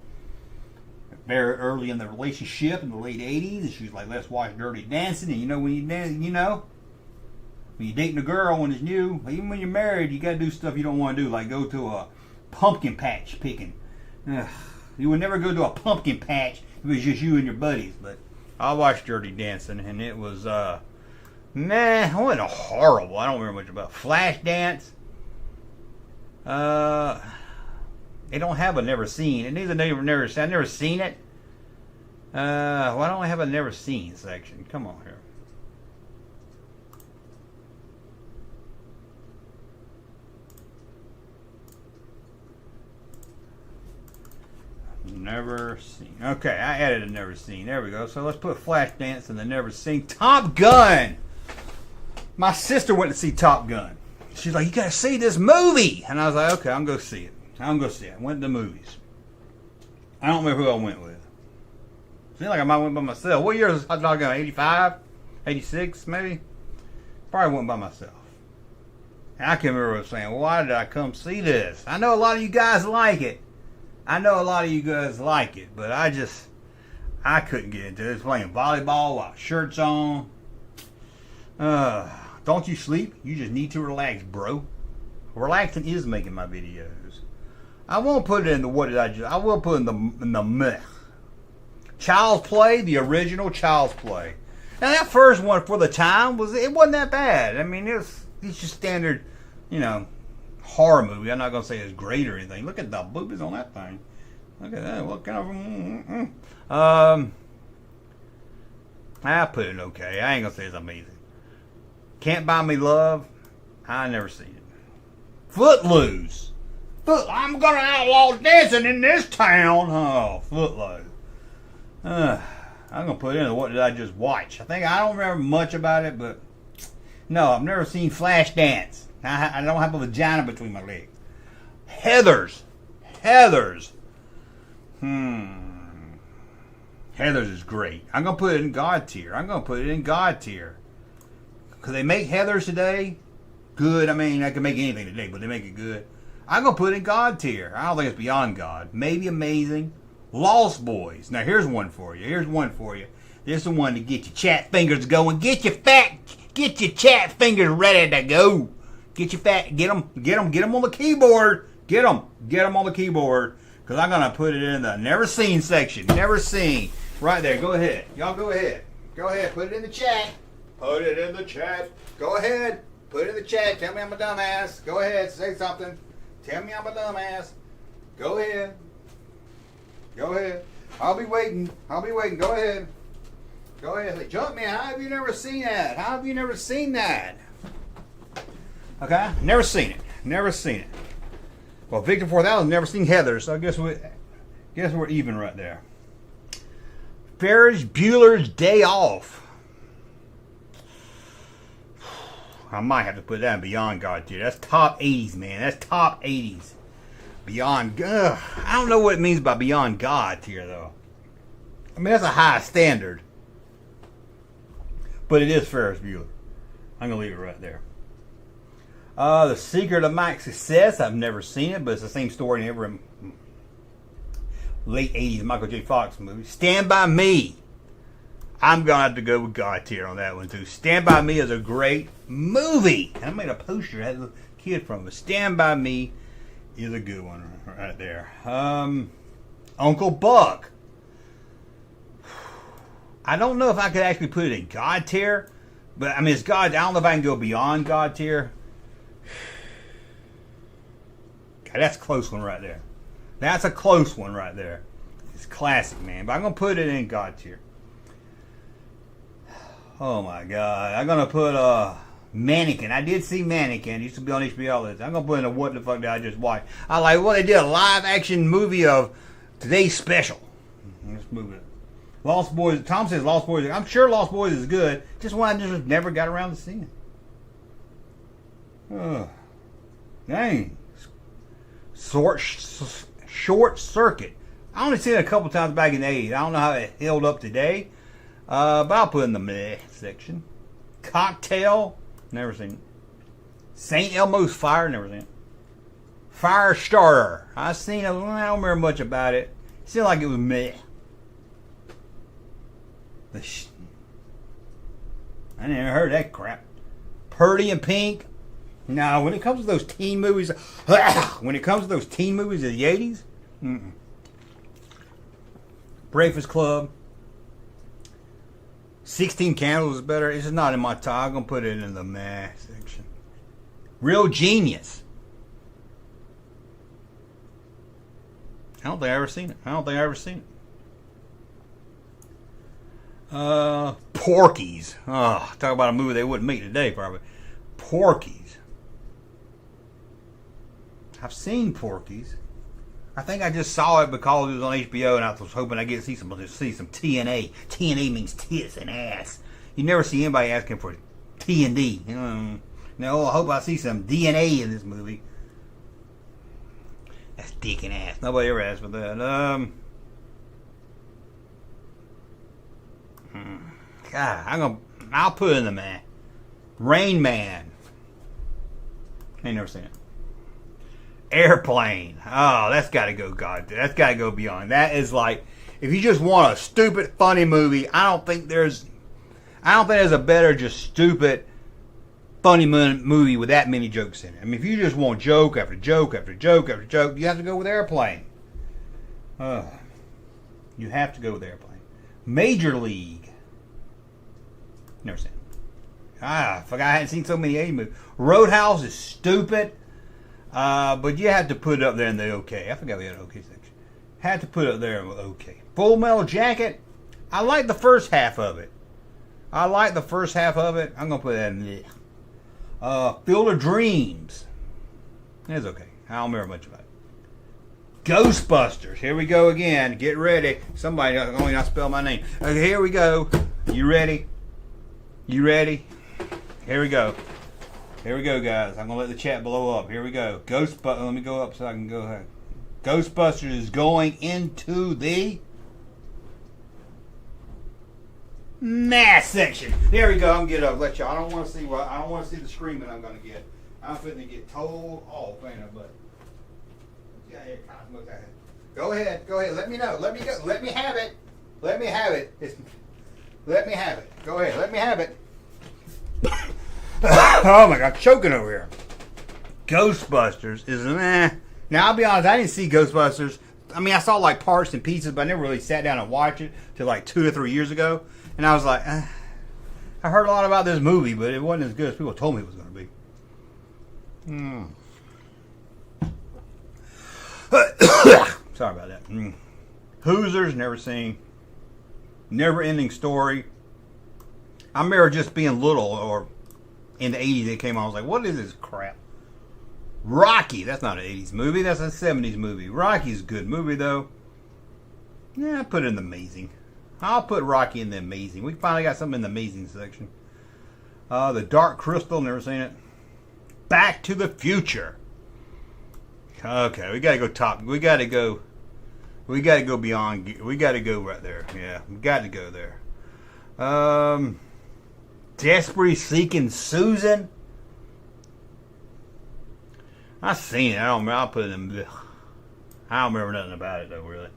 very early in the relationship in the late 80s. And she was like, let's watch Dirty Dancing. And when you dance, when you're dating a girl when it's new, even when you're married, you got to do stuff you don't want to do, like go to a pumpkin patch picking. You would never go to a pumpkin patch if it was just you and your buddies. But I watched Dirty Dancing, and it was, it wasn't horrible. I don't remember much about Flashdance. They don't have a never seen. It needs a never seen. I've never seen it. Why don't I have a never seen section? Come on here. Never seen. Okay, I added a never seen. There we go. So let's put Flashdance in the never seen. Top Gun. My sister went to see Top Gun. She's like, you gotta see this movie. And I was like, okay, I'm gonna go see it. I'm gonna see it. I went to the movies. I don't remember who I went with. Seems like I might have went by myself. What year was Top Gun? 85? 86 maybe? Probably went by myself. And I can remember saying, well, why did I come see this? I know a lot of you guys like it. But I couldn't get into it. It's playing volleyball while shirts on. Don't you sleep? You just need to relax, bro. Relaxing is making my videos. I won't put it in the I will put it in the meh. Child's Play, the original Child's Play. Now that first one for the time wasn't that bad. I mean, it's just standard, horror movie. I'm not gonna say it's great or anything. Look at the boobies on that thing. Look at that. What kind of I put it okay. I ain't gonna say it's amazing. Can't Buy Me Love. I never seen it. Footloose. I'm gonna outlaw dancing in this town. Oh, Footloose. I'm gonna put in what did I just watch? I don't remember much about it, but no, I've never seen Flashdance. I don't have a vagina between my legs. Heathers. Heathers is great. I'm gonna put it in God tier. Because they make Heathers today good. I mean, I can make anything today, but they make it good. I'm going to put it in God tier. I don't think it's beyond God. Maybe amazing. Lost Boys. Now, here's one for you. This is the one to get your chat fingers going. Get your chat fingers ready to go. Get them on the keyboard. Get them on the keyboard. Because I'm going to put it in the never seen section. Never seen. Right there. Go ahead. Y'all go ahead. Put it in the chat. Go ahead. Put it in the chat. Tell me I'm a dumbass. Go ahead. Say something. Tell me I'm a dumbass. Go ahead. I'll be waiting. Go ahead. Say, Junkman, how have you never seen that? Okay? Never seen it. Well, Victor 4000 never seen Heather, so I guess we're even right there. Ferris Bueller's Day Off. I might have to put that in Beyond God tier. That's top 80s, man. That's top 80s. Beyond God. I don't know what it means by Beyond God tier, though. I mean, that's a high standard. But it is Ferris Bueller. I'm going to leave it right there. The Secret of My Success. I've never seen it, but it's the same story in every late 80s Michael J. Fox movie. Stand By Me. I'm going to have to go with God tier on that one, too. Stand By Me is a great movie. And I made a poster that had a kid from it. Stand By Me is a good one right there. Uncle Buck. I don't know if I could actually put it in God tier. But, I mean, it's God. I don't know if I can go beyond God tier. God, that's a close one right there. It's classic, man. But I'm going to put it in God tier. Oh my God. I'm going to put Mannequin. I did see Mannequin. It used to be on HBO. I'm going to put in a what the fuck did I just watch. They did a live action movie of Today's Special. Let's move it. Lost Boys. Tom says Lost Boys. I'm sure Lost Boys is good. Just one I just never got around to seeing. Oh. Dang. Short Circuit. I only seen it a couple times back in the 80s. I don't know how it held up today. But I'll put in the meh section. Cocktail, never seen it. St. Elmo's Fire, never seen it. Firestarter, I seen it. I don't remember much about it. It seemed like it was meh. I never heard that crap. Purdy and Pink. No, when it comes to those teen movies, of the 80s, Breakfast Club. 16 Candles is better. It's just not in my top. I'm going to put it in the meh section. Real Genius. I don't think I ever seen it. Porky's. Oh, talk about a movie they wouldn't make today, probably. Porky's. I've seen Porky's. I think I just saw it because it was on HBO, and I was hoping I get to see some TNA. TNA means tits and ass. You never see anybody asking for T&D. No, I hope I see some DNA in this movie. That's dick and ass. Nobody ever asked for that. God, I'll put in the man. Rain Man. Ain't never seen it. Airplane. Oh, that's got to go. God, that's got to go beyond. That is like, if you just want a stupid, funny movie, I don't think there's a better, just stupid, funny movie with that many jokes in it. I mean, if you just want joke after joke after joke after joke, you have to go with Airplane. You have to go with Airplane. Major League. Never seen it. I forgot I hadn't seen so many 80 movies. Roadhouse is stupid, but you have to put it up there in the okay. I forgot we had an okay section. Had to put it up there in the okay. Full Metal Jacket. I like the first half of it. I'm going to put that in there. Field of Dreams. It's okay. I don't remember much about it. Ghostbusters. Here we go again. Get ready. Somebody only not spell my name. Okay, here we go. You ready? You ready? Here we go. Here we go, guys. I'm going to let the chat blow up. Here we go. Let me go up so I can go ahead. Ghostbusters is going into the mass section. There we go. I'm getting up. Let y'all. I don't want to see the screaming I'm going to get. I'm finna get told off, ain't I, but go ahead. Let me know. Let me go. Let me have it. Let me have it. Let me have it. Go ahead. Let me have it. Oh my God, choking over here. Ghostbusters is Now I'll be honest, I didn't see Ghostbusters. I mean, I saw like parts and pieces, but I never really sat down and watched it till like 2 or 3 years ago. And I was like, I heard a lot about this movie, but it wasn't as good as people told me it was going to be. Sorry about that. Hoosiers, never seen. Never Ending Story. I remember just being little, or in the 80s it came on. I was like, what is this crap? Rocky. That's not an 80s movie. That's a 70s movie. Rocky's a good movie, though. Yeah, I put it in the amazing. I'll put Rocky in the amazing. We finally got something in the amazing section. The Dark Crystal. Never seen it. Back to the Future. Okay, we got to go top. We got to go beyond. We got to go right there. Yeah, we got to go there. Desperately Seeking Susan. I've seen it. I don't remember. I'll put it in. I don't remember nothing about it though, really.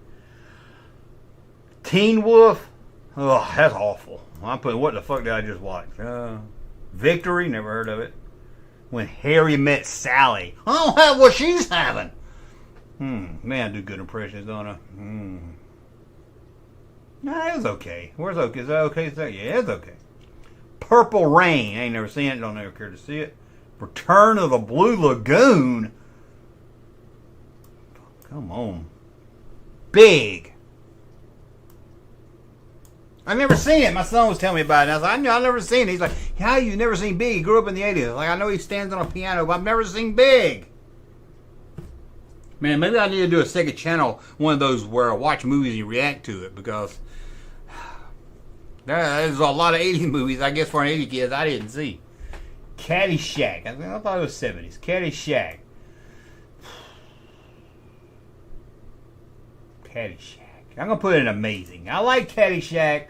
Teen Wolf. Oh, that's awful. I'm putting. What the fuck did I just watch? Victory. Never heard of it. When Harry Met Sally. I don't have what she's having. Man, I do good impressions, don't I? Nah, it was okay. Where's okay? Is that okay? Yeah, it's okay. Purple Rain. I ain't never seen it. Don't ever care to see it. Return of the Blue Lagoon. Come on. Big. I've never seen it. My son was telling me about it. And I was like, I've never seen it. He's like, how you never seen Big? He grew up in the 80s. Like, I know he stands on a piano, but I've never seen Big. Man, maybe I need to do a second channel, one of those where I watch movies and react to it, because there's a lot of 80s movies, I guess, for an 80 kids I didn't see. Caddyshack. I thought it was 70s. Caddyshack. Caddyshack. I'm going to put it in amazing. I like Caddyshack.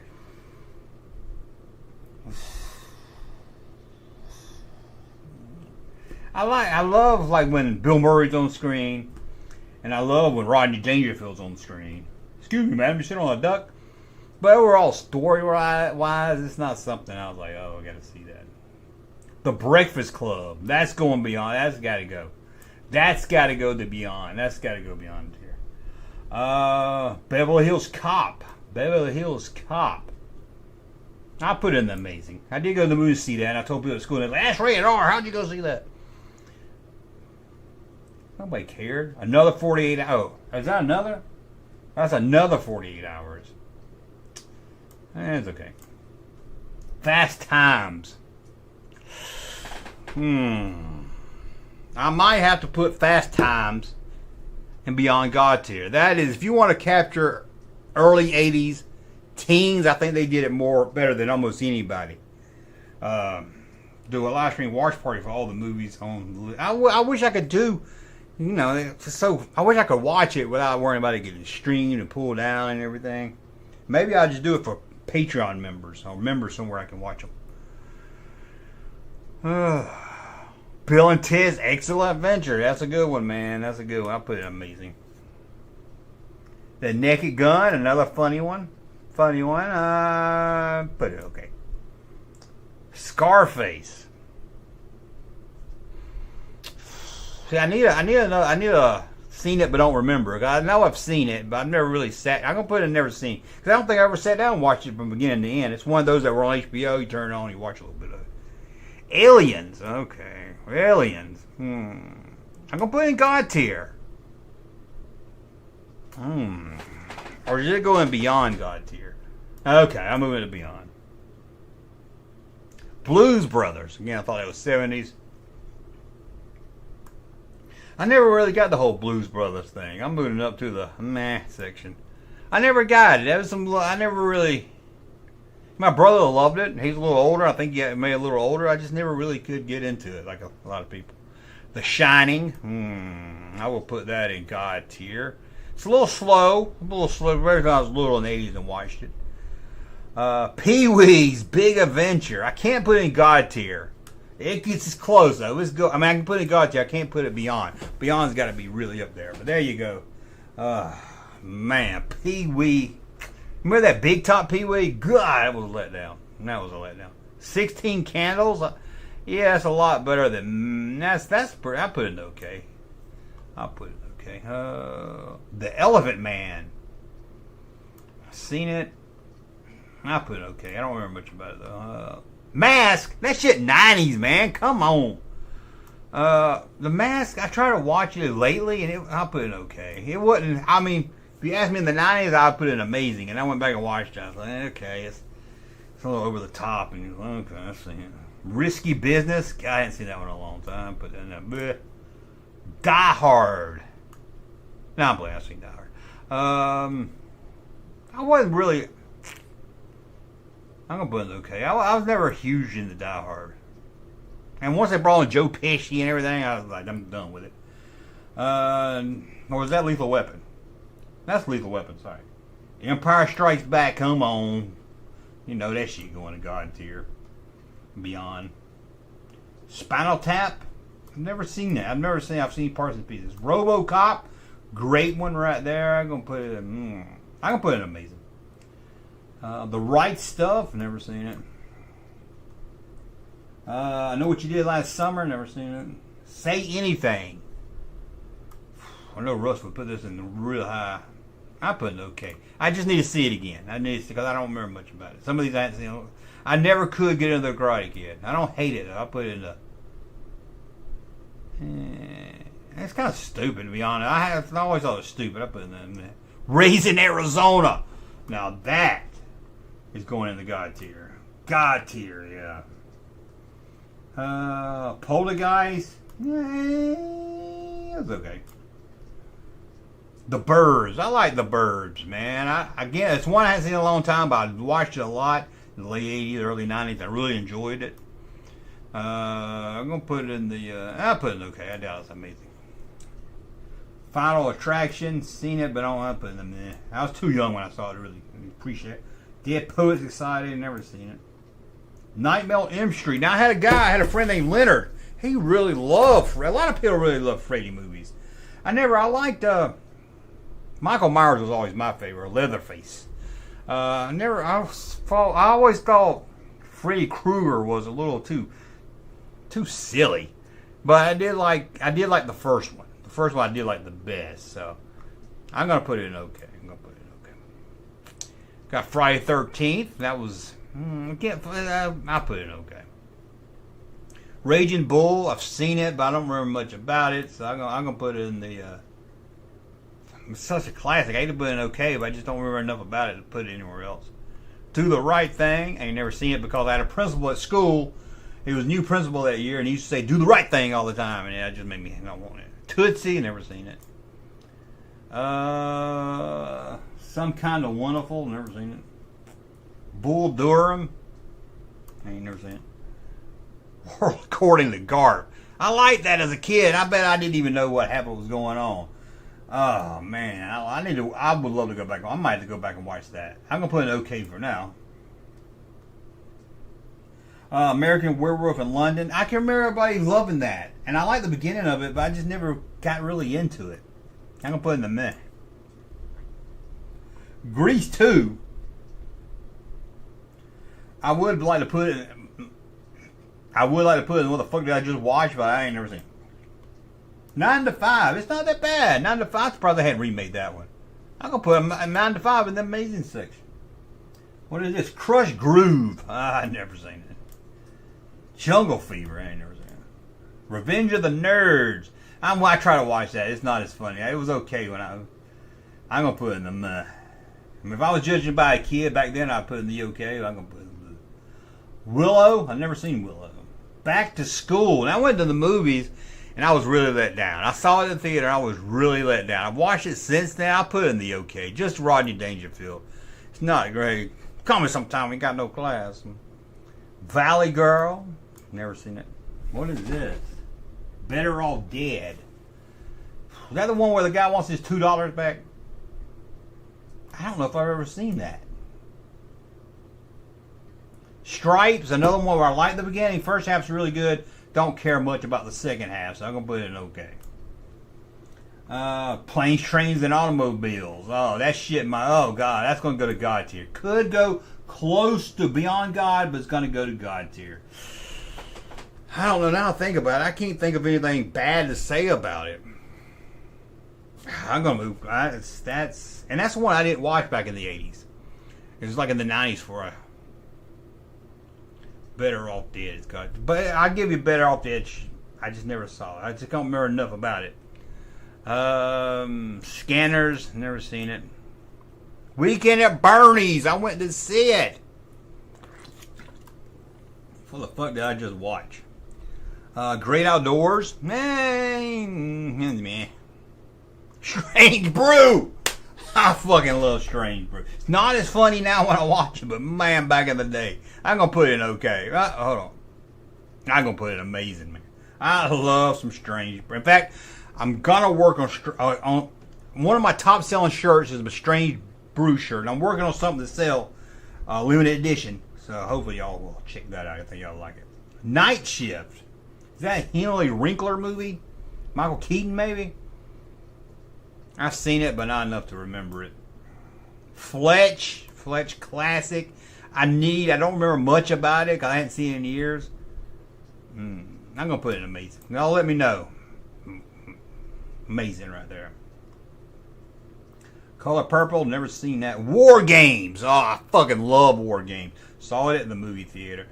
I love like when Bill Murray's on screen, and I love when Rodney Dangerfield's on the screen. Excuse me, madam, you sit on a duck. But overall, story-wise, it's not something I was like, oh, I got to see that. The Breakfast Club. That's going beyond. That's got to go. That's got to go to beyond. That's got to go beyond here. Beverly Hills Cop. Beverly Hills Cop. I put it in the amazing. I did go to the movie to see that, and I told people at school, and they're like, that's rated R. How'd you go see that? Nobody cared. Another 48 hours. Oh, is that another? That's another 48 hours. It's okay. Fast Times. I might have to put Fast Times and Beyond God tier. That is, if you want to capture early 80s teens, I think they did it better than almost anybody. Do a live stream watch party for all the movies on. I wish I could do, you know, I wish I could watch it without worrying about it getting streamed and pulled down and everything. Maybe I'll just do it for Patreon members or members somewhere I can watch them. Bill and Ted's Excellent Adventure. That's a good one, man. That's a good one. I'll put it amazing. The Naked Gun, another funny one. Put it okay. Scarface. See, I need a seen it but don't remember. I know I've seen it, but I've never really I'm gonna put it never seen, because I don't think I ever sat down and watched it from beginning to end. It's one of those that were on HBO. You turn it on, you watch a little bit of it. Aliens. Okay, Aliens. I'm gonna put it in God tier. Or does it go in Beyond God tier? Okay, I'm moving to Beyond. Blues Brothers. Again, I thought it was 70s. I never really got the whole Blues Brothers thing. I'm moving up to the meh section. I never got it. That was I never really. My brother loved it. He's a little older. I think he may a little older. I just never really could get into it like a lot of people. The Shining. I will put that in God tier. It's a little slow. Very time I was little in the 80s and watched it. Pee-wee's Big Adventure. I can't put it in God tier. It gets close though. Let's go. I mean, I can put it in God tier. I can't put it Beyond. Beyond's got to be really up there. But there you go. Man, Pee-wee. Remember that Big Top Pee-wee? God, that was a letdown. That was a letdown. 16 Candles. Yeah, that's a lot better than that's. I put it okay. I'll put it okay. The Elephant Man. Seen it. I put it okay. I don't remember much about it though. Mask. That shit 90s, man. Come on. The Mask. I tried to watch it lately, and I put it okay. It wasn't. I mean, if you asked me in the 90s, I'd put it amazing. And I went back and watched it. I was like, okay, it's a little over the top. And you're like, okay, I've seen it. Risky Business. God, I hadn't seen that one in a long time. Put that in there. Bleh. Die Hard. No, I'm playing. I've seen Die Hard. I wasn't really. I'm gonna put it okay. I was never huge into Die Hard. And once they brought in Joe Pesci and everything, I was like, I'm done with it. Or was that Lethal Weapon? That's Lethal Weapon, sorry. Empire Strikes Back, come on. You know that shit going to God tier. Beyond. Spinal Tap. I've never seen that. I've seen parts and pieces. Robocop. Great one right there. I'm gonna put it in. I'm gonna put it in amazing. The Right Stuff. Never seen it. I Know What You Did Last Summer. Never seen it. Say Anything. I know Russ would put this in real high. I put it okay. I just need to see it again. Because I don't remember much about it. Some of these I hadn't seen. I never could get into the Karate Kid. I don't hate it though. I put it in the. It's kind of stupid to be honest. I always thought it was stupid. I put it in there. Raising Arizona. Now that is going in the God tier. God tier, yeah. Poltergeist. It's okay. The Birds. I like The Birds, man. Again, it's one I haven't seen in a long time, but I watched it a lot in the late 80s, early 90s. I really enjoyed it. I'm going to put it in the... I'll put it in okay. I doubt it's amazing. Final Attraction. Seen it, but I don't want to put it in the meh. I was too young when I saw it to really appreciate it. Dead Poets Society. Never seen it. Nightmare on Elm Street. Now, I had a friend named Leonard. He really loved... A lot of people really love Freddy movies. I liked... Michael Myers was always my favorite. Leatherface. I always thought Freddy Krueger was a little too silly, but I did like the first one. The first one I did like the best, so I'm gonna put it in okay. Got Friday 13th. That was I'll put it in okay. Raging Bull. I've seen it, but I don't remember much about it, so I'm gonna put it in the. It's such a classic. I hate to put it in okay, but I just don't remember enough about it to put it anywhere else. Do the Right Thing. I ain't never seen it because I had a principal at school. He was a new principal that year, and he used to say, do the right thing all the time. And that just made me not want it. Tootsie, never seen it. Some Kind of Wonderful, never seen it. Bull Durham, I ain't never seen it. World According to Garp. I liked that as a kid. I bet I didn't even know what happened was going on. Oh man, I would love to go back. I might have to go back and watch that. I'm gonna put an okay for now. American Werewolf in London. I can remember everybody loving that, and I like the beginning of it, but I just never got really into it. I'm gonna put it in the meh. Grease 2. I would like to put it. What the fuck did I just watch? But I ain't never seen it. 9 to 5. It's not that bad. 9 to 5. Probably had remade that one. I'm gonna put 9 to 5 in the amazing section. What is this? Crush Groove. I've never seen it. Jungle Fever. I ain't never seen it. Revenge of the Nerds. I try to watch that. It's not as funny. It was okay when I'm gonna put it in the meh. I mean, if I was judging by a kid back then, I'd put it in the okay. I'm gonna put it in the Willow. I've never seen Willow. Back to School. And I went to the movies, and I was really let down. I saw it in the theater, and I was really let down. I've watched it since then. I'll put it in the okay. Just Rodney Dangerfield. It's not great. Call me sometime. We got no class. Valley Girl. Never seen it. What is this? Better Off Dead. Is that the one where the guy wants his $2 back? I don't know if I've ever seen that. Stripes, another one where I like the beginning. First half's really good. Don't care much about the second half, so I'm going to put it in okay. Planes, Trains, and Automobiles. Oh, that shit, oh God, that's going to go to God tier. Could go close to Beyond God, but it's going to go to God tier. I don't know, now I think about it. I can't think of anything bad to say about it. I'm going to move. That's the one I didn't watch back in the 80s. It was like in the 90s for a Better Off Dead. It's got, but I'll give you Better Off Dead. I just never saw it. I just don't remember enough about it. Scanners, never seen it. Weekend at Bernie's. I went to see it. What the fuck did I just watch? Great Outdoors. Man. Strange Brew. I fucking love Strange Brew. It's not as funny now when I watch it, but man, back in the day. I'm going to put it in okay. Hold on. I'm going to put it in amazing, man. I love some Strange Brew. In fact, I'm going to work on one of my top selling shirts is a Strange Brew shirt. And I'm working on something to sell, limited edition. So hopefully y'all will check that out. I think y'all like it. Night Shift. Is that a Henry Winkler movie? Michael Keaton, maybe? I've seen it, but not enough to remember it. Fletch classic. I don't remember much about it because I hadn't seen it in years. I'm going to put it in amazing. Y'all let me know. Amazing right there. Color Purple, never seen that. War Games. Oh, I fucking love War Games. Saw it at the movie theater.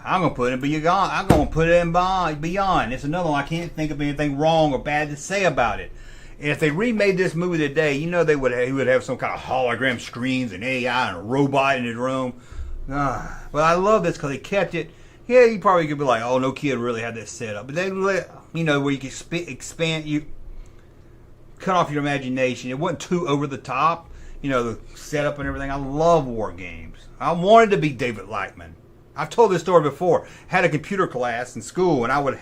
I'm going to put it in Beyond. I'm going to put it in Beyond. It's another one. I can't think of anything wrong or bad to say about it. And if they remade this movie today, you know he would have some kind of hologram screens and AI and a robot in his room. But I love this because they kept it. Yeah, you probably could be like, oh, no kid really had this set up. But they let, where you can expand, you cut off your imagination. It wasn't too over the top, the setup and everything. I love War Games. I wanted to be David Lightman. I've told this story before. Had a computer class in school, and I would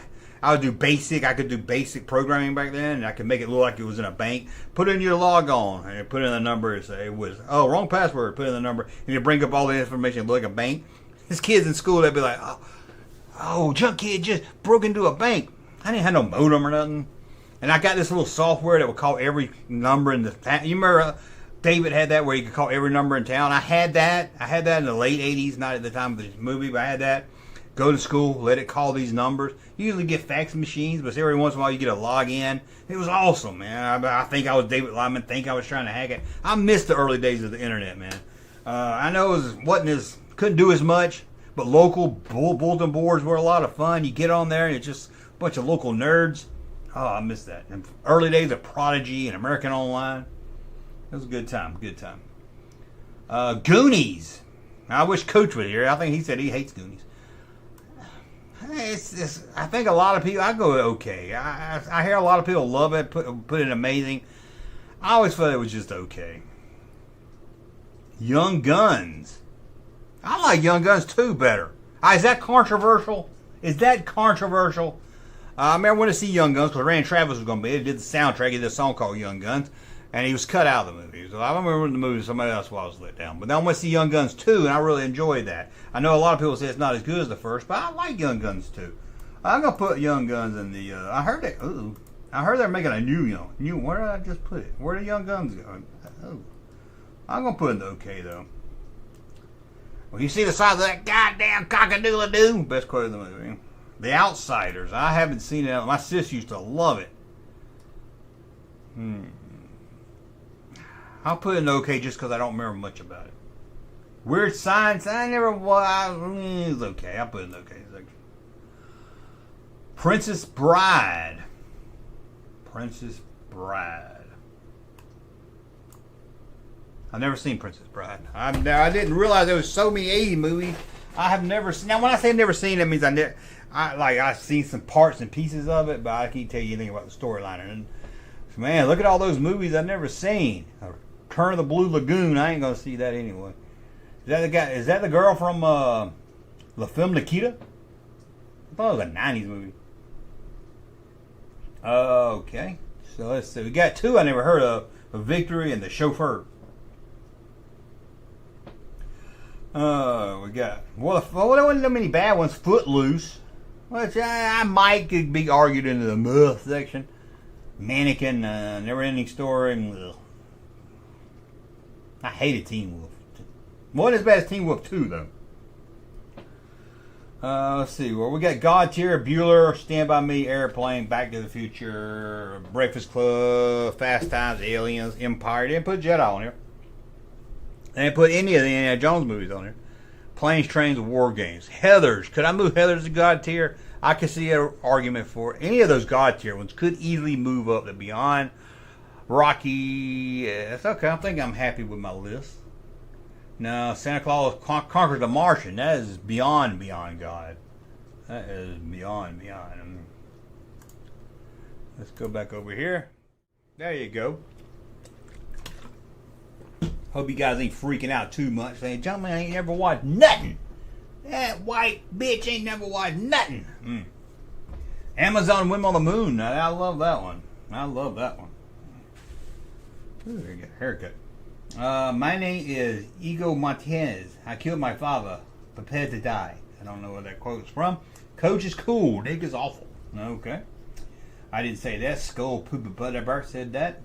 do basic. I could do basic programming back then, and I could make it look like it was in a bank. Put in your log on, and put in the number. And say it was, wrong password. Put in the number, and you bring up all the information. Look like a bank. These kids in school, they'd be like, junk kid just broke into a bank. I didn't have no modem or nothing. And I got this little software that would call every number in the town. You remember David had that where you could call every number in town? I had that. I had that in the late 80s, not at the time of the movie, but I had that. Go to school, let it call these numbers. You usually get fax machines, but every once in a while you get a login. It was awesome, man. I think I was David Lyman, think I was trying to hack it. I missed the early days of the internet, man. I know couldn't do as much, but local bulletin boards were a lot of fun. You get on there and it's just a bunch of local nerds. Oh, I missed that. And early days of Prodigy and American Online. It was a good time, Goonies. I wish Coach was here. I think he said he hates Goonies. I think a lot of people, I go okay. I hear a lot of people love it, put it amazing. I always thought it was just okay. Young Guns. I like Young Guns 2 better. Is that controversial? Is that controversial? I remember when I see Young Guns, because Randy Travis was going to be it. He did the soundtrack. He did a song called Young Guns. And he was cut out of the movie. So I remember in the movie, somebody else I was let down. But then I went to see Young Guns 2, and I really enjoyed that. I know a lot of people say it's not as good as the first, but I like Young Guns 2. I'm going to put Young Guns in the... I heard it. Ooh. I heard they're making a new... Where did I just put it? Where did Young Guns go? Oh. I'm going to put it in the okay, though. Well, you see the size of that goddamn cock-a-doodle-doo? Best quote of the movie. The Outsiders. I haven't seen it. My sis used to love it. I'll put it in okay just because I don't remember much about it. Weird Science. I never was. It's okay. I'll put it in okay. Princess Bride. Princess Bride. I've never seen Princess Bride. I didn't realize there was so many 80 movies. I have never seen. Now, when I say never seen, that means I've seen some parts and pieces of it, but I can't tell you anything about the storyline. And man, look at all those movies I've never seen. Return of the Blue Lagoon. I ain't gonna see that anyway. Is that the guy? Is that the girl from La Femme Nikita? I thought it was a '90s movie. Okay, so let's see. We got two I never heard of: The Victory and The Chauffeur. We got there wasn't that many bad ones. Footloose, which I might could be argued into the myth section. Mannequin, Never Ending Story. I hated Teen Wolf. Wasn't as bad as Teen Wolf 2 though. Let's see. Well, we got God Tier, Bueller, Stand By Me, Airplane, Back to the Future, Breakfast Club, Fast Times, Aliens, Empire. They didn't put Jedi on here. They didn't put any of the Indiana Jones movies on here. Planes, Trains, War Games. Heathers. Could I move Heathers to God Tier? I could see an argument for it. Any of those God Tier ones could easily move up to Beyond. Rocky. Yeah, it's okay. I think I'm happy with my list. No, Santa Claus Conquers the Martian. That is beyond God. That is beyond. Let's go back over here. There you go. Hope you guys ain't freaking out too much. Saying, Junkman ain't never watched nothing. That white bitch ain't never watched nothing. Amazon Women on the Moon. Now, I love that one. Ooh, there you go. Haircut. My name is Ego Martinez. I killed my father. Prepared to die. I don't know where that quote's from. Coach is cool. Nick is awful. Okay. I didn't say that. Skull Poopa Butterbur said that.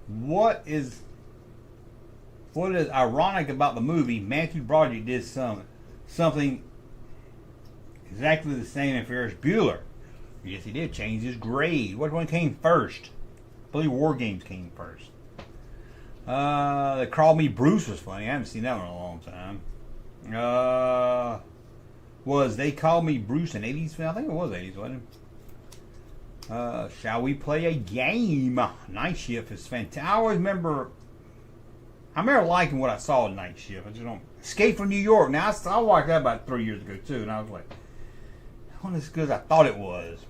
What is ironic about the movie? Matthew Broderick did something exactly the same in Ferris Bueller. Yes, he did change his grade. Which one came first? I believe War Games came first. They Called Me Bruce was funny. I haven't seen that one in a long time. Was They Called Me Bruce an 80s film? I think it was 80s, wasn't it? Shall we play a game? Night Shift is fantastic. I remember liking what I saw in Night Shift. I just don't. Escape from New York. Now, I watched that about 3 years ago, too, and I was like, that wasn't as good as I thought it was.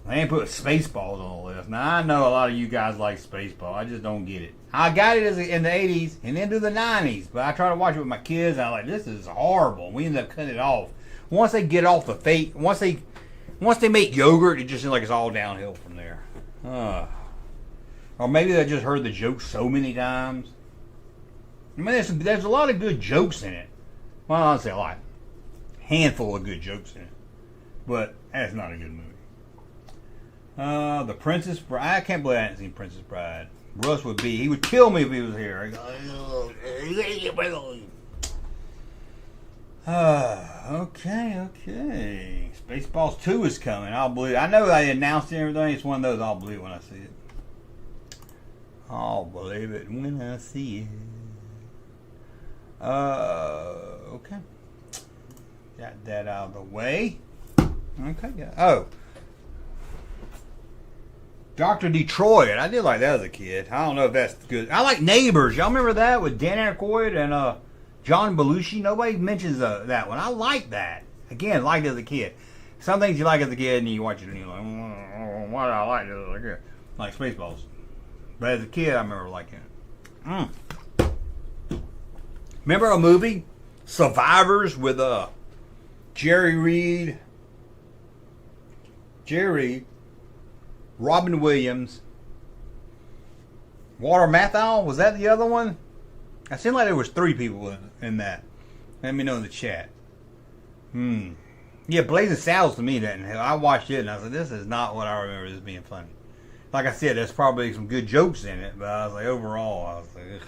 They ain't put Spaceballs on the list. Now, I know a lot of you guys like Spaceball. I just don't get it. I got it in the 80s and into the 90s, but I try to watch it with my kids, and I'm like, this is horrible. We end up cutting it off. Once they get off the fate, once they make yogurt, it just seems like it's all downhill from there. Or maybe they just heard the joke so many times. I mean, there's a lot of good jokes in it. Well, I'll say a lot. Handful of good jokes in it. But that's not a good movie. The Princess Bride. I can't believe I hadn't seen Princess Bride. Russ would be. He would kill me if he was here. Okay. Spaceballs 2 is coming. I'll believe it. I know they announced everything. It's one of those I'll believe it when I see it. I'll believe it when I see it. Okay. Got that out of the way. Okay. Yeah. Oh. Dr. Detroit. I did like that as a kid. I don't know if that's good. I like Neighbors. Y'all remember that with Dan Aykroyd and John Belushi? Nobody mentions that one. I like that. Again, liked it as a kid. Some things you like as a kid and you watch it and you're like, why did I like this as a kid? Like Spaceballs. But as a kid, I remember liking it. Remember a movie, Survivors, with Jerry Reed, Robin Williams, Walter Matthau? Was that the other one? It seemed like there was 3 people in that. Let me know in the chat. Yeah, Blazing Saddles to me didn't. I watched it and I was like, this is not what I remember as being funny. Like I said, there's probably some good jokes in it, but I was like, overall, I was like, ugh.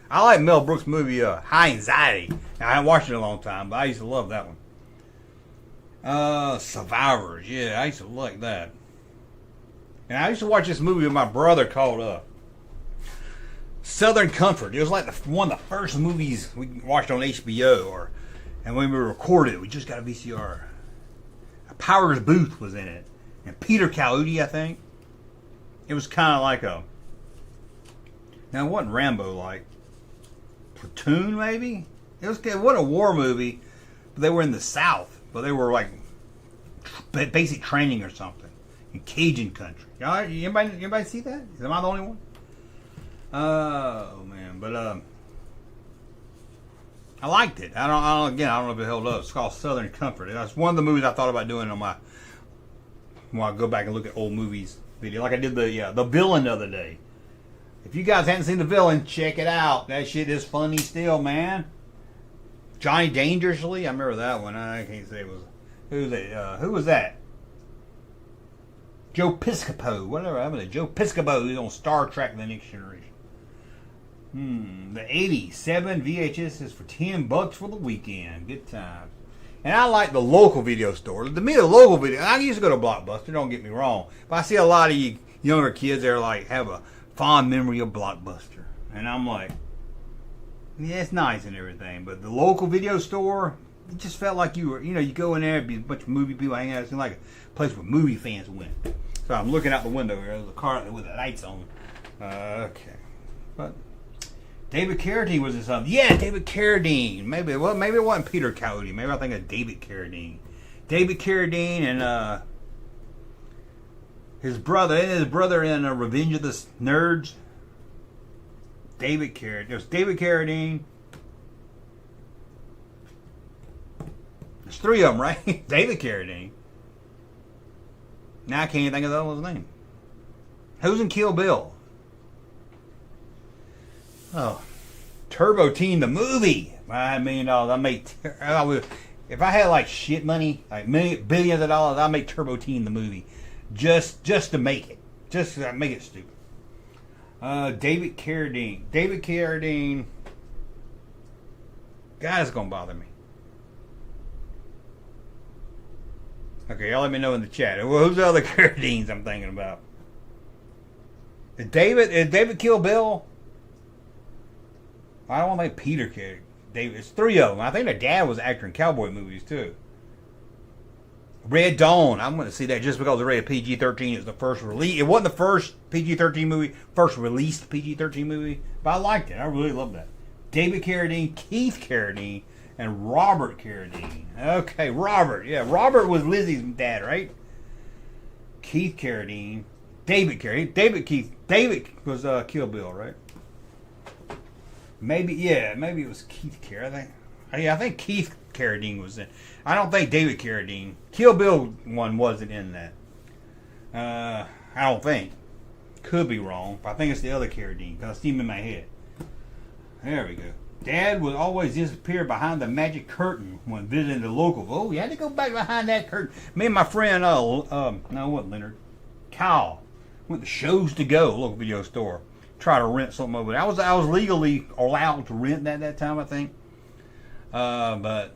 I like Mel Brooks' movie High Anxiety. Now, I haven't watched it in a long time, but I used to love that one. Survivors, yeah, I used to like that. And I used to watch this movie with my brother called Southern Comfort. It was like one of the first movies we watched on HBO, and when we recorded it, we just got a VCR. Powers Booth was in it, and Peter Coyote, I think. It was kind of like now it wasn't Rambo like Platoon, maybe. It wasn't a war movie, but they were in the South, but they were like basic training or something in Cajun country. Anybody see that? Am I the only one? Oh man, but I liked it. I don't know if it held up. It's called Southern Comfort. That's one of the movies I thought about doing when I go back and look at old movies video, like I did the Villain the other day. If you guys haven't seen The Villain, check it out. That shit is funny still, man. Johnny Dangerously, I remember that one. I can't say it was who was that? Joe Piscopo, whatever. I remember Joe Piscopo, who's on Star Trek: The Next Generation. The 87 VHS is for $10 for the weekend. Good times. And I like the local video store. To me, the local video, I used to go to Blockbuster, don't get me wrong. But I see a lot of you younger kids there like have a fond memory of Blockbuster. And I'm like, yeah, it's nice and everything. But the local video store, it just felt like you were, you go in there, be a bunch of movie people hanging out. It seemed like a place where movie fans went. So I'm looking out the window here. There's a car with the lights on. Okay. But David Carradine was in something. Yeah, David Carradine. Maybe it wasn't Peter Coyote. Maybe I think of David Carradine. David Carradine and his brother in Revenge of the Nerds. David Carradine. There's David Carradine. There's 3 of them, right? David Carradine. Now I can't even think of the other one's name. Who's in Kill Bill? Oh, Turbo Teen the movie. I had $1 million. If I had like shit money, like billions of dollars, I'd make Turbo Teen the movie, just to make it, just to make it stupid. David Carradine. God, it's gonna bother me. Okay, y'all let me know in the chat. Who's the other Carradines I'm thinking about? Is David Kill Bill? I don't want to make Peter Carradine. David. It's 3 of them. I think their dad was an actor in cowboy movies too. Red Dawn. I'm going to see that just because it rated PG-13 is the first release. It wasn't the first PG-13 movie, first released PG-13 movie, but I liked it. I really loved that. David Carradine, Keith Carradine, and Robert Carradine. Okay, Robert. Yeah, Robert was Lizzie's dad, right? Keith Carradine. David Carradine. David was Kill Bill, right? Maybe it was Keith Carradine. I think Keith Carradine was in. I don't think David Carradine. Kill Bill one wasn't in that. I don't think. Could be wrong, but I think it's the other Carradine because I see him in my head. There we go. Dad would always disappear behind the magic curtain when visiting the local. Oh, you had to go back behind that curtain. Me and my friend, no, it wasn't Leonard. Kyle went to Shows to Go, local video store. Try to rent something over there. I was legally allowed to rent that time, I think. But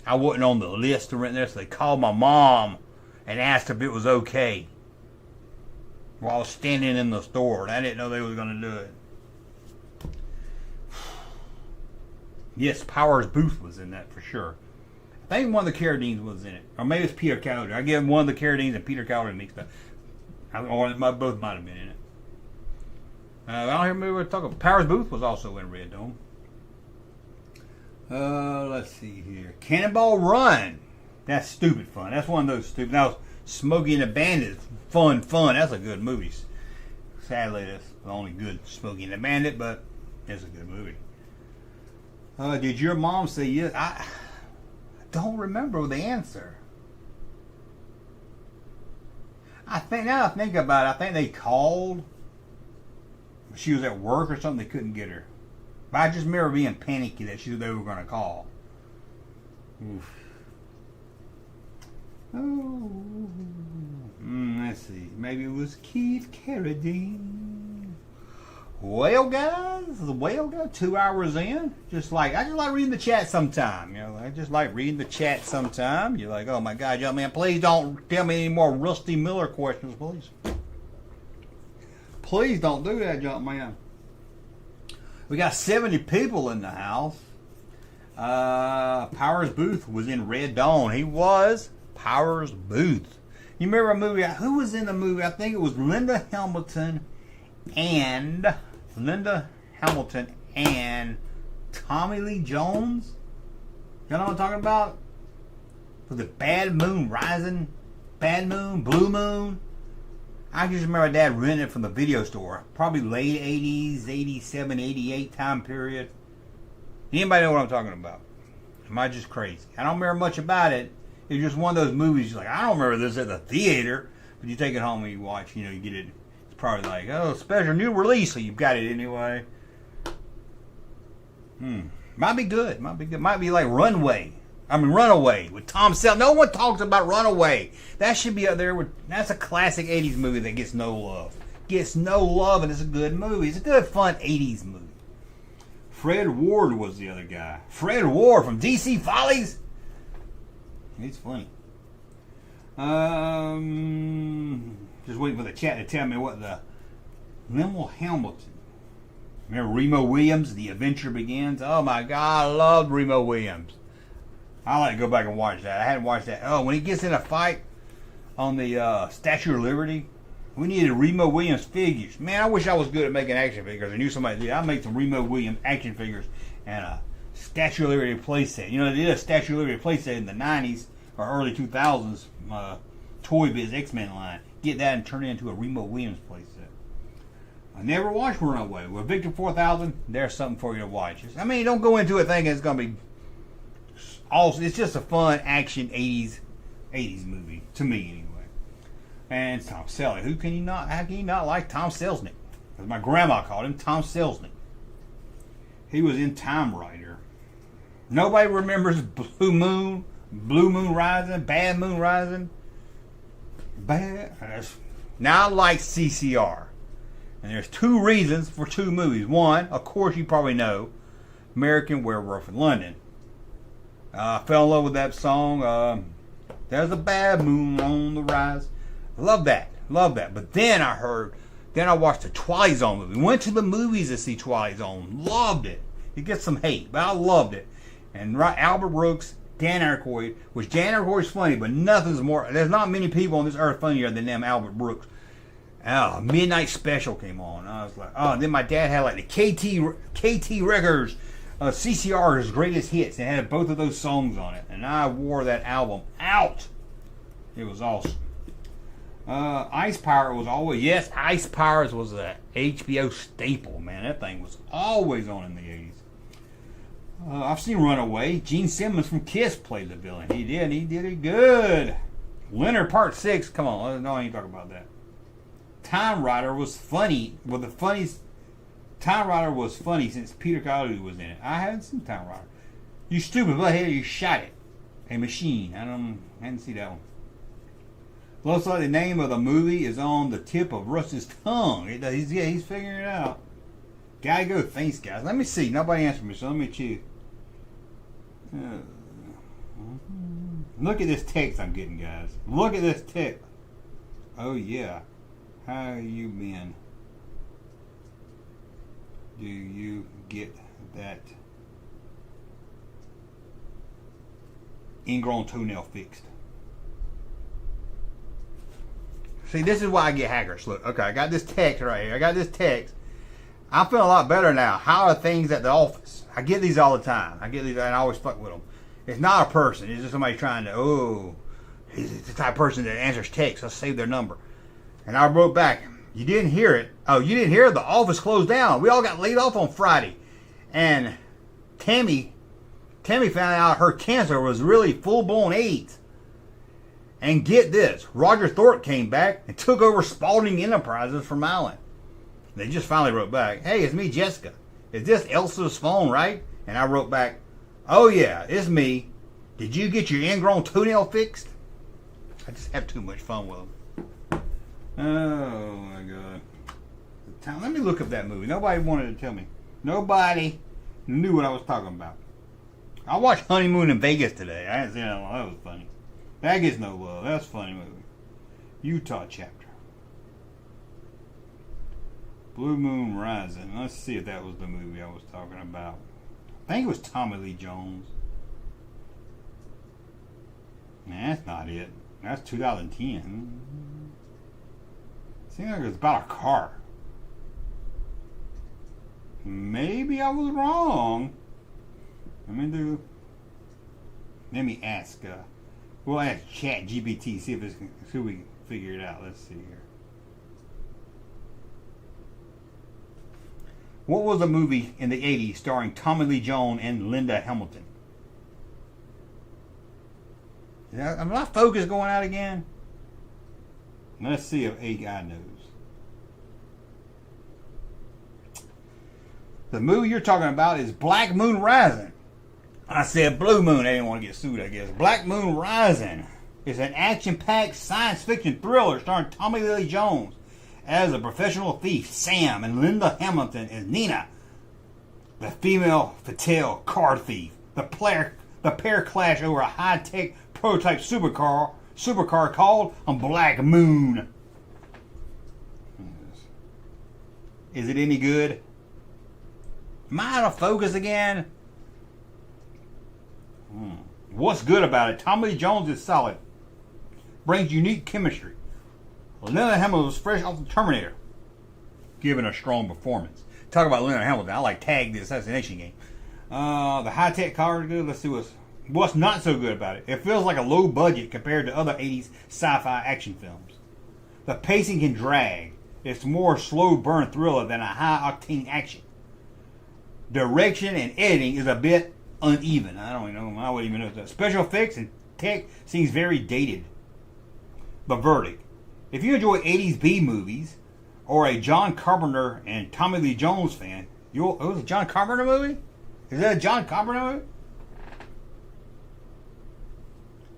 I wasn't on the list to rent there, so they called my mom and asked if it was okay. While I was standing in the store, and I didn't know they was going to do it. Yes, Powers Booth was in that for sure. I think one of the Carradines was in it. Or maybe it's Peter Coyote. I give one of the Carradines and Peter Coyote mixed up. Or both might have been in it. I don't hear me talking about Powers Booth was also in Red Dome. Let's see here. Cannonball Run. That's stupid fun. That's one of those stupid. Now, Smokey and the Bandit. Fun. That's a good movie. Sadly, that's the only good Smokey and the Bandit, but it's a good movie. Did your mom say yes? I don't remember the answer. I think, now I think about it, I think they called. She was at work or something, they couldn't get her. But I just remember being panicky that they were going to call. Oof. Oh. Let's see. Maybe it was Keith Carradine. Well, guys, 2 hours in. I just like reading the chat sometime. I just like reading the chat sometime. You're like, oh my God, Junkman, please don't tell me any more Rusty Miller questions, please. Please don't do that, Junkman. We got 70 people in the house. Powers Booth was in Red Dawn. He was Powers Booth. You remember a movie? Who was in the movie? I think it was Linda Hamilton and Tommy Lee Jones. You know what I'm talking about? Was it Bad Moon Rising? Bad Moon? Blue Moon? I just remember Dad renting it from the video store. Probably late 80s, 87, 88 time period. Anybody know what I'm talking about? Am I just crazy? I don't remember much about it. It was just one of those movies, like, I don't remember this at the theater, but you take it home and you watch, you get it. It's probably like, oh, special new release, so you've got it anyway. Might be good. Might be like Runaway with Tom Selleck. No one talks about Runaway. That should be up there. That's a classic 80s movie that gets no love. And it's a good movie. It's a good, fun 80s movie. Fred Ward was the other guy. Fred Ward from DC Follies. He's funny. Just waiting for the chat to tell me what the Limmel Hamilton. Remember Remo Williams, The Adventure Begins? Oh my God, I loved Remo Williams. I like to go back and watch that. I hadn't watched that. Oh, when he gets in a fight on the Statue of Liberty, we needed Remo Williams figures. Man, I wish I was good at making action figures. I knew somebody did. I'd make some Remo Williams action figures and a Statue of Liberty playset. They did a Statue of Liberty playset in the 90s or early 2000s Toy Biz X-Men line. Get that and turn it into a Remo Williams playset. I never watched Runaway. With Victor 4000, there's something for you to watch. I mean, don't go into it thinking it's going to be awesome. It's just a fun action 80s movie, to me anyway. And it's Tom Selleck. How can you not like Tom Selznick? As my grandma called him, Tom Selznick. He was in Time Rider. Nobody remembers Blue Moon Rising, Bad Moon Rising. Now I like CCR. And there's two reasons for two movies. One, of course you probably know, American Werewolf in London. I fell in love with that song. There's a bad moon on the rise. Love that. But then I watched the Twilight Zone movie. Went to the movies to see Twilight Zone. Loved it. It gets some hate, but I loved it. And Albert Brooks, Dan Aykroyd, which Dan Aykroyd's funny, but there's not many people on this earth funnier than them Albert Brooks. Midnight Special came on. I was like, then my dad had like the KT Records, CCR's greatest hits, and had both of those songs on it. And I wore that album out. It was awesome. Ice Pirates was always, Ice Pirates was a HBO staple, man. That thing was always on in the 80s. I've seen Runaway. Gene Simmons from Kiss played the villain. He did it good. Leonard Part 6, come on, I ain't talking about that. Time Rider was funny. Time Rider was funny since Peter Coyote was in it. I haven't seen Time Rider. You stupid butthead, you shot it. A machine. I hadn't seen that one. Looks like the name of the movie is on the tip of Russ's tongue. He's figuring it out. Gotta go. Thanks, guys. Let me see. Nobody answered me, so let me choose. Look at this text I'm getting, guys. Look at this text. Oh, yeah. How you been? Do you get that ingrown toenail fixed? See, this is why I get hackers. Look, okay, I got this text right here. I got this text. I'm feeling a lot better now. How are things at the office? I get these all the time. I get these, and I always fuck with them. It's not a person. It's just somebody trying to, he's the type of person that answers texts. Let's save their number. And I wrote back, you didn't hear it. Oh, you didn't hear it? The office closed down. We all got laid off on Friday. And Tammy found out her cancer was really full-blown AIDS. And get this, Roger Thorpe came back and took over Spalding Enterprises from Allen. They just finally wrote back, hey, it's me, Jessica. Is this Elsa's phone, right? And I wrote back, oh yeah, it's me. Did you get your ingrown toenail fixed? I just have too much fun with them. Oh my God. Let me look up that movie. Nobody wanted to tell me. Nobody knew what I was talking about. I watched Honeymoon in Vegas today. I hadn't seen that one. That was funny. That gets no love. That's a funny movie. Utah chapter. Blue Moon Rising. Let's see if that was the movie I was talking about. I think it was Tommy Lee Jones. Nah, that's not it. That's 2010. Seems like it's about a car. Maybe I was wrong. Let me ask. We'll ask Chat GPT, see if we can figure it out. Let's see here. What was a movie in the 80s starring Tommy Lee Jones and Linda Hamilton? Am my focus going out again? Let's see if a guy knows. The movie you're talking about is Black Moon Rising. I said Blue Moon. They didn't want to get sued, I guess. Black Moon Rising is an action-packed science fiction thriller starring Tommy Lee Jones as a professional thief, Sam, and Linda Hamilton as Nina, the female fatale car thief. The pair clash over a high-tech prototype supercar called a Black Moon. Is it any good? Am I out of focus again? What's good about it? Tommy Lee Jones is solid. Brings unique chemistry. Linda Hamilton was fresh off the Terminator, giving a strong performance. Talk about Linda Hamilton. I like Tag, the assassination game. The high-tech car is good. Let's see what's not so good about it. It feels like a low budget compared to other 80s sci-fi action films. The pacing can drag. It's more slow burn thriller than a high-octane action. Direction and editing is a bit uneven. I don't even know. I wouldn't even know that. Special effects and tech seems very dated. The verdict. If you enjoy 80s B movies or a John Carpenter and Tommy Lee Jones fan, it was a John Carpenter movie? Is that a John Carpenter movie?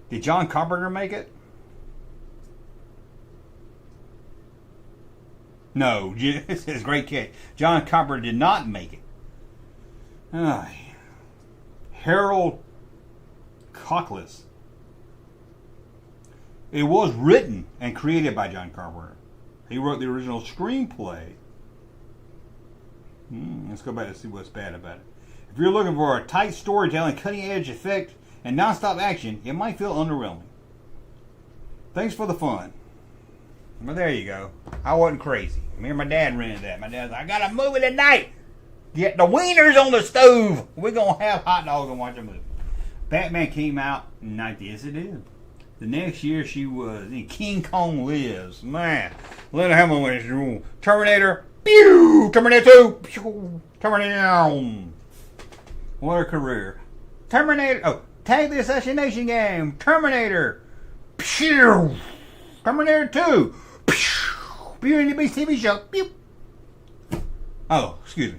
Did John Carpenter make it? No, it's a great catch. John Carpenter did not make it. Harold Cockless. It was written and created by John Carpenter. He wrote the original screenplay. Let's go back and see what's bad about it. If you're looking for a tight storytelling, cutting-edge effect, and non-stop action, it might feel underwhelming. Thanks for the fun. Well, there you go. I wasn't crazy. Me and my dad rented that. My dad's like, I got a movie tonight. Get the wieners on the stove. We're going to have hot dogs and watch a movie. Batman came out in 90. Yes, it did. The next year she was in King Kong Lives. Man. Linda Hamilton went Terminator. Pew! Terminator 2. Pew! Terminator. What a career. Terminator. Oh, Tag the Assassination Game. Terminator. Pew! Terminator 2. Pew! Beauty and the Beast TV show. Pew! Oh, excuse me.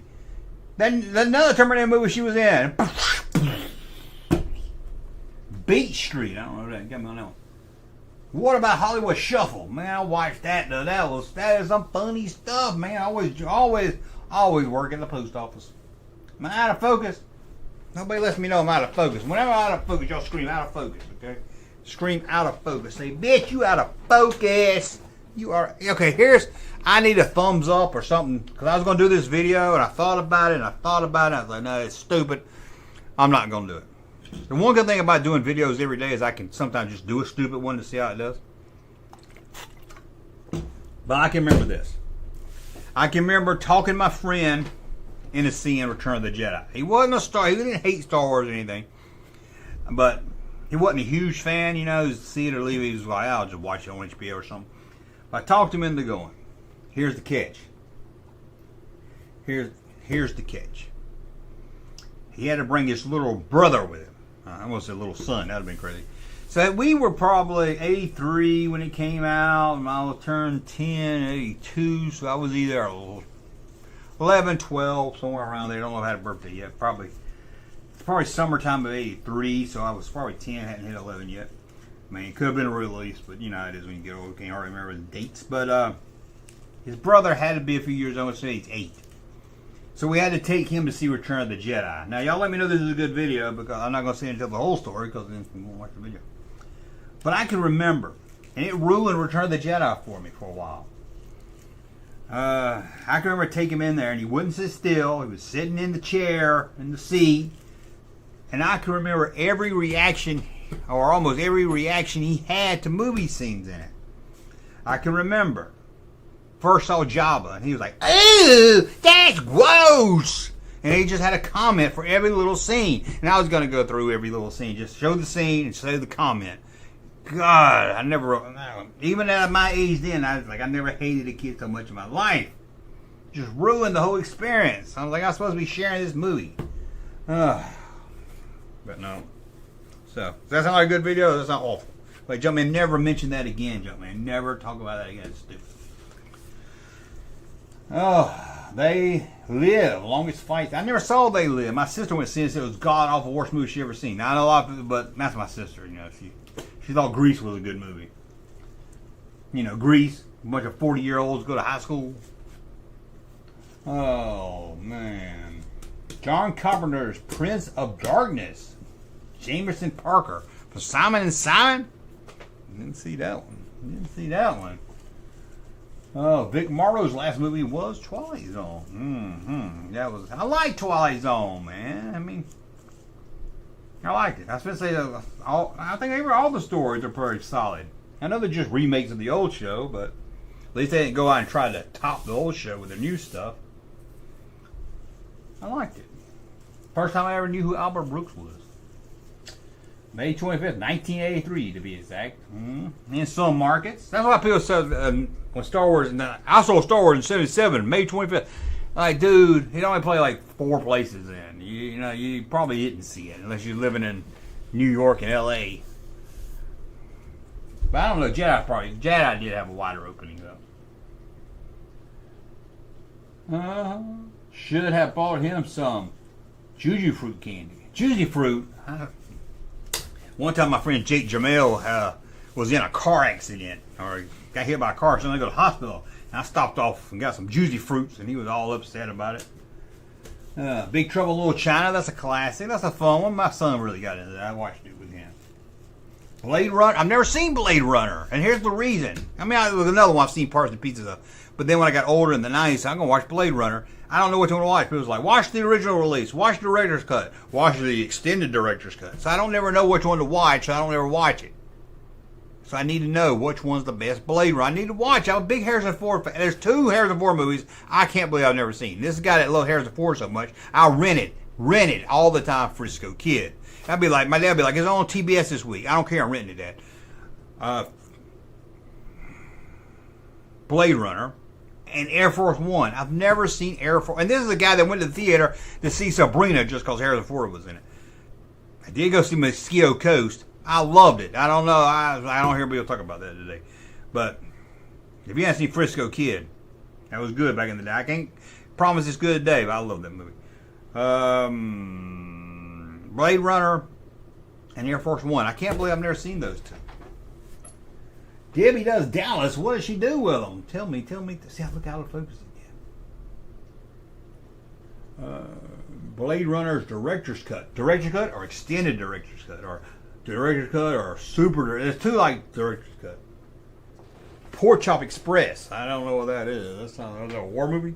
Then another Terminator movie she was in. Beach Street. I don't know that. Got me on that one. What about Hollywood Shuffle? Man, I watched that though. That is some funny stuff, man. Always work at the post office. Am I out of focus? Nobody lets me know I'm out of focus. Whenever I'm out of focus, y'all scream out of focus, okay? Scream out of focus. Say, bitch, you out of focus. You are, okay, I need a thumbs up or something, because I was going to do this video, and I thought about it, and I was like, no, it's stupid. I'm not going to do it. The one good thing about doing videos every day is I can sometimes just do a stupid one to see how it does. But I can remember this. I can remember talking to my friend in the scene Return of the Jedi. He wasn't a star. He didn't hate Star Wars or anything. But he wasn't a huge fan, you know. See it or leave it. He was like, I'll just watch it on HBO or something. But I talked him into going. Here's the catch. Here's the catch. He had to bring his little brother with him. I almost said little son. That would have been crazy. So we were probably 83 when it came out, and I was turned 10, 82, so I was either 11, 12, somewhere around there. I don't know if I had a birthday yet. Probably summertime of 83, so I was probably 10, hadn't hit 11 yet. I mean, it could have been a release, but you know how it is when you get old. You can't hardly remember the dates. But his brother had to be a few years older, so he's 8. So we had to take him to see Return of the Jedi. Now, y'all let me know this is a good video, because I'm not going to say until the whole story, because then we won't watch the video. But I can remember, and it ruined Return of the Jedi for me for a while. I can remember taking him in there, and he wouldn't sit still. He was sitting in the chair, in the seat. And I can remember every reaction, or almost every reaction he had to movie scenes in it. I can remember. First saw Jabba, and he was like, "Ooh, that's gross!" And he just had a comment for every little scene. And I was going to go through every little scene, just show the scene and say the comment. God, I never, even at my age then, I was like, I never hated a kid so much in my life. Just ruined the whole experience. I was like, I'm supposed to be sharing this movie. But no. So, does that sound like a good video? That's not awful. Wait, Junkman, never mention that again, Junkman. Never talk about that again. It's stupid. Oh, They Live. Longest fight. I never saw They Live. My sister went to see it and said it was god-awful worst movie she ever seen. Now, I know a lot of people, but that's my sister, you know. She thought Grease was a good movie. You know, Grease. A bunch of 40-year-olds go to high school. Oh, man. John Carpenter's Prince of Darkness. Jamerson Parker. For Simon & Simon? Didn't see that one. Oh, Vic Morrow's last movie was Twilight Zone. I like Twilight Zone, man. I mean, I liked it. I was going to say, I think all the stories are pretty solid. I know they're just remakes of the old show, but at least they didn't go out and try to top the old show with the new stuff. I liked it. First time I ever knew who Albert Brooks was. May 25th, 1983 to be exact. In some markets. That's why people said when Star Wars, I saw Star Wars in 77, May 25th. Like, dude, it only played like 4 places then. You know, you probably didn't see it unless you're living in New York and LA. But I don't know, Jedi did have a wider opening though. Should have bought him some Juju fruit candy. Juju fruit. One time my friend Jake Jamel was in a car accident, or got hit by a car, so I go to the hospital. And I stopped off and got some Juicy Fruits, and he was all upset about it. Big Trouble in Little China, that's a classic. That's a fun one. My son really got into that. I watched it with him. Blade Runner. I've never seen Blade Runner, and here's the reason. I mean, it was another one I've seen parts and pieces of. But then when I got older in the 90s, I'm going to watch Blade Runner. I don't know which one to watch. People was like, watch the original release, watch the director's cut, watch the extended director's cut. So I don't never know which one to watch, so I don't ever watch it. So I need to know which one's the best Blade Runner. I need to watch. I'm a big Harrison Ford fan. There's 2 Harrison Ford movies I can't believe I've never seen. This guy that loves Harrison Ford so much, I rent it all the time, Frisco Kid. I'd be like, my dad would be like, it's on TBS this week. I don't care, I'm renting it, Dad. Blade Runner. And Air Force One. I've never seen Air Force. And this is a guy that went to the theater to see Sabrina just because Harrison Ford was in it. I did go see Mosquito Coast. I loved it. I don't know. I don't hear people talk about that today. But if you haven't seen Frisco Kid, that was good back in the day. I can't promise it's good today, but I love that movie. Blade Runner and Air Force One. I can't believe I've never seen those 2. Debbie Does Dallas. What does she do with them? Tell me. See, I look out of focus again. Blade Runner's director's cut. Director's cut or extended director's cut, or director's cut or super. There's 2 like director's cut. Pork Chop Express. I don't know what that is. That's a war movie.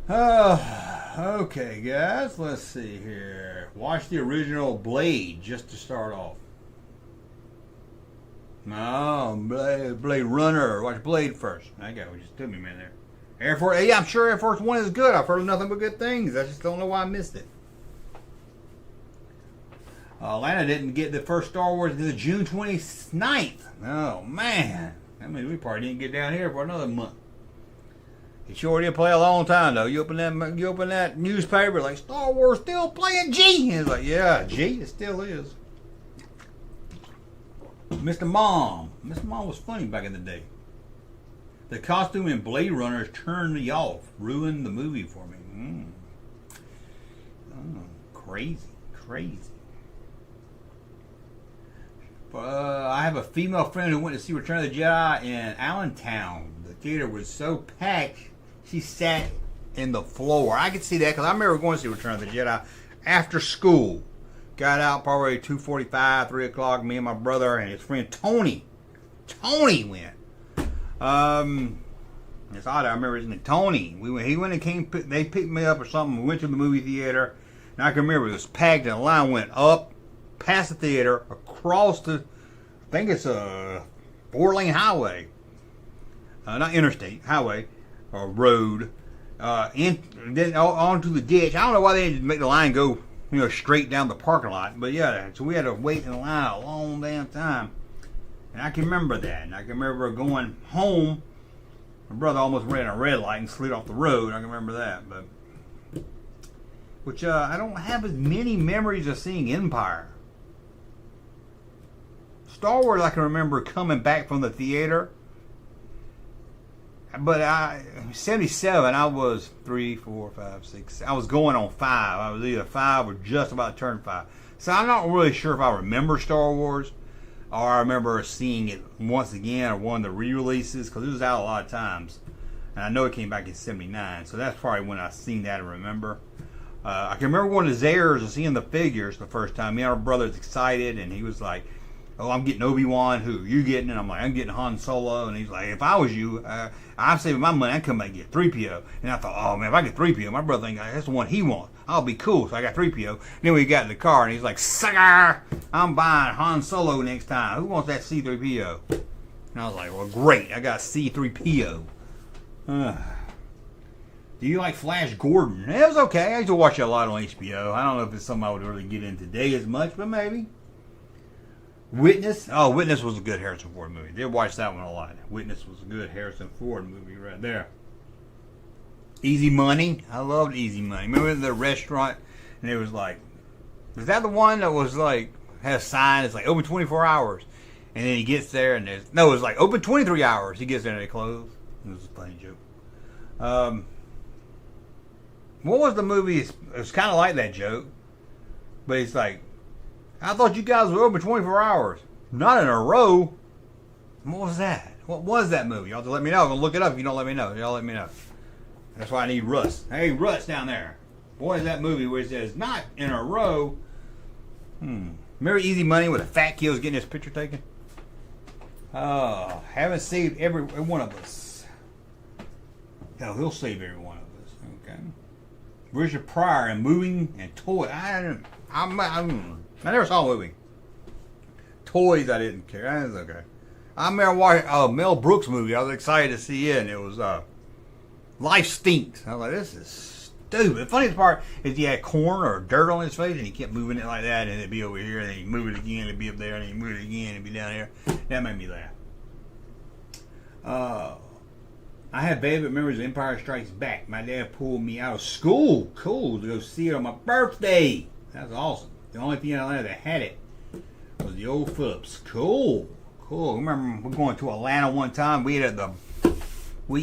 Okay, guys. Let's see here. Watch the original Blade just to start off. No, Blade Runner. Watch Blade first. I got what you just took me, man. There. Air Force. Yeah, I'm sure Air Force One is good. I've heard nothing but good things. I just don't know why I missed it. Atlanta didn't get the first Star Wars until June 29th. Oh man, I mean we probably didn't get down here for another month. It sure did play a long time though. You open that newspaper like Star Wars still playing G. And it's like, yeah, G, it still is. Mr. Mom was funny back in the day. The costume in Blade Runner turned me off, ruined the movie for me. Oh, crazy. I have a female friend who went to see Return of the Jedi in Allentown. The theater was so packed, she sat in the floor. I could see that because I remember going to see Return of the Jedi after school. Got out probably 2:45, 3 o'clock. Me and my brother and his friend Tony. Tony went. It's odd. I remember his name, Tony. He went and came. They picked me up or something. We went to the movie theater, and I can remember it was packed, and the line went up past the theater, across the. I think it's a 4-lane highway, not interstate, highway or road, then onto the ditch. I don't know why they didn't make the line go, straight down the parking lot. But yeah, so we had to wait in the line a long damn time. And I can remember that. And I can remember going home. My brother almost ran a red light and slid off the road. I can remember that. But which I don't have as many memories of seeing Empire. Star Wars I can remember coming back from the theater. But 77, I was 3, 4, 5, 6. I was going on 5. I was either 5 or just about to turn 5. So I'm not really sure if I remember Star Wars or I remember seeing it once again or one of the re-releases because it was out a lot of times. And I know it came back in 79. So that's probably when I seen that and remember. I can remember going to Zayre's and seeing the figures the first time. Me and our brother was excited and he was like, "Oh, I'm getting Obi-Wan. Who are you getting?" And I'm like, "I'm getting Han Solo." And he's like, "If I was you, I'm saving my money. I'd come back and get 3PO." And I thought, "Oh man, if I get 3PO, my brother thinks that's the one he wants. I'll be cool." So I got 3PO. Then we got in the car and he's like, "Sucker! I'm buying Han Solo next time. Who wants that C-3PO?" And I was like, "Well, great. I got C-3PO." Do you like Flash Gordon? It was okay. I used to watch it a lot on HBO. I don't know if it's something I would really get in today as much, but maybe. Witness? Oh, Witness was a good Harrison Ford movie. Did watch that one a lot. Witness was a good Harrison Ford movie right there. Easy Money? I loved Easy Money. Remember the restaurant? And it was like, is that the one that was like, had a sign, it's like open 24 hours. And then he gets there and there's, no, it was like open 23 hours. He gets there and they close. It was a funny joke. What was the movie? It was kind of like that joke. But it's like, I thought you guys were open 24 hours. Not in a row. What was that? What was that movie? Y'all have to let me know. I'm going to look it up if you don't let me know. Y'all let me know. That's why I need Russ. Hey, Russ down there. What is that movie where it says, not in a row? Remember Easy Money where the fat kid was getting his picture taken? Oh, haven't saved every one of us. No, he'll save every one of us. Okay. Richard Pryor and Moving and Toy. I never saw a movie. Toys, I didn't care. That's okay. I remember watching a Mel Brooks movie. I was excited to see it, and it was Life Stinks. I was like, this is stupid. The funniest part is he had corn or dirt on his face, and he kept moving it like that, and it'd be over here, and then he'd move it again, it'd be up there, and then he'd move it again, it'd be down here. That made me laugh. I have vivid memories of Empire Strikes Back. My dad pulled me out of school, to go see it on my birthday. That was awesome. The only thing in Atlanta that had it was the old Phillips. Cool. I remember we going to Atlanta one time. We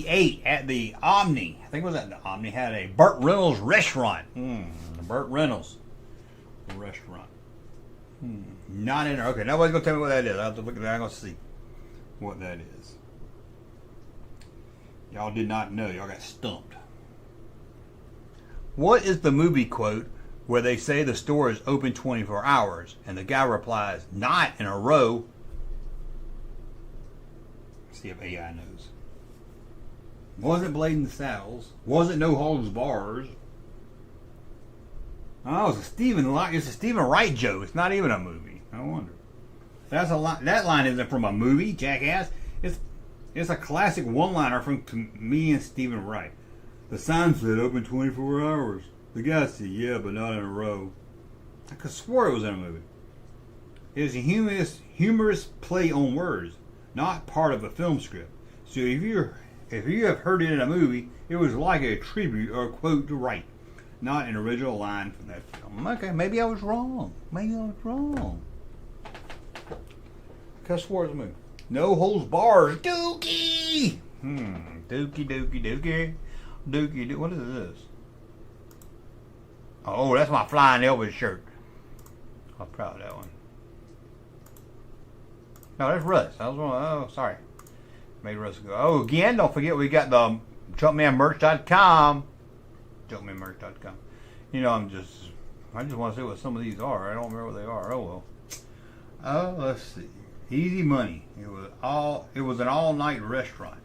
ate at the Omni. I think it was at the Omni. Had a Burt Reynolds restaurant. Burt Reynolds restaurant. Not in there. Okay, nobody's gonna tell me what that is. I have to look at that. I'm gonna see what that is. Y'all did not know. Y'all got stumped. What is the movie quote where they say the store is open 24 hours and the guy replies, "Not in a row"? Let's see if AI knows. Wasn't Blade in the Saddles. Wasn't No Holds Bars. Oh, it's a Stephen Wright joke. It's not even a movie. I wonder. That's a line. That line isn't from a movie, jackass. It's a classic one-liner from comedian Stephen Wright. The sign said open 24 hours. The guy said, yeah, but not in a row. I could swear it was in a movie. It is a humorous play on words, not part of a film script. So if you have heard it in a movie, it was like a tribute or a quote to Wright, not an original line from that film. Okay, maybe I was wrong. Cuss words movie. No holds bars. Dookie! Dookie. What is this? Oh, that's my Flying Elvis shirt. I'm proud of that one. No, that's Russ. That was one. Oh, sorry. Made Russ go. Oh, again, don't forget we got the Junkmanmerch.com. Junkmanmerch.com. You know, I just want to see what some of these are. I don't remember what they are. Oh well. Oh, let's see. Easy Money. It was an all-night restaurant.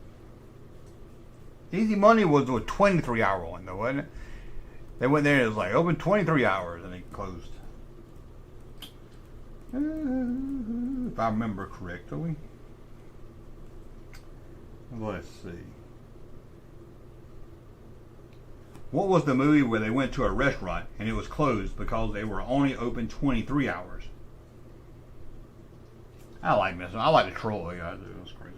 Easy Money was a 23-hour one, though, wasn't it? They went there and it was like open 23 hours and it closed. If I remember correctly. Let's see. What was the movie where they went to a restaurant and it was closed because they were only open 23 hours? I like messing. I like the troll. Yeah, I do. That's crazy.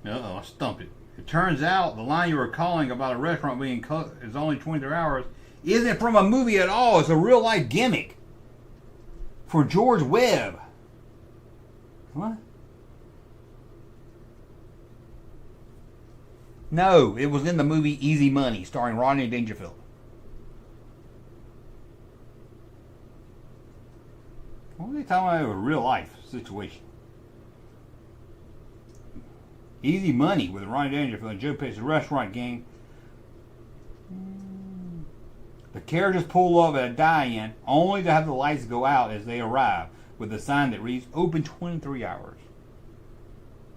Uh-oh, I stumped it. It turns out the line you were calling about a restaurant being is only 23 hours isn't from a movie at all. It's a real life gimmick for George Webb. What? No, it was in the movie Easy Money starring Rodney Dangerfield. What are they talking about? A real life situation. Easy Money with Rodney Dangerfield and Joe Pesci's restaurant gang. The characters pull up at a die-in only to have the lights go out as they arrive with a sign that reads open 23 hours.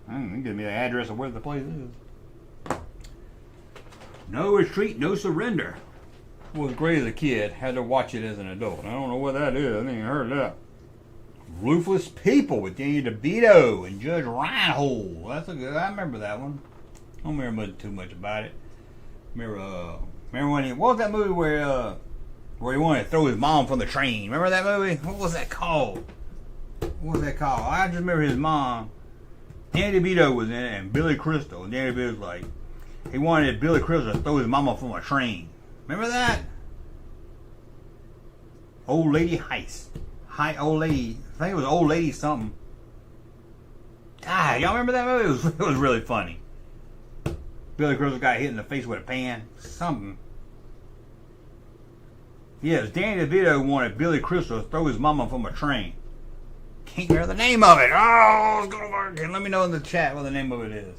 Give me the address of where the place is. No Retreat, No Surrender. It was great as a kid. Had to watch it as an adult. I don't know what that is. I didn't even heard of that. Ruthless People with Danny DeVito and Judge Reinhold. That's a good. I remember that one. I don't remember too much about it. Remember when what was that movie where he wanted to throw his mom from the train? Remember that movie? What was that called? I just remember his mom. Danny DeVito was in it and Billy Crystal. And Danny DeVito was like, he wanted Billy Crystal to throw his mama from a train. Remember that? Old Lady Heist. Hi, Old Lady. I think it was Old Lady something. God, y'all remember that movie? It was really funny. Billy Crystal got hit in the face with a pan. Something. Yes, Danny DeVito wanted Billy Crystal to throw his mama from a train. Can't remember the name of it. Oh, it's gonna work. Let me know in the chat what the name of it is.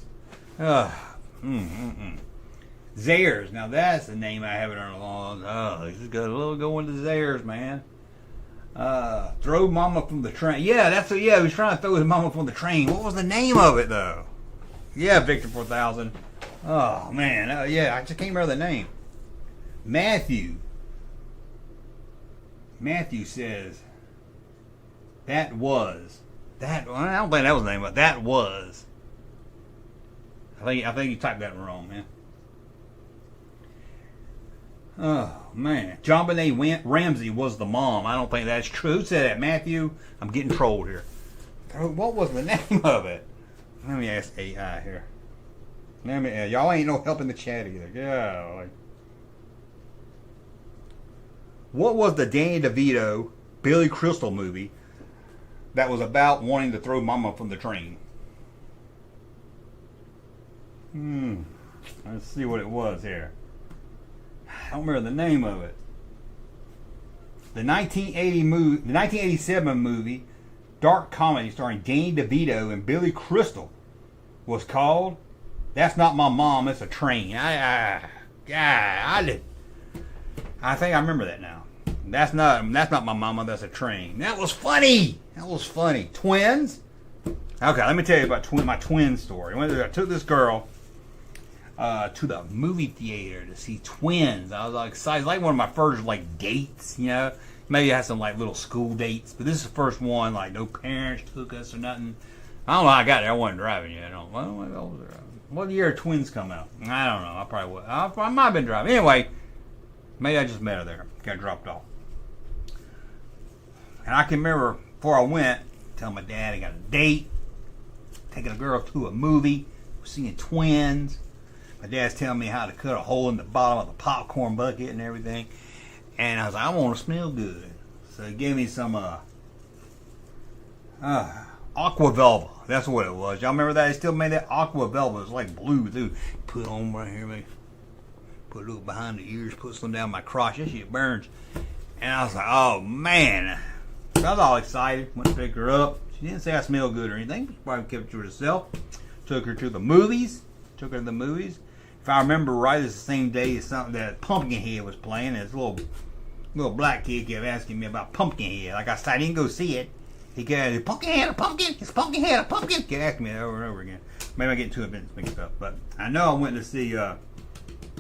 Zares. Now that's the name I haven't heard in a long time. Oh, just got a little going to Zares, man. Throw mama from the train. Yeah, he was trying to throw his mama from the train. What was the name of it though? Yeah, Victor 4000. Oh man, I just can't remember the name. Matthew says I don't think that was the name, but that was. I think you typed that wrong, man. Oh man, JonBenet Ramsey was the mom. I don't think that's true. Who said that, Matthew? I'm getting trolled here. What was the name of it? Let me ask AI here. Y'all ain't no help in the chat either. Yeah. What was the Danny DeVito, Billy Crystal movie that was about wanting to throw mama from the train? Let's see what it was here. I don't remember the name of it. The 1987 movie, dark comedy starring Danny DeVito and Billy Crystal, was called "That's Not My Mom, It's a Train." I think I remember that now. That's not my mama, that's a train. That was funny. Twins. Okay, let me tell you about my twin story. I took this girl to the movie theater to see Twins. I was like excited. It's like one of my first dates, you know. Maybe I had some like little school dates, but this is the first one. Like no parents took us or nothing. I don't know how I got there. I wasn't driving yet. I don't. What year did Twins come out? I don't know. I probably would. I might have been driving. Anyway, maybe I just met her there. Got dropped off. And I can remember before I went, telling my dad I got a date, taking a girl to a movie, seeing Twins. My dad's telling me how to cut a hole in the bottom of the popcorn bucket and everything. And I was like, I want to smell good. So he gave me some Aqua Velva. That's what it was. Y'all remember that? They still made that Aqua Velva. It was like blue, too. Put it on right here, maybe. Put a little behind the ears, put some down my crotch. This shit burns. And I was like, oh, man. So I was all excited. Went to pick her up. She didn't say I smelled good or anything. She probably kept it to herself. Took her to the movies. If I remember right, it's the same day as something that Pumpkinhead was playing. This little black kid kept asking me about Pumpkinhead. Like I said, I didn't go see it. He kept, Pumpkinhead, a pumpkin? It's Pumpkinhead, a pumpkin? He kept asking me that over and over again. Maybe I get two events mixed up. But I know I went to see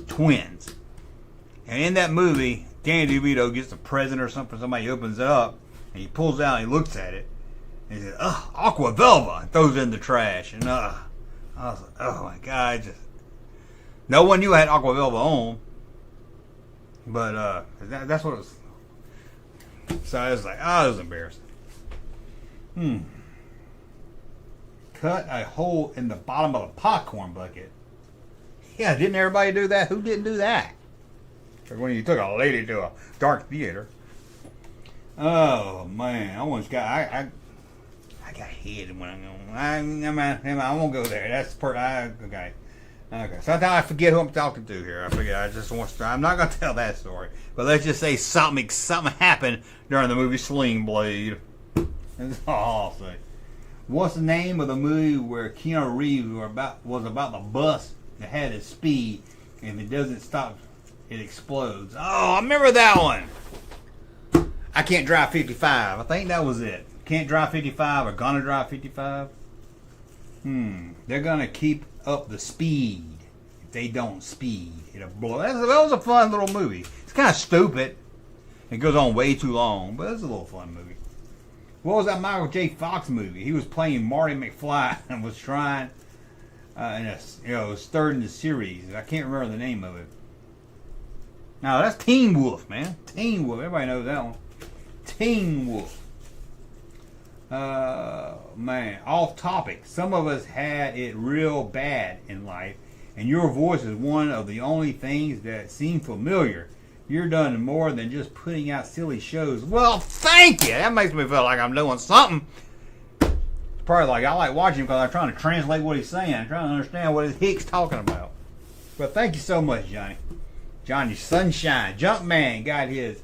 Twins. And in that movie, Danny DeVito gets a present or something. Somebody opens it up. And he pulls out and he looks at it. And he says, Aqua Velva. And throws it in the trash. And I was like, oh my God. No one knew I had Aqua Velva on. But that's what it was. So I was like, it was embarrassing. Cut a hole in the bottom of a popcorn bucket. Yeah, didn't everybody do that? Who didn't do that? When you took a lady to a dark theater. Oh man, I almost got I got head when I won't go there. That's okay. Okay. Sometimes I forget who I'm talking to here. I'm not gonna tell that story. But let's just say something happened during the movie Sling Blade. That's all I'll say. What's the name of the movie where Keanu Reeves was about the bus that had its speed, and if it doesn't stop, it explodes? Oh, I remember that one. I Can't Drive 55. I think that was it. Can't Drive 55 or Gonna Drive 55. They're gonna keep up the speed. If they don't speed, it'll blow. That was a fun little movie. It's kind of stupid. It goes on way too long, but it's a little fun movie. What was that Michael J. Fox movie? He was playing Marty McFly and was trying, it was third in the series. I can't remember the name of it. No, that's Teen Wolf, man. Teen Wolf. Everybody knows that one. Teen Wolf. Man, off topic. Some of us had it real bad in life, and your voice is one of the only things that seem familiar. You're done more than just putting out silly shows. Well, thank you. That makes me feel like I'm doing something. It's probably like I like watching him because I'm trying to translate what he's saying. I'm trying to understand what his hick's talking about. But thank you so much, Johnny. Johnny Sunshine. Junkman got his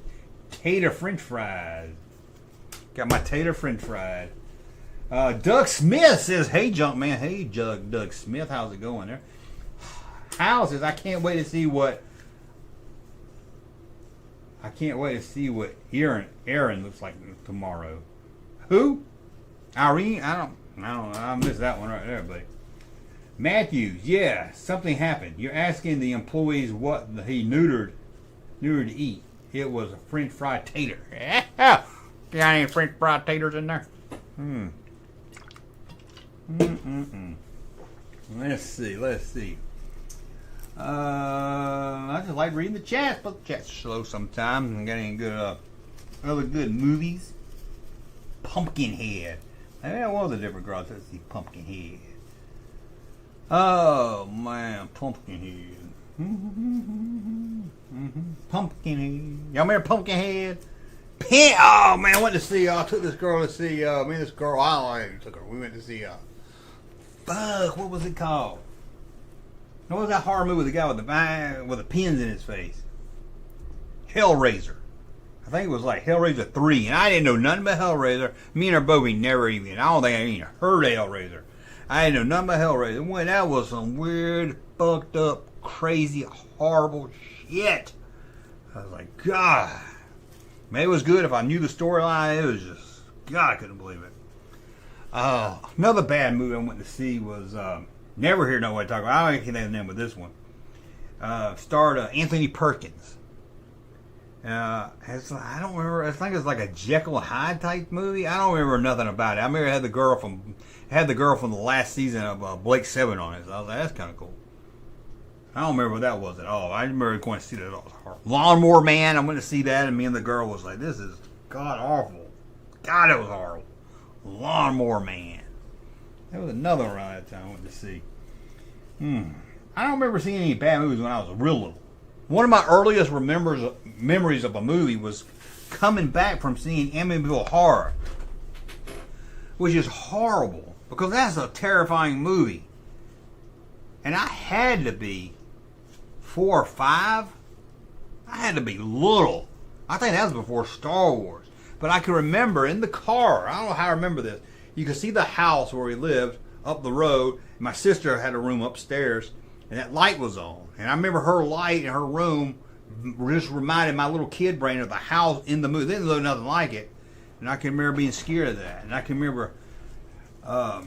tater french fries. Got my tater french fries. Doug Smith says, hey, Junkman. Hey, Doug Smith. How's it going there? Hal says, I can't wait to see what Aaron looks like tomorrow. Who? Irene? I don't know. I missed that one right there, buddy. Matthews, yeah, something happened. You're asking the employees what he neutered to eat. It was a French fried tater. Yeah. Got any French fried taters in there? Let's see. I just like reading the chat, but the chat's slow sometimes. And got any good other good movies? Pumpkinhead. That was a different girl. Let's see, Pumpkinhead. Oh man, Pumpkinhead. Pumpkinhead. Y'all remember Pumpkinhead? Oh man, I went to see. I took this girl to see. Me and this girl. I took her. We went to see. What was it called? What was that horror movie with the guy with the pins in his face? Hellraiser. I think it was like Hellraiser 3, and I didn't know nothing about Hellraiser. Me and her both, we never even. I don't think I even heard of Hellraiser. I didn't know nothing about Hellraiser. When that was some weird, fucked up, crazy, horrible shit. I was like, God. Maybe it was good if I knew the storyline. It was just, God, I couldn't believe it. Another bad movie I went to see was Never Hear Nobody Talk About. I don't think the name of this one. Starred Anthony Perkins. I don't remember. I think it's like a Jekyll and Hyde type movie. I don't remember nothing about it. I remember it had the girl from the last season of Blake Seven on it. So I was like, that's kind of cool. I don't remember what that was at all. I remember going to see that. It was horrible. Lawnmower Man. I went to see that, and me and the girl was like, this is god awful. God, it was horrible. Lawnmower Man. There was another one around that time I went to see. I don't remember seeing any bad movies when I was real little. One of my earliest memories of a movie was coming back from seeing Amityville Horror, which is horrible because that's a terrifying movie. And I had to be 4 or 5. I had to be little. I think that was before Star Wars. But I can remember in the car, I don't know how I remember this, you could see the house where we lived up the road. My sister had a room upstairs, and that light was on. And I remember her light in her room just reminded my little kid brain of the house in the movie. They didn't look nothing like it. And I can remember being scared of that. And I can remember, it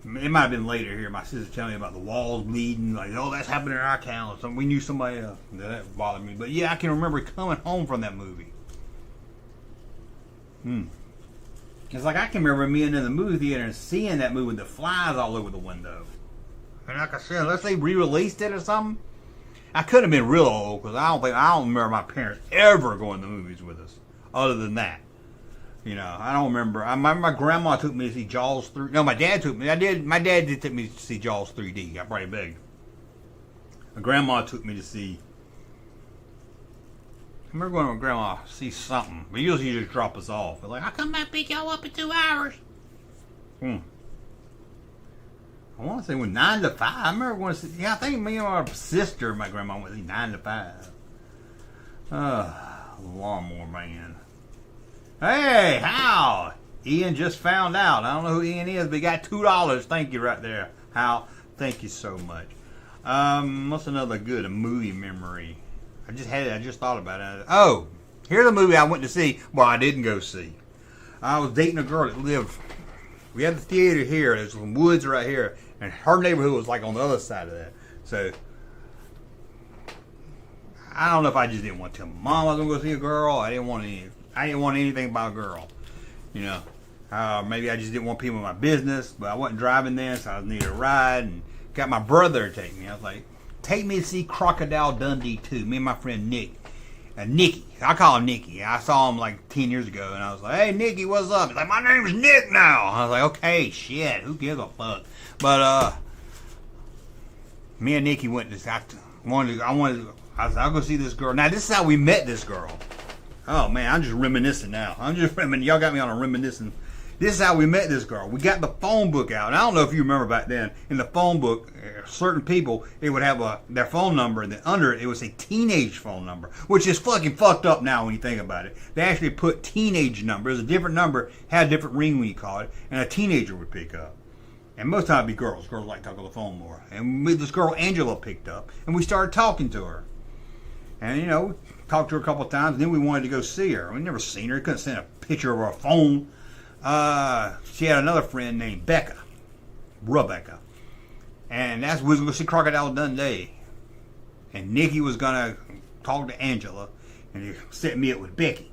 might have been later here, my sister telling me about the walls bleeding, like, oh, that's happening in our town. So we knew somebody else. That bothered me. But yeah, I can remember coming home from that movie. It's like I can remember being in the movie theater and seeing that movie with the flies all over the window. And like I said, unless they re-released it or something, I could have been real old because I don't remember my parents ever going to the movies with us. Other than that, you know, I don't remember. I remember my grandma took me to see Jaws 3. No, my dad took me. My dad did take me to see Jaws 3D. I probably begged. My grandma took me to see. I remember going to my grandma to see something. But usually you just drop us off. They're like, I'll come back pick y'all up in 2 hours. I want to say when 9 to 5. I remember going to see. Yeah, I think me and my sister, my grandma went to see 9 to 5. Lawnmower Man. Hey, Hal! Ian just found out. I don't know who Ian is, but he got $2. Thank you right there, Hal. Thank you so much. What's another good movie memory? I just thought about it. Oh, here's a movie I went to see. Well, I didn't go see. I was dating a girl that lived. We had the theater here. There's some woods right here, and her neighborhood was like on the other side of that. So I don't know if I just didn't want to tell my mom I was gonna go see a girl. I didn't want anything about a girl. You know, maybe I just didn't want people in my business. But I wasn't driving then, so I needed a ride, and got my brother to take me. I was like, take me to see Crocodile Dundee 2. Me and my friend Nick. Nicky. I call him Nicky. I saw him like 10 years ago, and I was like, hey, Nicky, what's up? He's like, my name's Nick now. I was like, okay, shit, who gives a fuck? But, me and Nicky went to, I was like, I'll go see this girl. Now, this is how we met this girl. Oh, man, I'm just reminiscing now. Y'all got me on a reminiscing. This is how we met this girl. We got the phone book out. And I don't know if you remember back then. In the phone book, certain people, it would have their phone number, and then under it, it would say teenage phone number, which is fucking fucked up now when you think about it. They actually put teenage numbers. A different number had a different ring when you called it, and a teenager would pick up. And most of the time it'd be girls. Girls like to talk on the phone more. And this girl, Angela, picked up, and we started talking to her. And, you know, we talked to her a couple of times, and then we wanted to go see her. We'd never seen her. Couldn't send a picture of her phone. She had another friend named Becca, Rebecca, and we was going to see Crocodile Dundee, and Nikki was going to talk to Angela, and he set me up with Becky.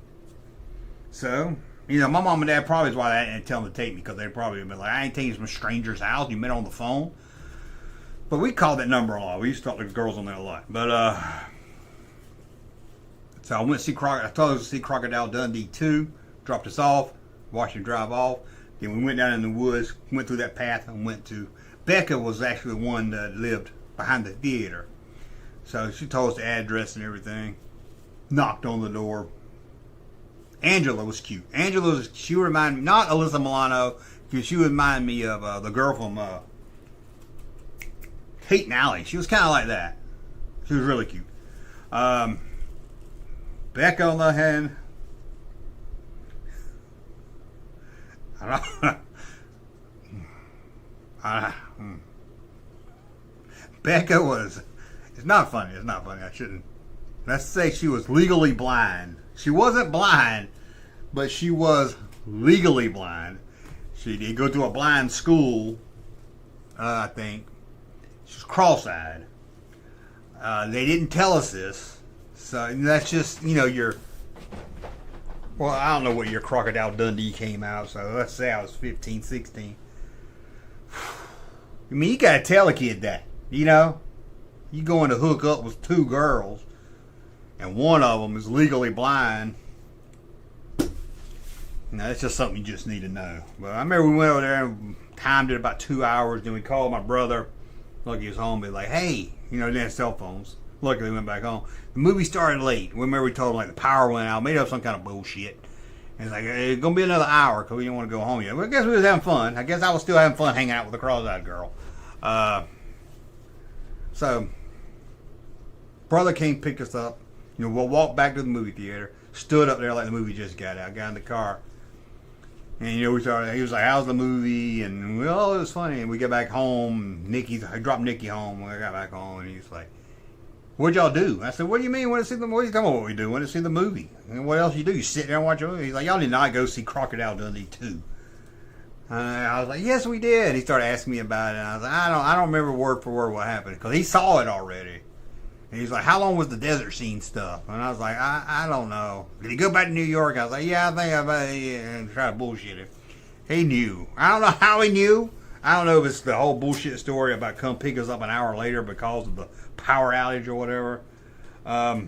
So, you know, my mom and dad probably is why they didn't tell them to take me, because they probably would have been like, I ain't taking you to some stranger's house. You met on the phone. But we called that number a lot. We used to talk to the girls on there a lot. But so I went to see I told her to see Crocodile Dundee 2, dropped us off. Watched him drive off. Then we went down in the woods, went through that path, and went to... Becca was actually the one that lived behind the theater. So she told us the address and everything. Knocked on the door. Angela was cute. She reminded me, not Alyssa Milano, because she reminded me of the girl from Hate and Alley. She was kind of like that. She was really cute. Becca, on the other hand... Becca was... It's not funny. I shouldn't... Let's say she was legally blind. She wasn't blind, but she was legally blind. She did go to a blind school, I think. She was cross-eyed. They didn't tell us this. So that's just, you know, your. Well, I don't know what year Crocodile Dundee came out, so let's say I was 15, 16. I mean, you gotta tell a kid that, you know? You going to hook up with two girls, and one of them is legally blind. Now, that's just something you just need to know. But I remember we went over there and timed it about 2 hours, then we called my brother. Look, he was home, be like, hey, you know, they didn't have cell phones. Luckily, we went back home. The movie started late. Remember, we told him, like, the power went out. Made up some kind of bullshit. And it's like, it's going to be another hour because we didn't want to go home yet. Well, I guess we was having fun. I guess I was still having fun hanging out with the cross-eyed girl. So, brother came, picked us up. You know, we'll walk back to the movie theater. Stood up there like the movie just got out. Got in the car. And, you know, we started, he was like, how's the movie? And, well, it was funny. And we get back home. I dropped Nikki home when I got back home. And he's like, what'd y'all do? I said, what do you mean? Want to see the movie? Come on, what we do? Want to see the movie? And what else you do? You sit there and watch a movie? He's like, y'all did not go see Crocodile Dundee 2. I was like, yes, we did. He started asking me about it. And I was like, I don't remember word for word what happened because he saw it already. And he's like, how long was the desert scene stuff? And I was like, I don't know. Did he go back to New York? I was like, yeah, I think and try to bullshit him. He knew. I don't know how he knew. I don't know if it's the whole bullshit story about come pick us up an hour later because of the power outage or whatever. Yeah,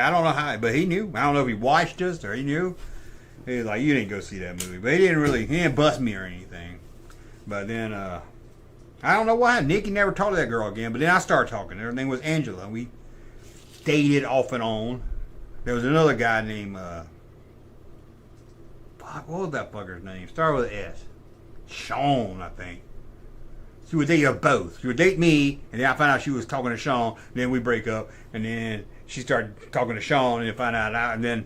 I don't know how, but he knew. I don't know if he watched us or he knew. He was like, you didn't go see that movie. But he didn't bust me or anything. But then, I don't know why. Nikki never talked to that girl again. But then I started talking. Her name was Angela. We dated off and on. There was another guy named, what was that fucker's name? Started with an S. Sean, I think. She would date us both. She would date me, and then I found out she was talking to Sean. And then we break up, and then she started talking to Sean, and then and then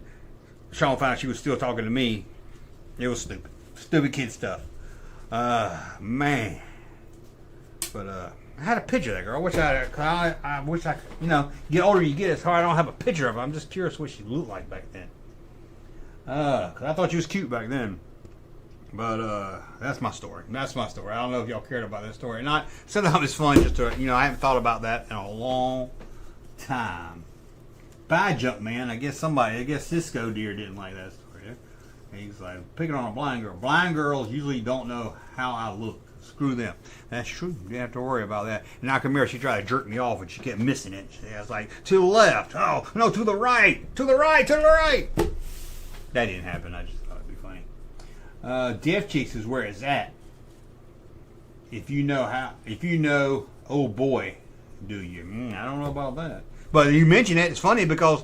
Sean found out she was still talking to me. It was stupid kid stuff. Man. But I had a picture of that girl. I wish I wish I, you know, get older you get, it's hard. I don't have a picture of her. I'm just curious what she looked like back then. 'Cause I thought she was cute back then. But that's my story. That's my story. I don't know if y'all cared about that story or not. Sometimes it's fun just to, you know, I haven't thought about that in a long time. Bye, Junkman. I guess Cisco Deer didn't like that story. He's like, picking on a blind girl. Blind girls usually don't know how I look. Screw them. That's true. You don't have to worry about that. And I come here, she tried to jerk me off and she kept missing it. I was like, to the left. Oh, no, to the right. To the right. To the right. That didn't happen. I just thought it'd be funny. Deaf Chicks is where it's at. If you know, oh boy, do you? I don't know about that. But you mentioned it. It's funny because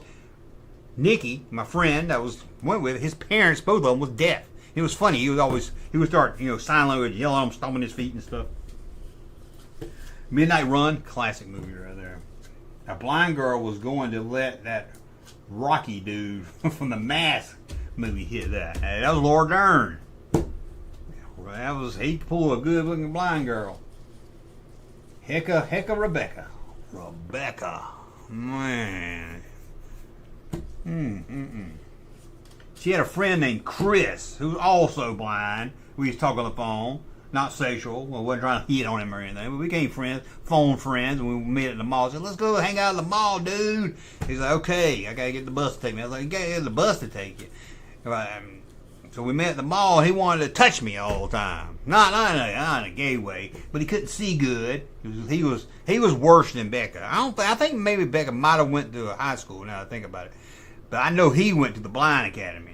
Nikki, my friend I went with, his parents, both of them, was deaf. It was funny. He would start, you know, sign language, yelling at him, stomping his feet and stuff. Midnight Run, classic movie right there. A blind girl was going to let that Rocky dude from the Mask movie hit that. Hey, that was Laura Dern. He pulled a good looking blind girl. Hecka Rebecca. Man. She had a friend named Chris, who was also blind. We used to talk on the phone. Not sexual. We wasn't trying to hit on him or anything. But we became friends, phone friends, and we met at the mall. I said, let's go hang out at the mall, dude. He's like, okay, I got to get the bus to take me. I was like, you got to get the bus to take you. So we met at the mall. He wanted to touch me all the time. Not in a gay way, but he couldn't see good. He was worse than Becca. I think maybe Becca might have went to a high school now that I think about it. But I know he went to the blind academy.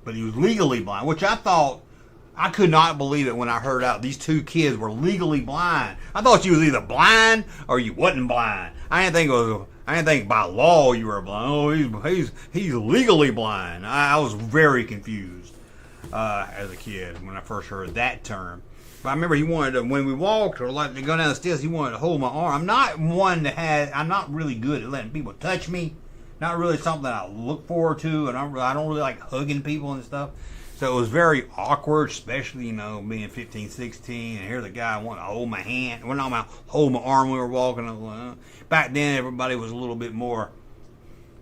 But he was legally blind, which I could not believe it when I heard out these two kids were legally blind. I thought you was either blind or you wasn't blind. I didn't think by law you were blind. Oh, he's legally blind. I was very confused as a kid when I first heard that term. But I remember he wanted to, when we walked or like to go down the stairs, he wanted to hold my arm. I'm not really good at letting people touch me. Not really something I look forward to, and I don't really like hugging people and stuff. So it was very awkward, especially, you know, being 15, 16, and here the guy wanted to hold my hand. Well, not hold my arm when we were walking. Back then, everybody was a little bit more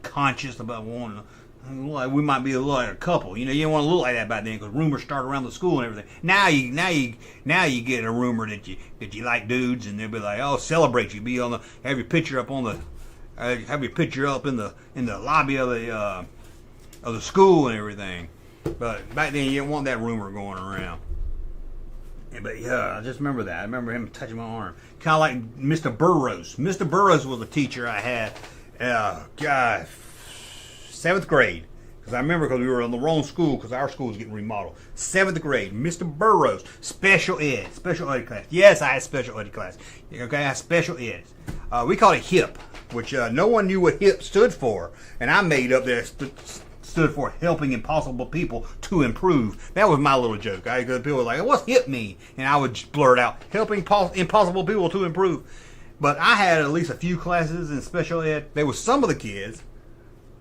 conscious about wanting to. We might be a little like a couple. You know, you didn't want to look like that back then because rumors started around the school and everything. Now you get a rumor that you like dudes, and they'll be like, oh, celebrate you, have your picture up on the have your picture up in the lobby of the school and everything. But back then, you didn't want that rumor going around. But yeah, I just remember that. I remember him touching my arm. Kind of like Mr. Burroughs. Mr. Burroughs was a teacher I had, God, 7th grade. Because I remember because we were in the wrong school because our school was getting remodeled. 7th grade, Mr. Burroughs, special ed class. Yes, I had special ed class. Okay, I had special ed. We called it HIP, which no one knew what HIP stood for. And I made up that stood for Helping Impossible People to Improve. That was my little joke. People were like, what's HIP mean? And I would blurt out, Helping Impossible People to Improve. But I had at least a few classes in special ed. There was some of the kids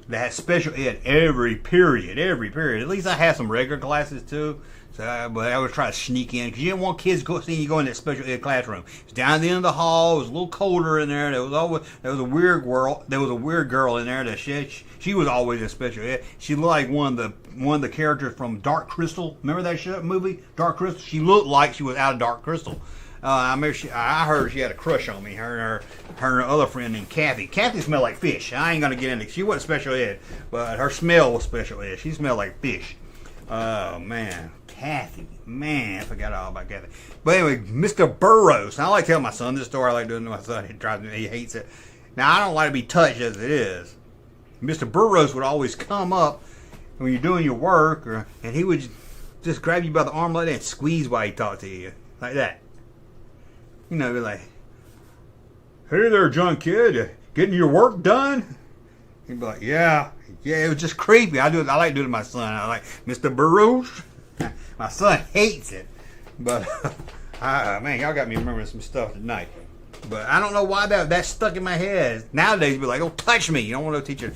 that had special ed every period. At least I had some regular classes too. But I would try to sneak in because you didn't want kids seeing you go in that special ed classroom. It's down at the end of the hall. It was a little colder in there. There was a weird girl in there that she was always in special ed. She looked like one of the characters from Dark Crystal. Remember that movie, Dark Crystal? She looked like she was out of Dark Crystal. I heard she had a crush on me. Her and her other friend named Kathy. Kathy smelled like fish. I ain't gonna get into it. She wasn't special ed, but her smell was special ed. She smelled like fish. Oh man, Kathy. Man, I forgot all about Kathy. But anyway, Mr. Burroughs. I like telling my son this story. I like doing it to my son. He hates it. Now I don't like to be touched as it is. Mr. Burroughs would always come up when you're doing your work, and he would just grab you by the arm like that and squeeze while he talked to you like that. You know, be like, hey there, John kid, getting your work done? He'd be like, yeah, it was just creepy. I like doing it to my son. I like, Mr. Burroughs. My son hates it. But, man, y'all got me remembering some stuff tonight. But I don't know why that stuck in my head. Nowadays, be like, don't touch me. You don't want no teacher.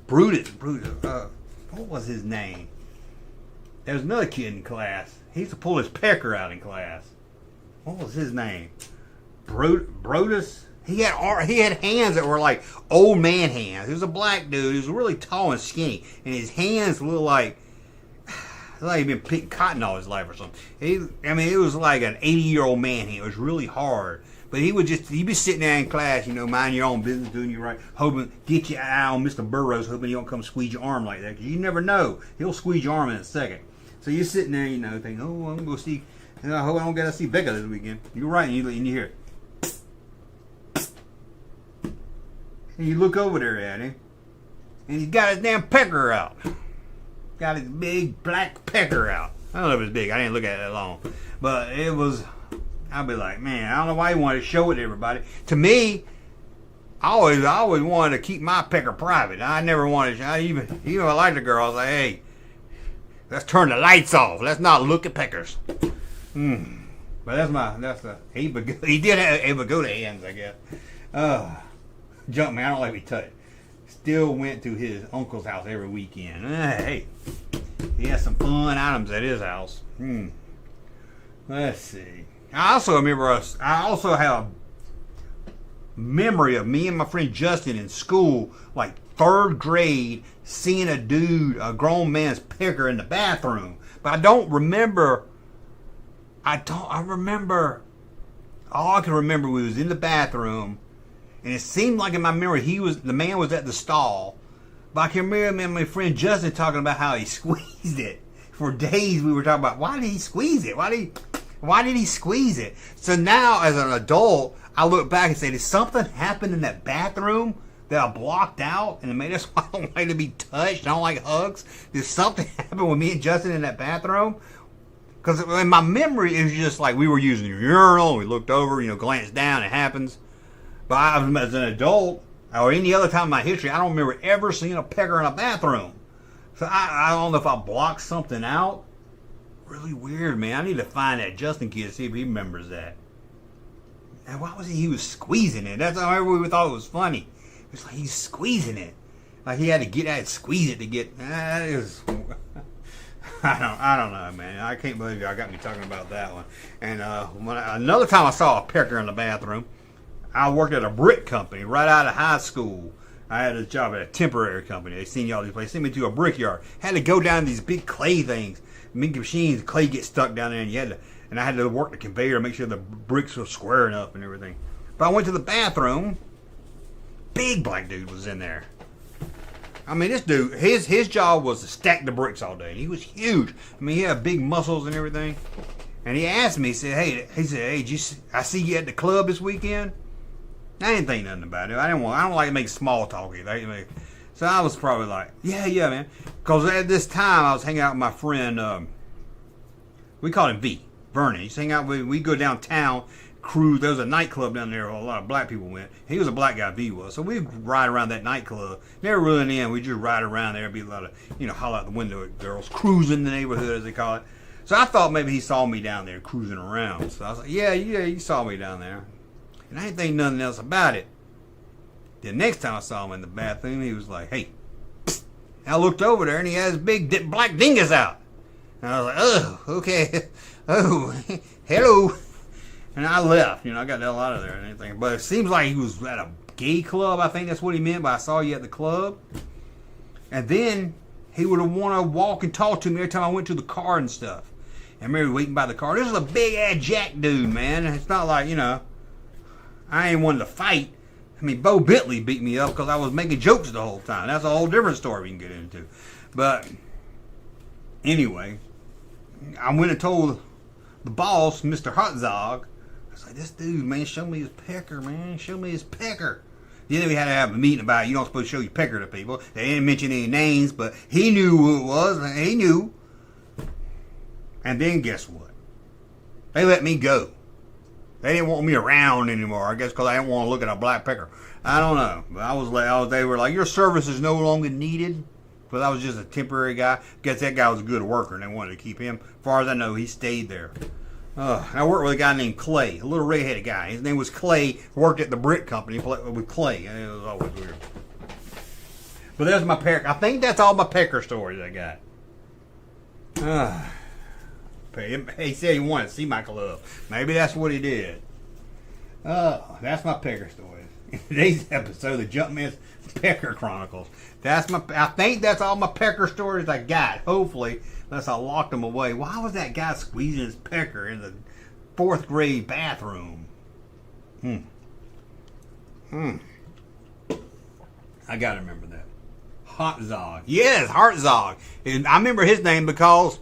Brutus. What was his name? There was another kid in class. He used to pull his pecker out in class. What was his name? Brutus? He had hands that were like old man hands. He was a black dude. He was really tall and skinny. And his hands looked like he'd been picking cotton all his life or something. It was like an 80-year-old man hand. It was really hard. But he'd be sitting there in class, mind your own business, doing your right, hoping, get your eye on Mr. Burroughs, hoping he don't come squeeze your arm like that. Because you never know. He'll squeeze your arm in a second. So you're sitting there, thinking, oh, I'm going to see, I hope I don't get to see Becca this weekend. You're right, and you hear it. And you look over there at him, and he's got his damn pecker out. Got his big black pecker out. I don't know if it's big. I didn't look at it that long. But it was, I'd be like, man, I don't know why he wanted to show it to everybody. To me, I always wanted to keep my pecker private. I never wanted, even if I liked a girl, I was like, hey, let's turn the lights off. Let's not look at peckers. But he did have good hands, I guess. Junkman, I don't like to be touched. Still went to his uncle's house every weekend. Hey, he has some fun items at his house. Let's see. I also have a memory of me and my friend Justin in school, like 3rd grade, seeing a grown man's pecker in the bathroom. But I don't remember. I remember. All I can remember was in the bathroom, and it seemed like in my memory the man was at the stall. But I can remember me and my friend Justin talking about how he squeezed it. For days we were talking about, why did he squeeze it? Why did he squeeze it? So now as an adult, I look back and say, did something happen in that bathroom that I blocked out and it made us why I don't like to be touched? I don't like hugs. Did something happen with me and Justin in that bathroom? Because in my memory, it was just like we were using the urinal, we looked over, glanced down, it happens. But as an adult, or any other time in my history, I don't remember ever seeing a pecker in a bathroom. So I don't know if I blocked something out. Really weird, man. I need to find that Justin kid, see if he remembers that. And why was he was squeezing it? That's how everyone thought it was funny. It was like he's squeezing it. Like he had to get out and squeeze it to get. It was, I don't know, man. I can't believe y'all got me talking about that one. And another time I saw a pecker in the bathroom, I worked at a brick company right out of high school. I had a job at a temporary company. They seen y'all these places. Sent me to a brickyard. Had to go down these big clay things. Big machines, clay gets stuck down there, and I had to work the conveyor to make sure the bricks were square enough and everything. But I went to the bathroom. Big black dude was in there. I mean, this dude, his job was to stack the bricks all day. He was huge. I mean, he had big muscles and everything. And he asked me, he said, hey, I see you at the club this weekend. I didn't think nothing about it. I don't like to make small talk either. So I was probably like, yeah, man. Because at this time, I was hanging out with my friend, we call him V, Vernon. He's hanging out with, we go downtown, cruise. There was a nightclub down there where a lot of black people went. He was a black guy, V was. So we'd ride around that nightclub. Never really in. We just ride around there. Be a lot of, holler out the window at girls, cruising the neighborhood, as they call it. So I thought maybe he saw me down there cruising around. So I was like, yeah, you saw me down there. And I didn't think nothing else about it. The next time I saw him in the bathroom, he was like, hey. Psst. I looked over there, and he had his big black dingus out. And I was like, oh, okay. Oh, hello. And I left. I got the hell out of there and anything. But it seems like he was at a gay club. I think that's what he meant by I saw you at the club. And then he would have want to walk and talk to me every time I went to the car and stuff. And maybe waiting by the car. This is a big-ass jack dude, man. It's not like, I ain't wanted to fight. I mean, Bo Bentley beat me up because I was making jokes the whole time. That's a whole different story we can get into. But anyway, I went and told the boss, Mr. Hotzog, I was like, this dude, man, show me his pecker, man. Show me his pecker. Then we had to have a meeting about it. You don't supposed to show your pecker to people. They didn't mention any names, but he knew who it was. And he knew. And then guess what? They let me go. They didn't want me around anymore, I guess, because I didn't want to look at a black pecker. I don't know. But they were like, your service is no longer needed. But I was just a temporary guy. I guess that guy was a good worker, and they wanted to keep him. As far as I know, he stayed there. I worked with a guy named Clay, a little red-headed guy. His name was Clay. Worked at the brick company with Clay. And it was always weird. But there's my pecker. I think that's all my pecker stories I got. He said he wanted to see my club. Maybe that's what he did. That's my pecker stories. In today's episode of Junkman's Pecker Chronicles. I think that's all my pecker stories I got. Hopefully, unless I locked them away. Why was that guy squeezing his pecker in the 4th grade bathroom? I gotta remember that. Hotzog. Yes, Hartzog. And I remember his name because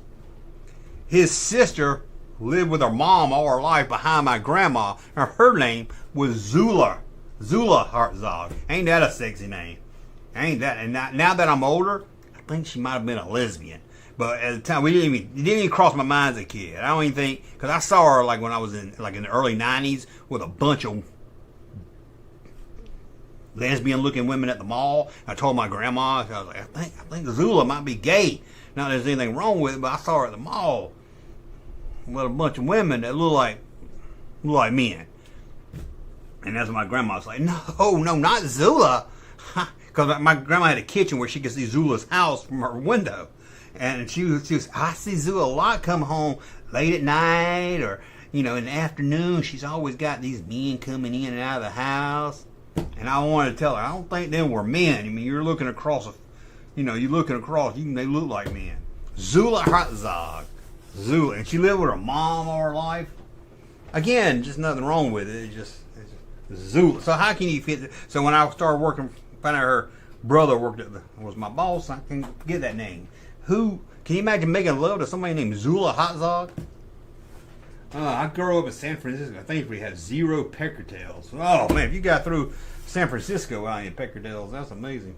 his sister lived with her mom all her life behind my grandma. And her name was Zula. Zula Hartzog. Ain't that a sexy name? Ain't that? And now that I'm older, I think she might have been a lesbian. But at the time, it didn't even cross my mind as a kid. I don't even think, because I saw her like when I was in the early 90s with a bunch of lesbian-looking women at the mall. I told my grandma, I was like, I think Zula might be gay. Not that there's anything wrong with it, but I saw her at the mall with a bunch of women that look like men. And that's when my grandma was like, no, not Zula. Because my grandma had a kitchen where she could see Zula's house from her window. And she was, I see Zula a lot come home late at night or, in the afternoon. She's always got these men coming in and out of the house. And I wanted to tell her, I don't think them were men. I mean, you're looking across, they look like men. Zula Hartzog. Zula. And she lived with her mom all her life. Again, just nothing wrong with it. It's just Zula. So how can you fit it? So when I started working, found out her brother was my boss, I can get that name. Who, can you imagine making love to somebody named Zula Hartzog? I grew up in San Francisco. I think we had 0 pecker tails. Oh man, if you got through San Francisco out in pecker tails, that's amazing.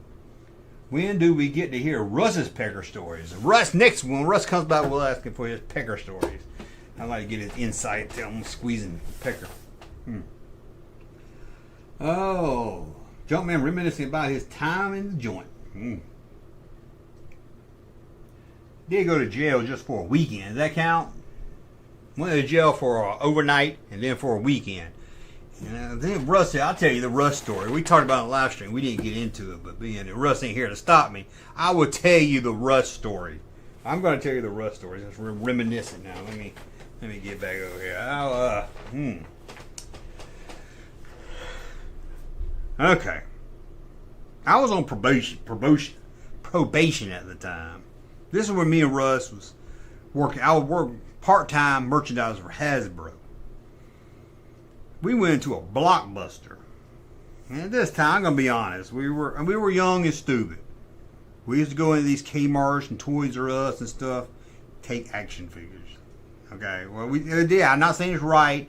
When do we get to hear Russ's pecker stories? Next when Russ comes back, we'll ask him for his pecker stories. I'd like to get his insight, tell him squeezing pecker. Oh, Junkman reminiscing about his time in the joint. Did go to jail just for a weekend. Does that count? Went to jail for overnight and then for a weekend. And then Russ, I'll tell you the Russ story. We talked about it in the live stream. We didn't get into it, but being that Russ ain't here to stop me, I will tell you the Russ story. I'm going to tell you the Russ story. It's reminiscent now. Let me get back over here. Okay. I was on probation at the time. This is where me and Russ was working. I would work part-time merchandiser for Hasbro. we went into a Blockbuster. And at this time, I'm going to be honest, we were young and stupid. We used to go into these Kmart's and Toys R Us and stuff, take action figures. Okay, well, yeah, I'm not saying it's right,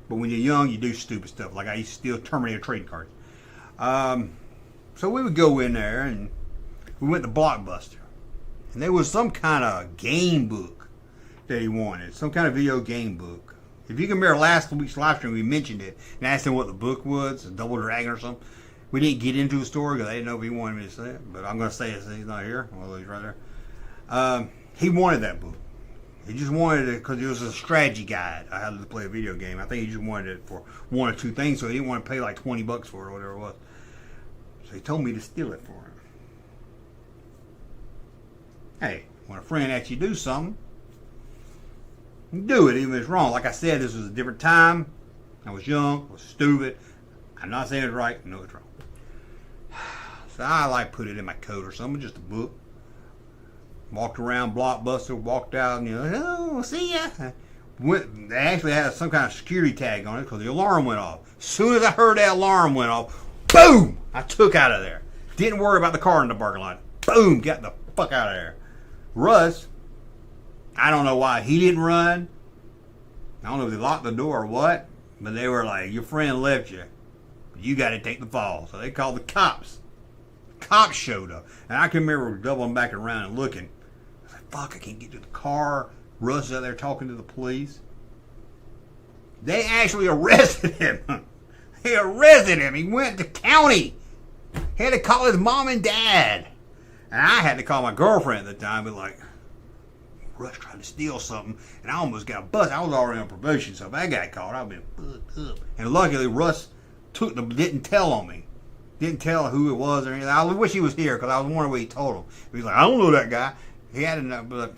but when you're young, you do stupid stuff. Like I used to steal Terminator trading cards. So we would go in there, and we went to Blockbuster. And there was some kind of game book that he wanted, some kind of video game book. If you can remember last week's live stream, we mentioned it and asked him what the book was, a Double Dragon or something. We didn't get into the story because I didn't know if he wanted me to say it, but I'm going to say it since he's not here. Well, he's right there. He wanted that book. He just wanted it because it was a strategy guide. I had to play a video game. I think he just wanted it for one or two things, so he didn't want to pay like $20 for it or whatever it was. So he told me to steal it for him. Hey, when a friend asks you to do something, do it even if it's wrong. Like I said, this was a different time. I was young, I was stupid. I'm not saying it's right, I know it's wrong. So I put it in my coat or something, just a book. Walked around Blockbuster, walked out, and oh, see ya. They actually had some kind of security tag on it because the alarm went off. As soon as I heard that alarm went off, boom, I took out of there. Didn't worry about the car in the parking lot. Boom, got the fuck out of there. Russ, I don't know why he didn't run. I don't know if they locked the door or what, but they were like, your friend left you. You got to take the fall. So they called the cops. Cops showed up. And I can remember doubling back around and looking. I was like, fuck, I can't get to the car. Russ is out there talking to the police. They actually arrested him. They arrested him. He went to county. He had to call his mom and dad. And I had to call my girlfriend at the time, but like, Russ tried to steal something, and I almost got busted. I was already on probation, so if I got caught, I'd been fucked up. And luckily, Russ didn't tell on me. Didn't tell who it was or anything. I wish he was here, because I was wondering what he told him. He was like, I don't know that guy. He had enough, but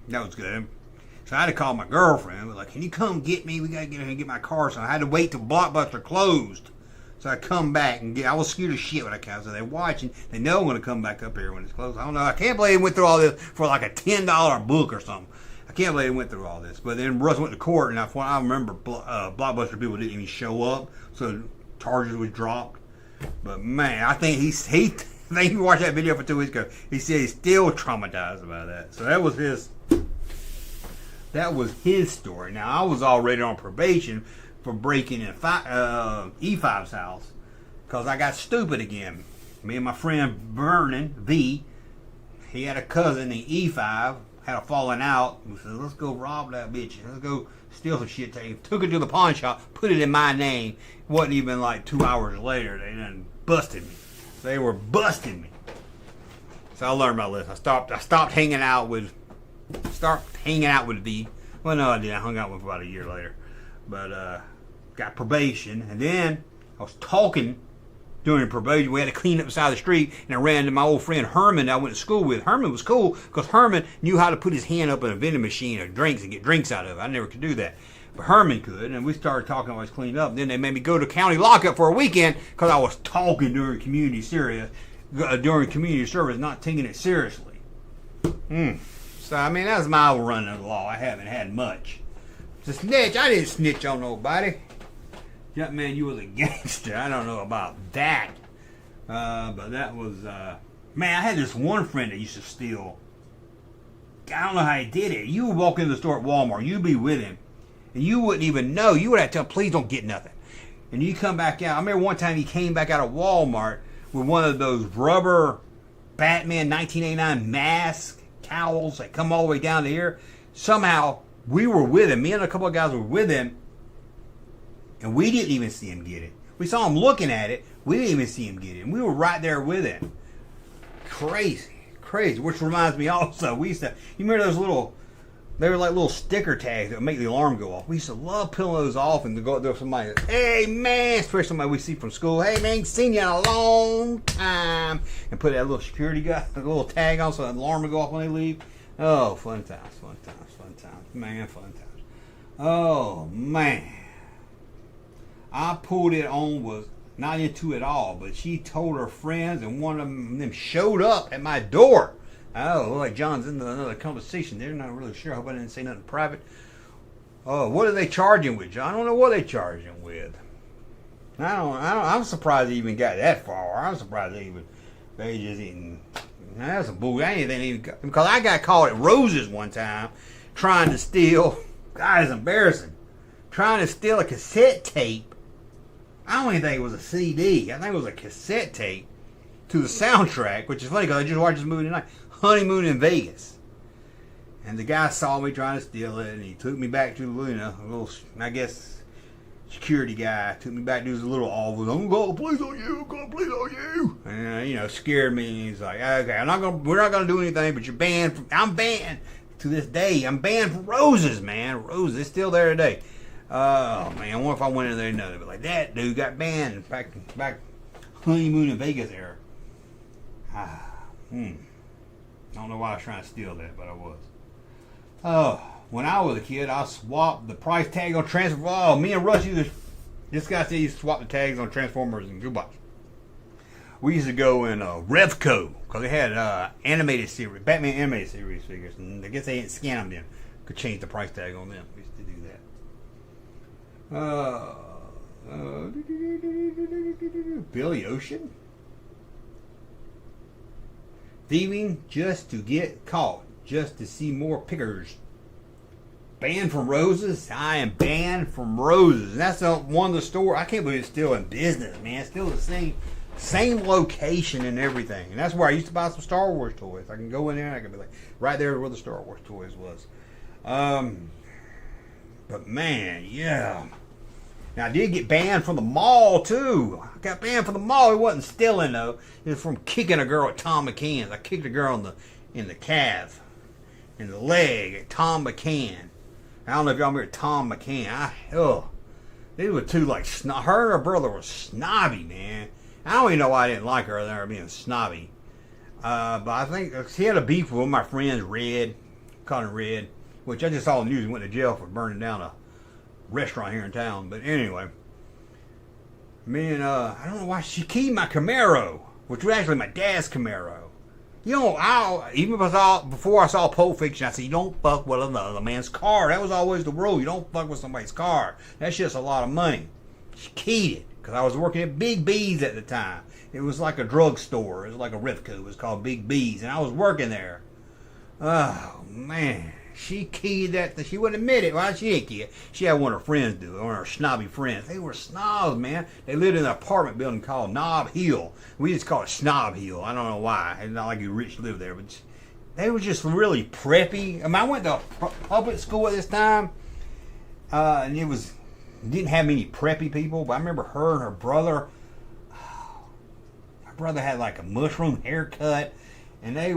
that was good. So I had to call my girlfriend. I was like, can you come get me? We got to get in here and get my car. So I had to wait till Blockbuster closed. So I come back and I was scared as shit when I came. So they're watching. They know I'm going to come back up here when it's closed. I don't know. I can't believe they went through all this for like a $10 book or something. I can't believe they went through all this. But then Russ went to court, and I remember Blockbuster people didn't even show up. So charges was dropped. But man, I think I think he watched that video for 2 weeks ago. He said he's still traumatized about that. So that was his story. Now I was already on probation for breaking in E5's house because I got stupid again. Me and my friend Vernon V, he had a cousin in E5, had a falling out. We said, let's go rob that bitch. Let's go steal some shit. Took it to the pawn shop, put it in my name. It wasn't even like 2 hours later. They done busted me. They were busting me. So I learned my lesson. I stopped hanging out with V. Well, no, I didn't. I hung out with him about a year later. But got probation. And then I was talking during probation. We had to clean up the side of the street. And I ran into my old friend Herman that I went to school with. Herman was cool because Herman knew how to put his hand up in a vending machine of drinks and get drinks out of it. I never could do that. But Herman could. And we started talking while I was cleaning up. And then they made me go to county lockup for a weekend because I was talking during community service, not taking it seriously. So, I mean, that's my run of the law. I haven't had much. To snitch, I didn't snitch on nobody. Junkman, you was a gangster. I don't know about that. But that was, man, I had this one friend that used to steal. I don't know how he did it. You would walk into the store at Walmart. You'd be with him. And you wouldn't even know. You would have to tell him, please don't get nothing. And you come back out. I remember one time he came back out of Walmart with one of those rubber Batman 1989 masks, towels that come all the way down to here. Somehow we were with him. Me and a couple of guys were with him, and we didn't even see him get it. We saw him looking at it. We didn't even see him get it. And we were right there with him. Crazy. Which reminds me also, you remember those they were like little sticker tags that would make the alarm go off. We used to love peeling those off and to go up there with somebody, hey man, especially somebody we see from school, hey man, seen you in a long time, and put that little security guy, a little tag on so the alarm would go off when they leave. Oh, fun times, man, fun times. Oh man, I pulled it on, was not into it all, but she told her friends, and one of them showed up at my door. Oh, like John's in another conversation. They're not really sure. I hope I didn't say nothing private. Oh, what are they charging with, John? I don't know what they charging with. I'm surprised they even got that far. I'm surprised they just even. That's a bull. I ain't even because I got caught at Rose's one time trying to steal. God, it's embarrassing. Trying to steal a cassette tape. I don't even think it was a CD. I think it was a cassette tape to the soundtrack, which is funny because I just watched this movie tonight, Honeymoon in Vegas. And the guy saw me trying to steal it, and he took me back to a little, I guess, security guy took me back to his little office. I'm gonna call the police on you. I'm gonna police on you. And scared me. And he's like, okay, we're not gonna do anything, but you're banned. I'm banned to this day. I'm banned from Roses, man. Roses, it's still there today. Oh man, I wonder if I went in there and know. But like that dude got banned back Honeymoon in Vegas era. I don't know why I was trying to steal that, but I was. Oh. When I was a kid, I swapped the price tag on Transformers. Oh, me and Russ this guy said he used to swap the tags on Transformers and Goodbots. We used to go in Revco, because they had animated series, Batman animated series figures, and I guess they didn't scan them then. Could change the price tag on them. We used to do that. Billy Ocean? Thieving just to get caught, just to see more pickers. Banned from Roses? I am banned from Roses. And that's one of the stores. I can't believe it's still in business, man. It's still the same location and everything. And that's where I used to buy some Star Wars toys. I can go in there and I can be like, right there where the Star Wars toys was. But man, yeah. Now I did get banned from the mall too. I got banned from the mall. It wasn't stealing though. It was from kicking a girl at Tom McCann's. I kicked a girl in the calf, in the leg at Tom McCann. I don't know if y'all remember Tom McCann. They were two like her and her brother were snobby, man. I don't even know why I didn't like her. They were being snobby. But I think she had a beef with one of my friends, Red, called him Red, which I just saw in the news. He went to jail for burning down a restaurant here in town. But anyway, me and I don't know why she keyed my Camaro, which was actually my dad's Camaro. Even before I saw Pulp Fiction, I said, you don't fuck with another man's car. That was always the rule. You don't fuck with somebody's car. That's just a lot of money. She keyed it, because I was working at Big B's at the time. It was like a drugstore. It was like a Rivco. It was called Big B's, and I was working there. Oh, man. She keyed that. She wouldn't admit it. Well, she didn't key it. She had one of her friends do it, one of her snobby friends. They were snobs, man. They lived in an apartment building called Knob Hill. We just call it Snob Hill. I don't know why. It's not like you rich live there, but they were just really preppy. I mean, I went to public school at this time, and didn't have many preppy people, but I remember her and her brother. Her brother had like a mushroom haircut. And they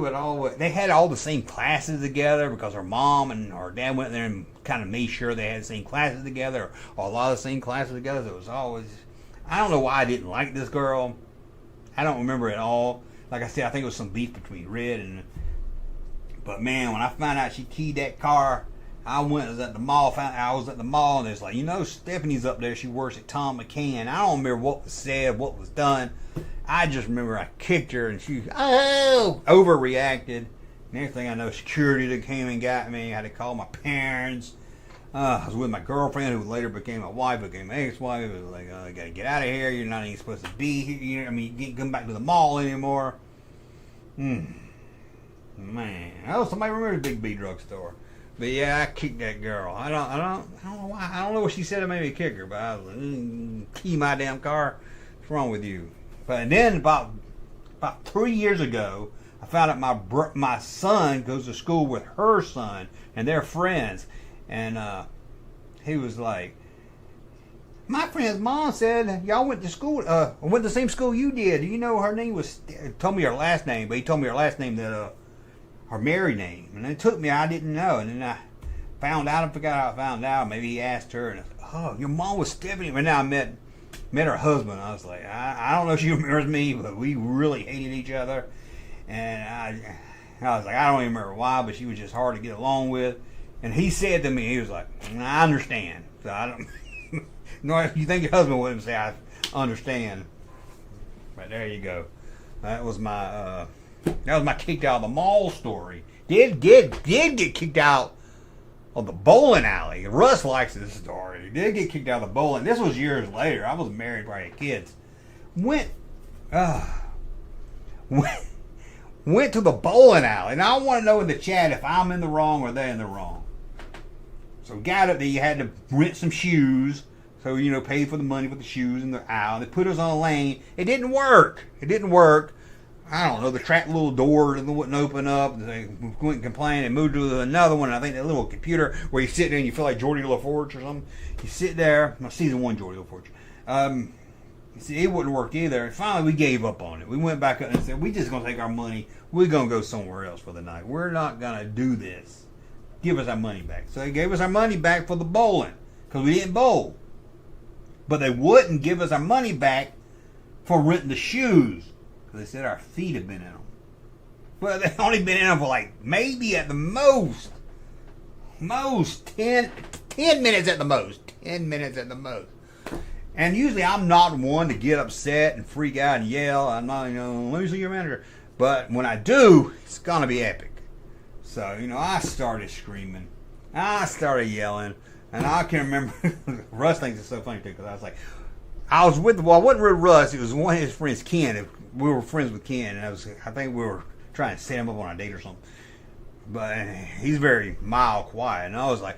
had all the same classes together because her mom and her dad went there and kind of made sure they had the same classes together, or a lot of the same classes together. So it was always, I don't know why I didn't like this girl. I don't remember at all. Like I said, I think it was some beef between Red but man, when I found out she keyed that car, I was at the mall, and it's like, Stephanie's up there. She works at Tom McCann. I don't remember what was said, what was done. I just remember I kicked her, and she overreacted. And next thing I know, security that came and got me. I had to call my parents. I was with my girlfriend, who later became my wife, became my ex-wife. It was like, I got to get out of here. You're not even supposed to be here. You can't come back to the mall anymore. Man. Oh, somebody remembers Big B drugstore. But yeah, I kicked that girl. I don't know why. I don't know what she said that made me kick her, but I was like, key my damn car. What's wrong with you? But then about 3 years ago, I found out my son goes to school with her son, and they're friends. And he was like, my friend's mom said y'all went to school, went to the same school you did. Do you know her name was? Told me her last name, but he told me her last name that her married name. And it took me, I didn't know. And then I found out, I forgot how I found out. Maybe he asked her, and I said, oh, your mom was Stephanie. And now I met her husband. I was like, I don't know if she remembers me, but we really hated each other. And I was like, I don't even remember why, but she was just hard to get along with. And he said to me, he was like, I understand. So I don't. No, if you think your husband wouldn't say, I understand. But there you go. That was my kicked out of the mall story. Did get kicked out of the bowling alley. Russ likes this story. He did get kicked out of the bowling. This was years later. I was married, probably had kids. Went to the bowling alley. And I want to know in the chat if I'm in the wrong or they're in the wrong. So got up there. You had to rent some shoes. So, you know, pay for the money for the shoes in the aisle. They put us on a lane. It didn't work. I don't know, the trap little door wouldn't open up. They went and complained and moved to another one. I think that little computer where you sit there and you feel like Geordie LaForge or something. You sit there. Season 1 Geordie LaForge. See, it wouldn't work either. And finally, we gave up on it. We went back up and said, we're just going to take our money. We're going to go somewhere else for the night. We're not going to do this. Give us our money back. So they gave us our money back for the bowling because we didn't bowl. But they wouldn't give us our money back for renting the shoes. They said our feet had been in them. Well, they've only been in them for like maybe at the most 10 minutes at the most. 10 minutes at the most. And usually I'm not one to get upset and freak out and yell. I'm not, let me see your manager. But when I do, it's going to be epic. So, I started screaming. I started yelling. And I can remember, Russ thinks it's so funny too, because I was like, I wasn't with Russ. It was one of his friends, Ken. We were friends with Ken, and I think we were trying to set him up on a date or something. But he's very mild, quiet, and I was like,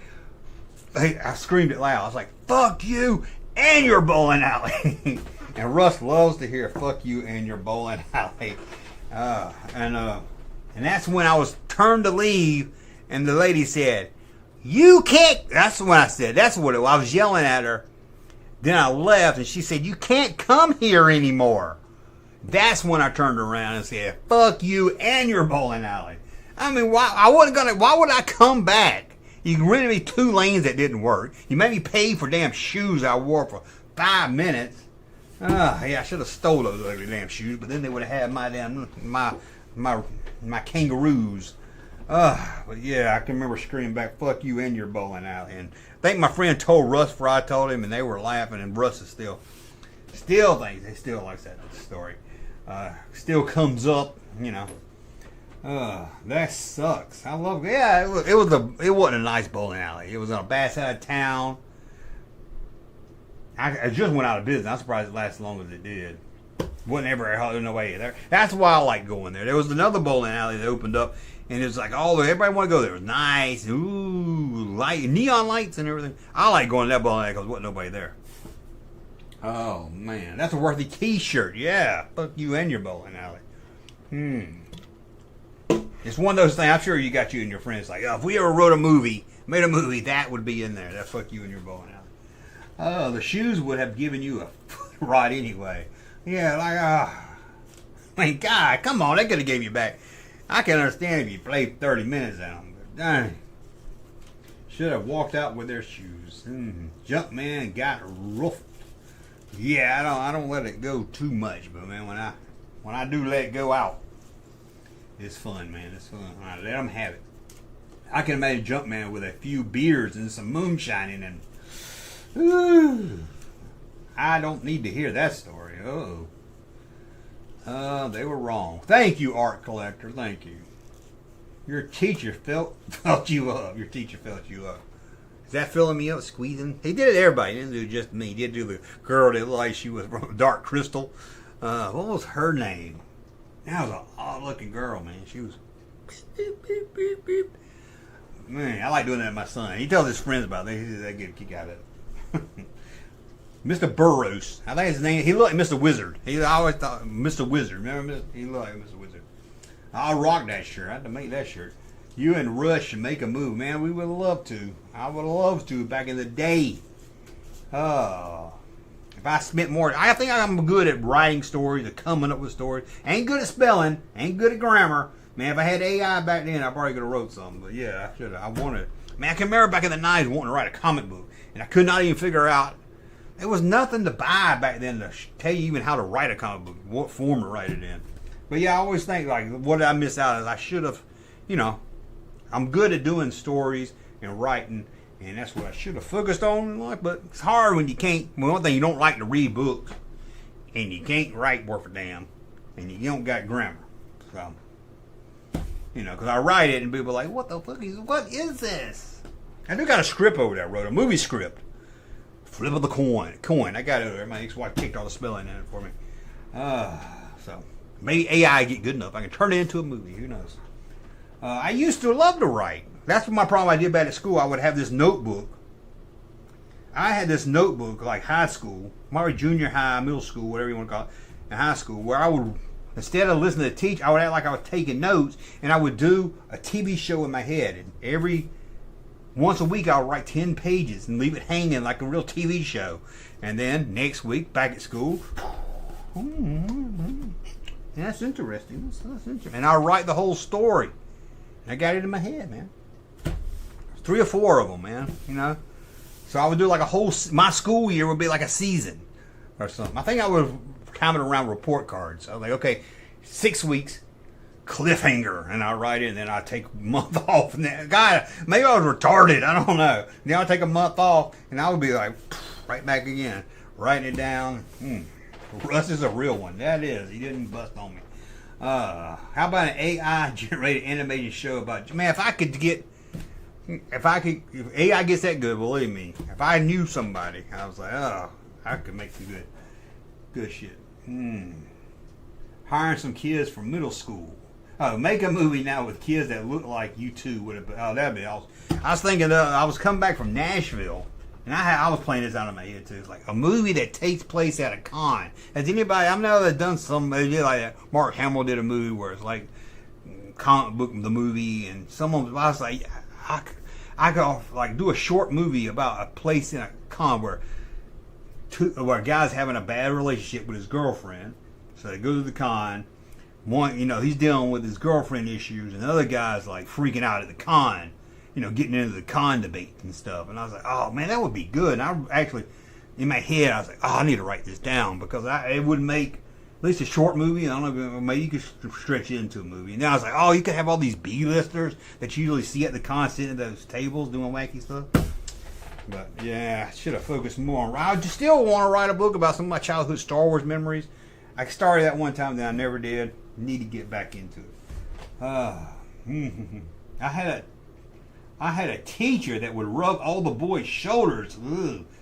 I screamed it loud. I was like, "Fuck you and your bowling alley!" And Russ loves to hear "fuck you and your bowling alley." And that's when I was turned to leave, and the lady said, "You can't." That's when I said. That's what it was. I was yelling at her. Then I left, and she said, "You can't come here anymore." That's when I turned around and said, "Fuck you and your bowling alley." I mean, why would I come back? You rented me 2 lanes that didn't work. You made me pay for damn shoes I wore for 5 minutes. Yeah, I should have stole those ugly damn shoes, but then they would have had my damn my kangaroos. But yeah, I can remember screaming back, "Fuck you and your bowling alley." And I think my friend told Russ before I told him, and they were laughing, and Russ is still thinks, he still likes that story. Still comes up, that sucks. I love it. Yeah, it wasn't a nice bowling alley. It was on a bad side of town. I just went out of business. I'm surprised it lasted as long as it did. Wasn't ever no way there. That's why I like going there. There was another bowling alley that opened up, and it was like everybody wanted to go there. It was nice, neon lights and everything. I like going to that bowling alley because there wasn't nobody there. Oh man, that's a worthy T-shirt. Yeah, fuck you and your bowling alley. It's one of those things. I'm sure you got you and your friends like, if we ever made a movie, that would be in there. That fuck you and your bowling alley. Oh, the shoes would have given you a ride anyway. Yeah, I mean, God, come on, they could have gave you back. I can understand if you played 30 minutes at them, but dang, should have walked out with their shoes. Junkman got roughed. Yeah, I don't let it go too much, but man, when I do let it go out, it's fun, man. It's fun. I let them have it. I can imagine Junkman with a few beers and some moonshine in him. Ooh, I don't need to hear that story. They were wrong. Thank you, art collector. Thank you. Your teacher felt you up. Your teacher felt you up. Is that filling me up, squeezing? He did it to everybody. He didn't do it just me. He did do the girl that looked like she was from Dark Crystal. What was her name? That was an odd-looking girl, man. She was... Beep, beep, beep, beep. Man, I like doing that to my son. He tells his friends about it. They get a kick out of it. Mr. Burroughs. I think his name... He looked like Mr. Wizard. I always thought Mr. Wizard. Remember? He looked like Mr. Wizard. I'll rock that shirt. I had to make that shirt. You and Rush should make a move, man. We would love to. I would love to back in the day. If I spent more, I think I'm good at writing stories, at coming up with stories. Ain't good at spelling. Ain't good at grammar. Man, if I had AI back then, I probably could have wrote something. But yeah, I should have. I wanted. Man, I can remember back in the 90s wanting to write a comic book, and I could not even figure out. There was nothing to buy back then to tell you even how to write a comic book, what form to write it in. But yeah, I always think like, what did I miss out? Is I should have, I'm good at doing stories and writing, and that's what I should have focused on in life. But it's hard when you can't. Well, one thing, you don't like to read books, and you can't write worth a damn, and you don't got grammar. So, because I write it, and people are like, what is this? I do got a script over there. I wrote a movie script. Flip of the coin. Coin. I got it over there. My ex-wife kicked all the spelling in it for me. So maybe AI get good enough. I can turn it into a movie. Who knows? I used to love to write. That's what my problem I did bad at school. I would have this notebook. I had this notebook like high school, maybe junior high, middle school, whatever you want to call it, in high school, where I would, instead of listening to teach, I would act like I was taking notes, and I would do a TV show in my head. And every once a week, I would write 10 pages and leave it hanging like a real TV show. And then next week, back at school, that's interesting. That's interesting. And I would write the whole story. And I got it in my head, man. 3 or 4 of them, man. You know. So I would do like a whole. My school year would be like a season or something. I think I would count it around report cards. I was like, okay, 6 weeks. Cliffhanger, and I write it, and then I take a month off. And then, God, maybe I was retarded. I don't know. Then I take a month off, and I would be like, right back again, writing it down. Russ is a real one. That is. He didn't bust on me. How about an AI-generated animated show about? Man, if AI gets that good, believe me. If I knew somebody, I was like, oh, I could make some good shit. Hiring some kids from middle school. Oh, make a movie now with kids that look like you two would have. Oh, that'd be awesome. I was thinking, I was coming back from Nashville, and I was playing this out of my head too. It's like a movie that takes place at a con. Has anybody? I know they've done some movie like that. Mark Hamill did a movie where it's like comic book the movie, and someone. I was like, I could like do a short movie about a place in a con where a guy's having a bad relationship with his girlfriend. So they go to the con. One, he's dealing with his girlfriend issues, and the other guy's like freaking out at the con, getting into the con debate and stuff. And I was like, oh man, that would be good. And I actually, in my head, I was like, oh, I need to write this down because it would make at least a short movie. I don't know, maybe you could stretch it into a movie. And then I was like, oh, you could have all these B-listers that you usually see at the con sitting at those tables doing wacky stuff. But yeah, I should have focused more on. I just still want to write a book about some of my childhood Star Wars memories. I started that one time, then I never did. Need to get back into it. I had a teacher that would rub all the boys' shoulders,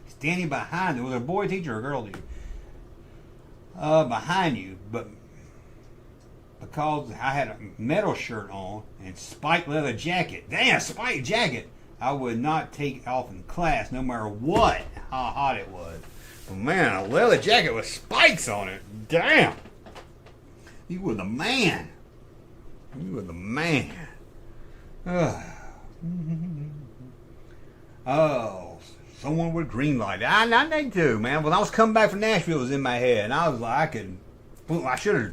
standing behind them. Was it a boy teacher or a girl teacher? Behind you, but because I had a metal shirt on and spiked leather jacket. Damn, spiked jacket. I would not take it off in class, no matter how hot it was. But man, a leather jacket with spikes on it. Damn. You were the man. You were the man. Oh, someone would greenlight it. I need to, man. When I was coming back from Nashville, it was in my head. And I was like, I should have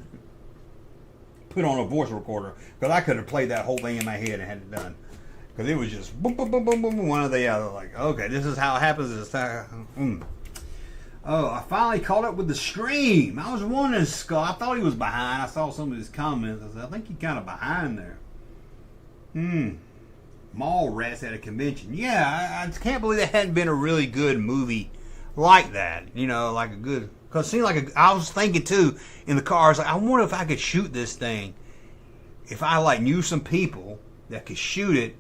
put on a voice recorder because I could have played that whole thing in my head and had it done. Because it was just boom, boom, boom, boom, boom, one or the other. Like, okay, this is how it happens. This time. Oh, I finally caught up with the stream. I was wondering, Scott. I thought he was behind. I saw some of his comments. I said, I think he's kind of behind there. Mall rats at a convention. Yeah, I can't believe there hadn't been a really good movie like that. Like a good. Because it seemed like I was thinking too in the car. I was like, I wonder if I could shoot this thing. If I knew some people that could shoot it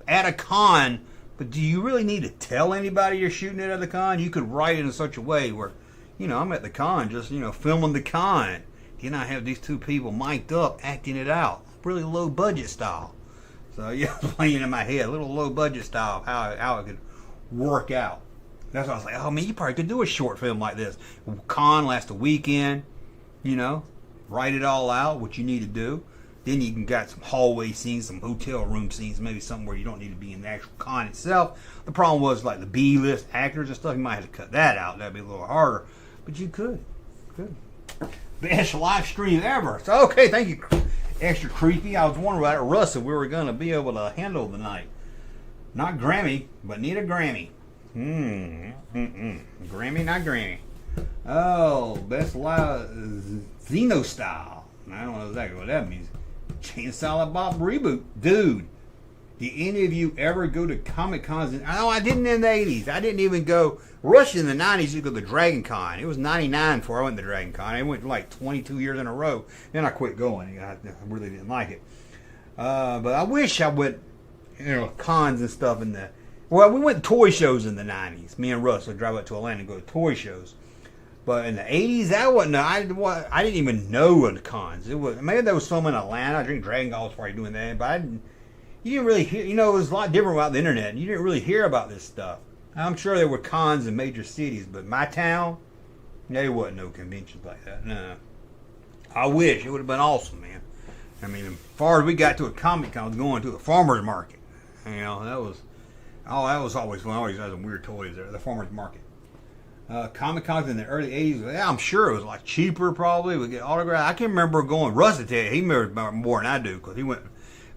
at a con. But do you really need to tell anybody you're shooting it at the con? You could write it in such a way where, I'm at the con just, filming the con. Then I have these two people mic'd up acting it out. Really low budget style. So yeah, playing in my head, a little low budget style of how it could work out. That's why I was like, oh man, you probably could do a short film like this. Con lasts a weekend, write it all out, what you need to do. Then you can got some hallway scenes, some hotel room scenes, maybe something where you don't need to be in the actual con itself. The problem was like the B-list actors and stuff, you might have to cut that out. That'd be a little harder. But you could. Best live stream ever. So okay, thank you. Extra creepy. I was wondering about Russ if we were going to be able to handle the night. Not Grammy, but need a Grammy. Grammy, not Grammy. Oh, best live Xeno style. I don't know exactly what that means. Chainsaw Bob reboot. Dude, did any of you ever go to Comic Cons? No, I didn't in the 80s. I didn't even go. Rush in the 90s, you go to Dragon Con. It was 99 before I went to Dragon Con. I went like 22 years in a row. Then I quit going. I really didn't like it. But I wish I went, cons and stuff in the Well, we went to toy shows in the 90s. Me and Russ would drive up to Atlanta and go to toy shows. But in the 80s, that wasn't. I didn't even know of the cons. It was maybe there was some in Atlanta. I drink Dragon Gall was probably doing that, but you didn't really hear. You know, it was a lot different about the internet. You didn't really hear about this stuff. I'm sure there were cons in major cities, but my town, there wasn't no conventions like that. No. I wish. It would have been awesome, man. I mean, as far as we got to a Comic Con, going to the farmer's market. You know, that was always fun. I always had some weird toys there. The farmer's market. Comic Cons in the early 80s, yeah, I'm sure it was like cheaper probably. We get autographs. I can remember going, Russ will tell you, he remembers more than I do because he went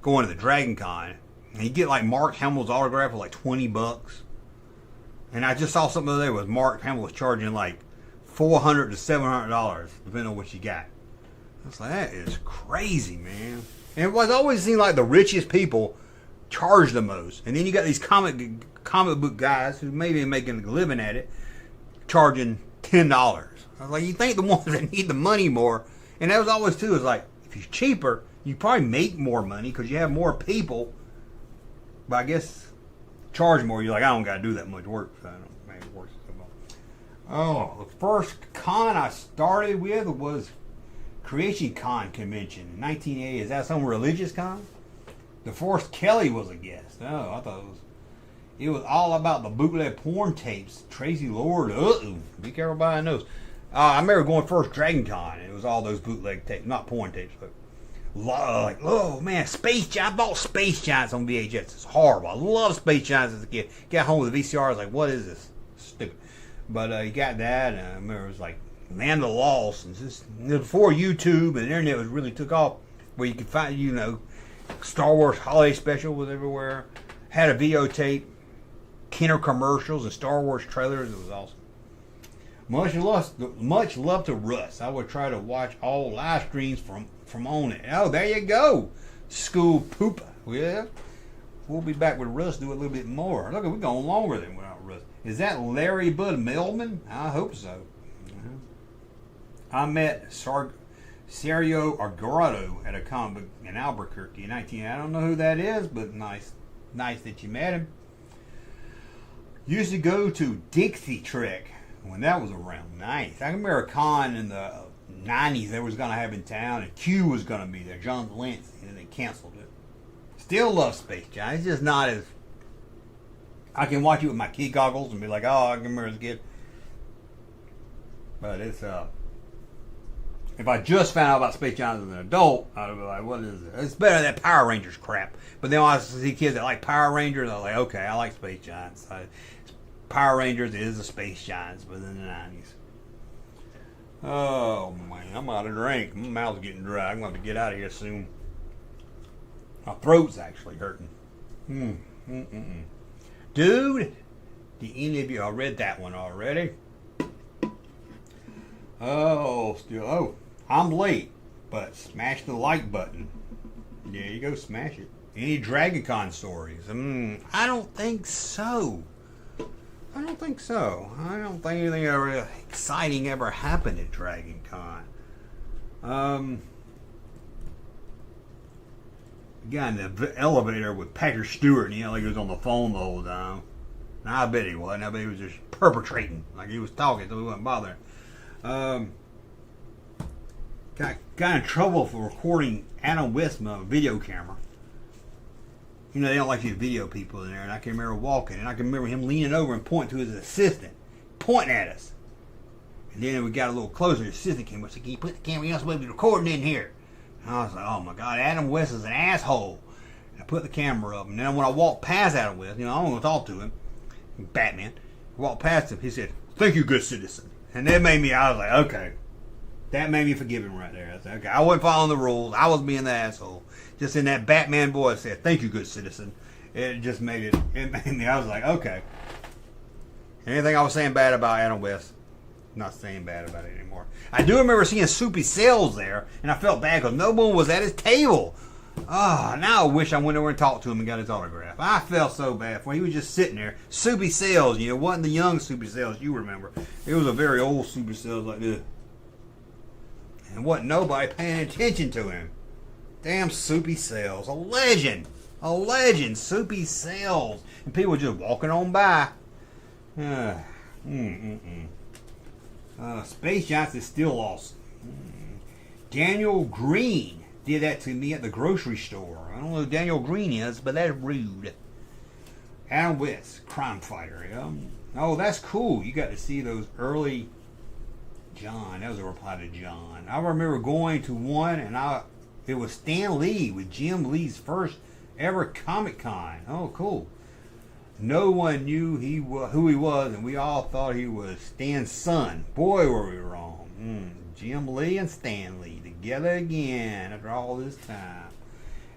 going to the Dragon Con. And he'd get like Mark Hamill's autograph for like $20. And I just saw something the other day was Mark Hamill was charging like $400 to $700 depending on what you got. I was like, that is crazy, man. And it was always seemed like the richest people charge the most. And then you got these comic book guys who maybe making a living at it, charging $10. I was like, you think the ones that need the money more, and that was always too, is like, if you're cheaper, you probably make more money because you have more people, but I guess charge more, you're like, I don't got to do that much work, so I don't make it work so much. Oh, the first con I started with was Creation Con convention in 1980. Is that some religious con? DeForest Kelly was a guest. Oh, I thought it was all about the bootleg porn tapes. Tracy Lord, be careful by the nose. I remember going first Dragon Con, and it was all those bootleg tapes, not porn tapes, but like, oh man, Space Giants. I bought Space Giants on VHS. It's horrible. I love Space Giants as a kid. Got home with the VCR, I was like, what is this? Stupid. But you got that, and I remember it was like Land of the Lost, and just before YouTube and the internet was really took off, where you could find, you know, Star Wars Holiday Special was everywhere. Had a videotape, Kenner commercials and Star Wars trailers. It was awesome. Much love to Russ. I would try to watch all live streams from on it. Oh, there you go, School Poopa. Yeah, we'll be back with Russ. Do a little bit more. Look, we're going longer than without Russ. Is that Larry Bud Melman? I hope so. I met Sergio Agorado at a comic book in Albuquerque in 19. I don't know who that is, but nice that you met him. Used to go to Dixie Trek when that was around. Nice. I remember a con in the 90s they was going to have in town, and Q was going to be there, John Lentz, and they canceled it. Still love Space Jam. It's just not as... I can watch it with my key goggles and be like, oh, I can remember as a kid. But it's... If I just found out about Space Jam as an adult, I'd be like, what is it? It's better than that Power Rangers crap. But then when I see kids that like Power Rangers, I was like, okay, I like Space Giants. Power Rangers is the Space Giants, but in the 90s. Oh, man, I'm out of drink. My mouth's getting dry. I'm going to have to get out of here soon. My throat's actually hurting. Dude, did any of you, I read that one already. Oh, I'm late, but smash the like button. There you go, smash it. Any Dragon Con stories? I don't think so. I don't think anything ever exciting ever happened at Dragon Con. Got in the elevator with Patrick Stewart, and he like he was on the phone the whole time. Now, I bet he wasn't. I bet he was just perpetrating, like he was talking, so he wasn't bothering. Got in trouble for recording Adam West on a video camera. You know, they don't like these video people in there, and I can remember walking, and I can remember him leaning over and pointing to his assistant, pointing at us. And then we got a little closer, the assistant came up and said, can you put the camera, you're not supposed to be recording in here. And I was like, oh my God, Adam West is an asshole. And I put the camera up, and then when I walked past Adam West, you know, I don't want to talk to him, Batman, I walked past him, he said, thank you, good citizen. And that made me, I was like, okay. That made me forgive him right there. I said, okay, I wasn't following the rules. I was being the asshole. Just in that Batman voice said, thank you, good citizen. It just made me, I was like, okay. Anything I was saying bad about Adam West, not saying bad about it anymore. I do remember seeing Soupy Sales there, and I felt bad because no one was at his table. Oh, now I wish I went over and talked to him and got his autograph. I felt so bad for him. He was just sitting there. Soupy Sales, you know, wasn't the young Soupy Sales you remember. It was a very old Soupy Sales like this. And wasn't nobody paying attention to him. Damn Soupy Sales, a legend. A legend. Soupy sells. And people just walking on by. Space Giants is still awesome. Daniel Green did that to me at the grocery store. I don't know who Daniel Green is, but that's rude. Adam West, crime fighter. Oh, that's cool. You got to see those early John. That was a reply to John. I remember going to one, and it was Stan Lee with Jim Lee's first ever Comic Con. Oh, cool. No one knew who he was, and we all thought he was Stan's son. Boy, were we wrong. Jim Lee and Stan Lee together again after all this time.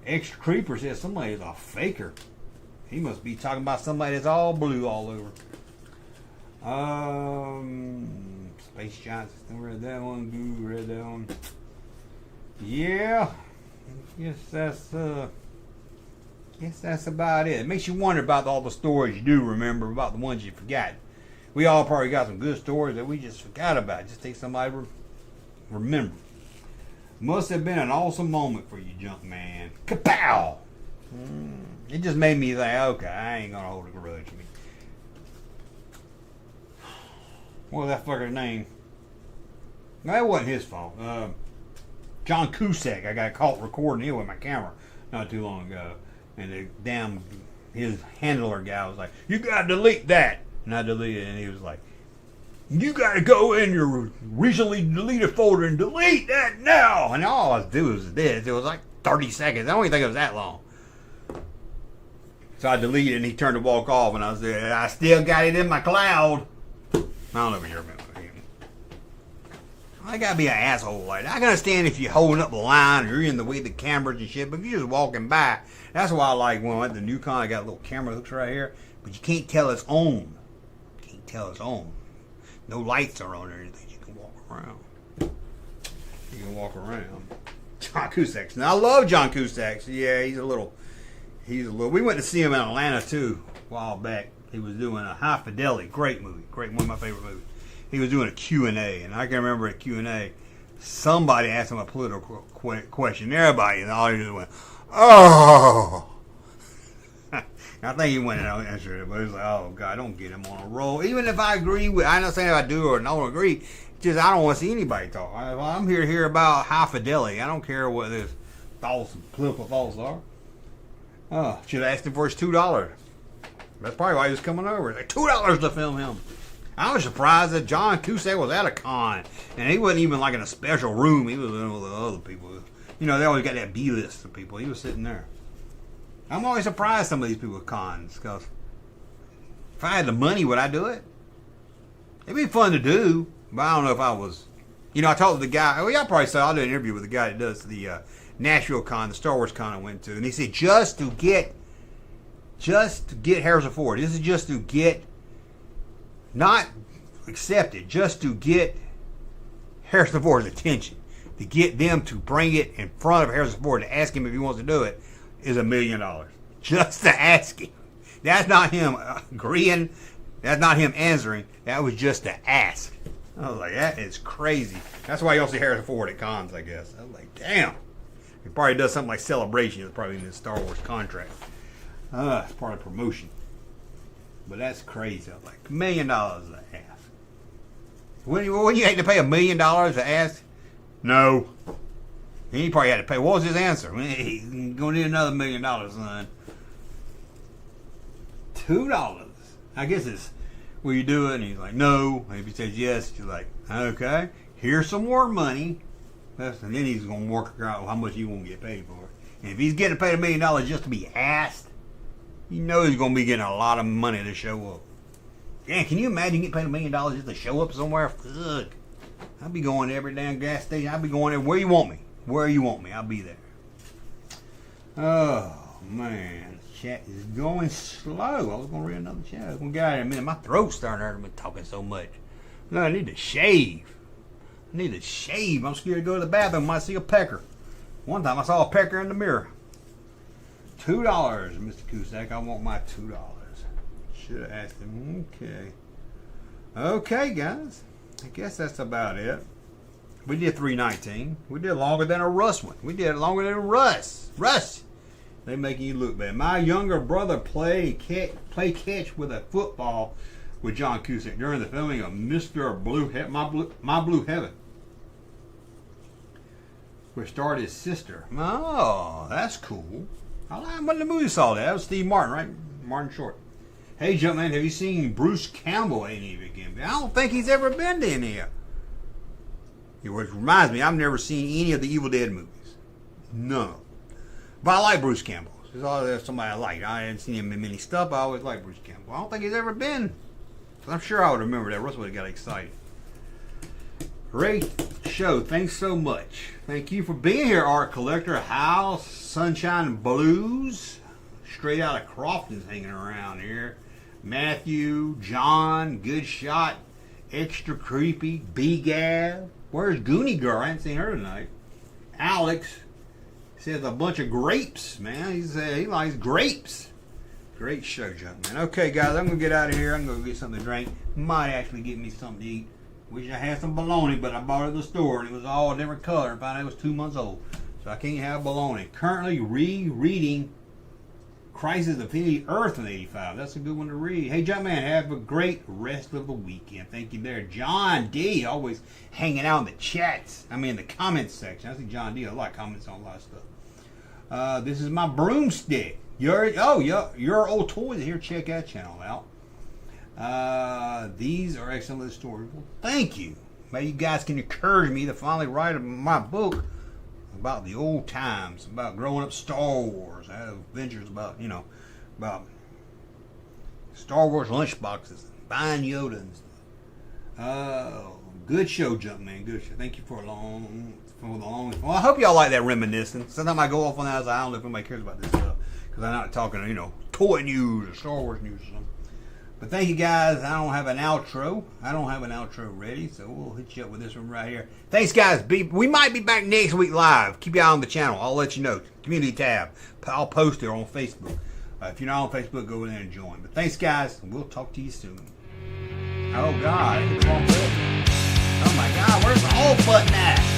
Extra Creeper says somebody's a faker. He must be talking about somebody that's all blue all over. Space Giants, read that one. Goo read that one. Yeah, guess that's about it. It makes you wonder about all the stories you do remember, about the ones you forgot. We all probably got some good stories that we just forgot about. Just take somebody to remember. Must have been an awesome moment for you, Junkman. Kapow! It just made me think, okay, I ain't gonna hold a grudge. What was that fucker's name? No, that wasn't his fault. John Cusack. I got caught recording him with my camera not too long ago. And his handler guy was like, you gotta delete that. And I deleted it, and he was like, you gotta go in your recently deleted folder and delete that now. And all I was doing was this. It was like 30 seconds. I don't even think it was that long. So I deleted it, and he turned to walk off, and I was there. I still got it in my cloud. I don't know if you remember him. I gotta be an asshole like that. I can understand if you're holding up the line or you're in the way of the cameras and shit, but if you're just walking by, that's why I like when I went to Newcon, I got a little camera hooks right here, but you can't tell it's on. Can't tell it's on. No lights are on or anything. You can walk around. You can walk around. John Cusack. Now I love John Cusack. Yeah, he's a little. We went to see him in Atlanta too a while back. He was doing a High Fidelity, great movie, one of my favorite movies. He was doing a Q&A, and I can remember at Q&A, somebody asked him a political question. Everybody in the audience went, oh. I think he went and answered it, but it was like, oh God, don't get him on a roll. Even if I agree with, I'm not saying if I do or don't agree, just I don't want to see anybody talk. I'm here to hear about High Fidelity. I don't care what his thoughts, political thoughts are. Should have asked him for his $2. That's probably why he was coming over. Like $2 to film him. I was surprised that John Cusack was at a con, and he wasn't even like in a special room. He was in with the other people. You know, they always got that B list of people. He was sitting there. I'm always surprised some of these people at cons, because if I had the money, would I do it? It'd be fun to do, but I don't know if I was. You know, I talked to the guy. Well, y'all probably saw I did an interview with the guy that does the Nashville con, the Star Wars con I went to, and he said just to get Harrison Ford. This is just to get, not accepted, just to get Harrison Ford's attention, to get them to bring it in front of Harrison Ford to ask him if he wants to do it, is $1 million. Just to ask him. That's not him agreeing. That's not him answering. That was just to ask. I was like, that is crazy. That's why you don't see Harrison Ford at cons, I guess. I was like, damn. He probably does something like Celebration. It's probably in his Star Wars contract. It's part of promotion. But that's crazy. I was like, $1 million to ask. Wouldn't you hate to pay $1 million to ask? No. He probably had to pay. What was his answer? He's going to need another $1 million, son. $2. I guess it's, will you do it? And he's like, no. And if he says yes, you're like, okay, here's some more money. And then he's going to work out how much you won't get paid for it. And if he's getting paid $1 million just to be asked, you know he's going to be getting a lot of money to show up. Yeah, can you imagine getting paid $1 million just to show up somewhere? Ugh. I'll be going to every damn gas station. I'll be going there where you want me. Where you want me, I'll be there. Oh, man. Chat is going slow. I was going to read another chat. I was going to get out of here in a minute. My throat's starting to hurt. I've been talking so much. No, I need to shave. I'm scared to go to the bathroom. I might see a pecker. One time I saw a pecker in the mirror. $2, Mr. Cusack. I want my $2. Should have asked him. Okay. Okay, guys. I guess that's about it. We did 319. We did longer than a Russ one. We did longer than a Russ. They making you look bad. My younger brother play catch with a football with John Cusack during the filming of Mr. My Blue Heaven, which starred his sister. Oh, that's cool. I like when the movie saw that. That was Steve Martin, right? Martin Short. Hey, Junkman, have you seen Bruce Campbell any of it again? I don't think he's ever been to any of it. Which reminds me, I've never seen any of the Evil Dead movies. No. But I like Bruce Campbell. There's always somebody I like. I hadn't seen him in many stuff. I always like Bruce Campbell. I don't think he's ever been. I'm sure I would remember that. Russ would have got excited. Great show. Thanks so much. Thank you for being here, Art Collector. House, Sunshine Blues. Straight out of Crofton's hanging around here. Matthew, John, Good Shot, Extra Creepy, B-Gab. Where's Goonie Girl? I haven't seen her tonight. Alex says a bunch of grapes, man. He likes grapes. Great show, Junkman. Okay, guys, I'm going to get out of here. I'm going to get something to drink. Might actually get me something to eat. Wish I had some bologna, but I bought it at the store, and it was all a different color. And found out it was 2 months old. So I can't have bologna. Currently rereading Crisis of the Earth in 85. That's a good one to read. Hey, Junkman, have a great rest of the weekend. Thank you there. John D, always hanging out in the chats. I mean, the comments section. I see John D. A lot of comments on a lot of stuff. This is my broomstick. Your old toys here. Check that channel out. These are excellent stories. Well, thank you. Maybe you guys can encourage me to finally write my book about the old times, about growing up Star Wars. I have adventures about, about Star Wars lunchboxes, buying Yoda and stuff. Good show, Junkman. Good show. Thank you for the long. Well, I hope y'all like that reminiscing. Sometimes I go off on that. I don't know if anybody cares about this stuff because I'm not talking, toy news or Star Wars news or something. But thank you guys. I don't have an outro. Ready, so we'll hit you up with this one right here. Thanks, guys. We might be back next week live. Keep your eye on the channel. I'll let you know. Community tab. I'll post it on Facebook. If you're not on Facebook, go over there and join. But thanks, guys. And we'll talk to you soon. Oh, God. Oh, my God. Where's the off button at?